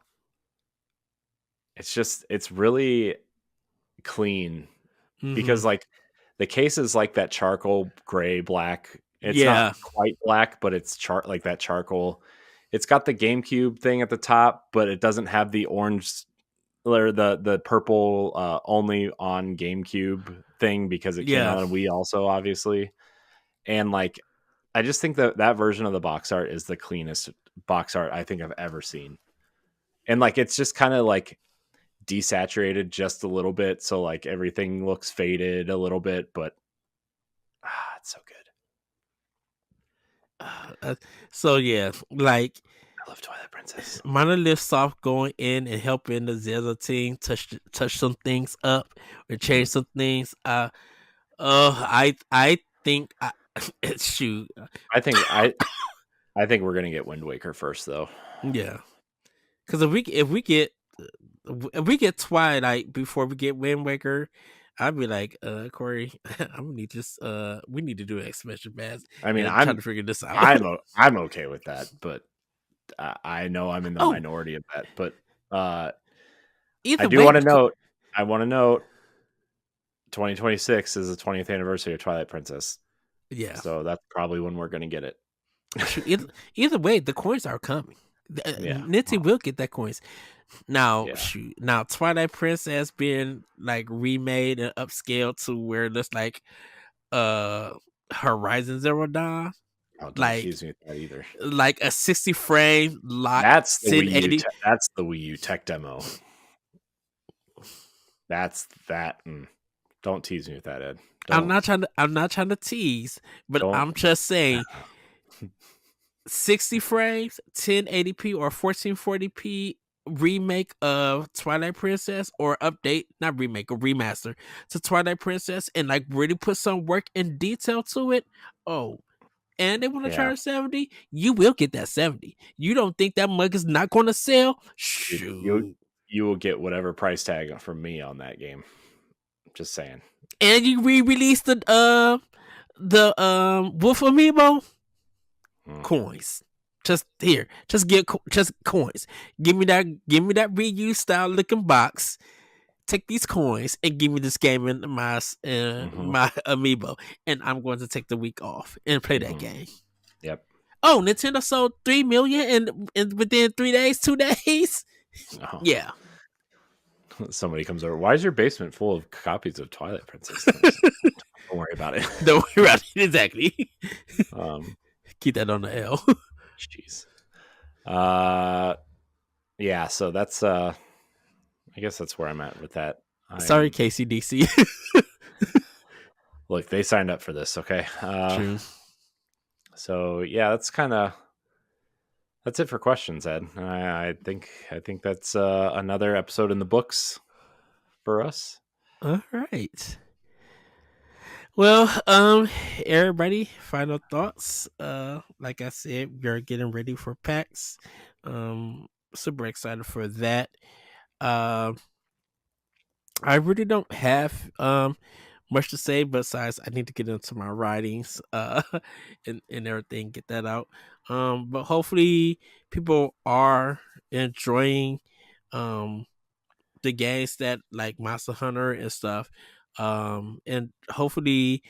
it's really clean, Hmm. because like the case is like that charcoal gray black. It's not Yeah, quite black, but it's like that charcoal. It's got the GameCube thing at the top, but it doesn't have the orange or the purple only on GameCube thing because it came yeah. out on Wii also, obviously. And like, I just think that that version of the box art is the cleanest box art I think I've ever seen. And like, it's just kind of like desaturated just a little bit, so like everything looks faded a little bit, but it's so good. Uh, so yeah, like I love Twilight Princess. Monolith Soft going in and helping the Zelda team touch some things up or Mhm. change some things. I think shoot, I think I think we're gonna get Wind Waker first, though. yeah, because if we get Twilight before we get Wind Waker, I'd be like, Corey, I'm gonna need this. We need to do an expansion pass I mean, and try to figure this out. I'm okay with that, but I know I'm in the Oh, minority of that. But uh, I either do way, want to note. I want to note 2026 is the 20th anniversary of Twilight Princess, yeah. so that's probably when we're gonna get it. Shoot, either way, the coins are coming. Yeah, Nitty will get that coins. Now, yeah. shoot. Now, Twilight Princess been like remade and upscaled to where it looks like uh Horizon Zero Dawn, Oh, don't like tease me with that either. a 60 frame lock That's the Wii U. 1080. That's the Wii U tech demo. That's that. Don't tease me with that, Ed. Don't. I'm not trying to tease, but Don't. I'm just saying 60 frames, 1080p or 1440p. remake of Twilight Princess or update, not remake, a remaster to Twilight Princess and like really put some work and detail to it, oh, and they want to Yeah. charge 70, you will get that 70. You don't think that mug is not going to sell? Dude, Shoot. you will get whatever price tag from me on that game. Just saying. And you re-release the Wolf Amiibo coins. Just here, just coins. Give me that reused style looking box. Take these coins and give me this game in my my amiibo, and I'm going to take the week off and play that game. Yep. Oh, Nintendo sold 3 million in within 3 days, 2 days. Oh. Yeah. Somebody comes over. Why is your basement full of copies of Twilight Princess? Don't worry about it. Don't worry about it. Exactly. Keep that on the L. Jeez. Yeah. So that's I guess that's where I'm at with that. Sorry, KCDC. Look, they signed up for this. Okay. True. So yeah, that's it for questions, Ed. I think that's another episode in the books for us. All right. Well, everybody, final thoughts. Like I said, we are getting ready for PAX. Super excited for that. I really don't have much to say besides I need to get into my writings and everything, get that out. But hopefully people are enjoying the games that like Monster Hunter and stuff. And hopefully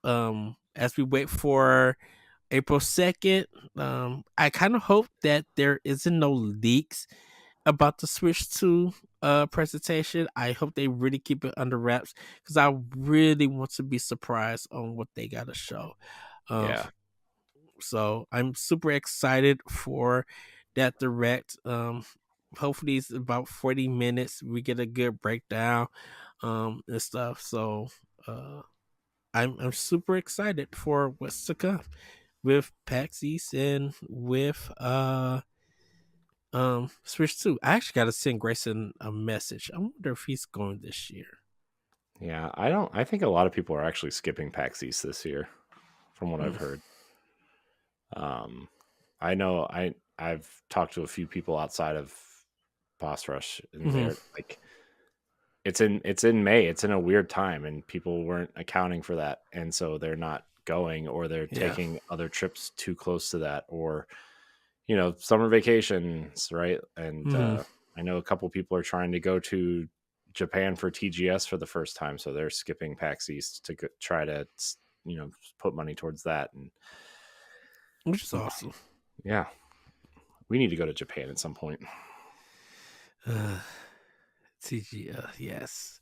as we wait for April 2nd, I kind of hope that there isn't no leaks about the Switch 2 presentation. I hope they really keep it under wraps because I really want to be surprised on what they got to show. Yeah. So I'm super excited for that direct. Hopefully it's about 40 minutes. We get a good breakdown and stuff. So I'm super excited for what's to come with PAX East and with Switch 2. I actually got to send Grayson a message. I wonder if he's going this year. Yeah, I think a lot of people are actually skipping PAX East this year, from what I've heard. I know I've talked to a few people outside of Boss Rush, and they're like, it's in May. It's in a weird time, and people weren't accounting for that, and so they're not going, or they're taking other trips too close to that, or summer vacations, right? And I know a couple people are trying to go to Japan for TGS for the first time, so they're skipping PAX East to try to put money towards that, and which is awesome. Yeah, we need to go to Japan at some point. TGS, yes.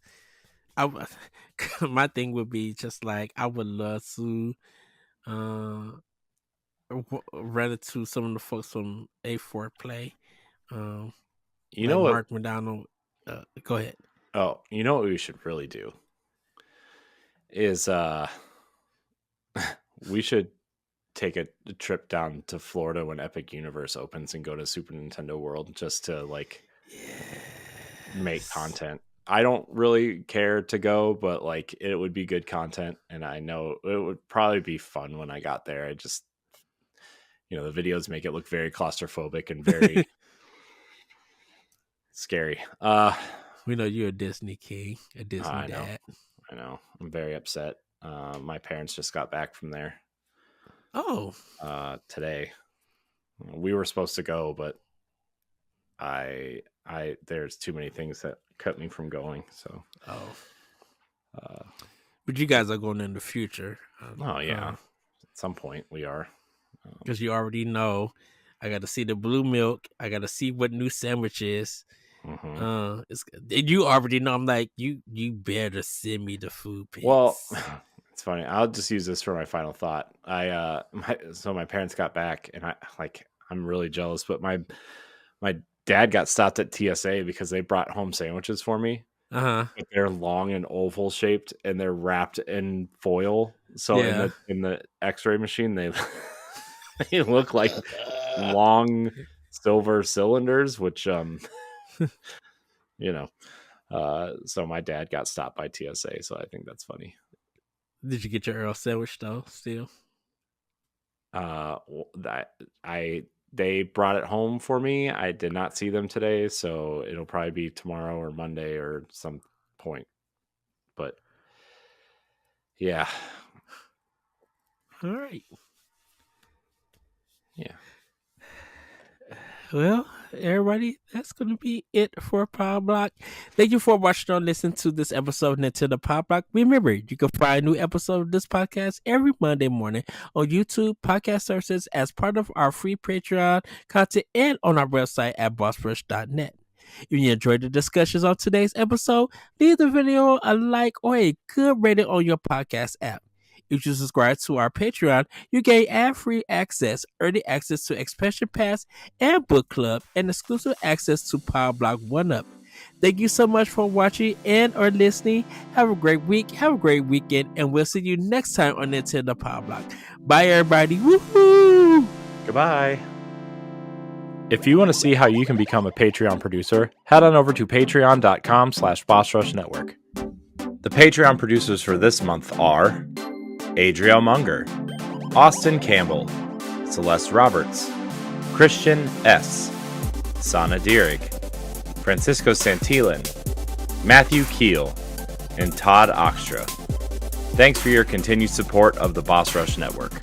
My thing would be just like I would love to run into some of the folks from A4 Play. You know what? Mark McDonald. Go ahead. Oh, you know what we should really do is we should take a trip down to Florida when Epic Universe opens and go to Super Nintendo World just to make content. I don't really care to go, but like it would be good content, and I know it would probably be fun when I got there. I just the videos make it look very claustrophobic and very scary. We know you're a Disney king, a Disney dad. I know. I'm very upset. My parents just got back from there. Oh. Today. We were supposed to go, but I there's too many things that cut me from going. So. But you guys are going in the future. Oh yeah. At some point we are. Because you already know, I got to see the blue milk. I got to see what new sandwich is. You already know. I'm like, you better send me the food pics. Well, it's funny. I'll just use this for my final thought. So my parents got back, and I'm really jealous. But my dad got stopped at TSA because they brought home sandwiches for me. They're long and oval shaped, and they're wrapped in foil. So in the X-ray machine, they they look like long silver cylinders, which you know. So my dad got stopped by TSA, so I think that's funny. Did you get your Earl sandwich though? Still, they brought it home for me. I did not see them today, so it'll probably be tomorrow or Monday or some point. But yeah, all right. Yeah. Well, everybody, that's going to be it for Pow Block. Thank you for watching or listening to this episode of Nintendo Pow Block. Remember, you can find a new episode of this podcast every Monday morning on YouTube, podcast services as part of our free Patreon content and on our website at bossrush.net. If you enjoyed the discussions on today's episode, leave the video a like or a good rating on your podcast app. If you subscribe to our Patreon, you gain ad-free access, early access to Expansion Pass and Book Club, and exclusive access to Power Block 1-Up. Thank you so much for watching and or listening. Have a great week, have a great weekend, and we'll see you next time on Nintendo Power Block. Bye, everybody. Woohoo! Goodbye. If you want to see how you can become a Patreon producer, head on over to patreon.com/BossRushNetwork. The Patreon producers for this month are Adriel Munger, Austin Campbell, Celeste Roberts, Christian S., Sana Dirrig, Francisco Santillan, Matthew Keel, and Todd Oxtra. Thanks for your continued support of the Boss Rush Network.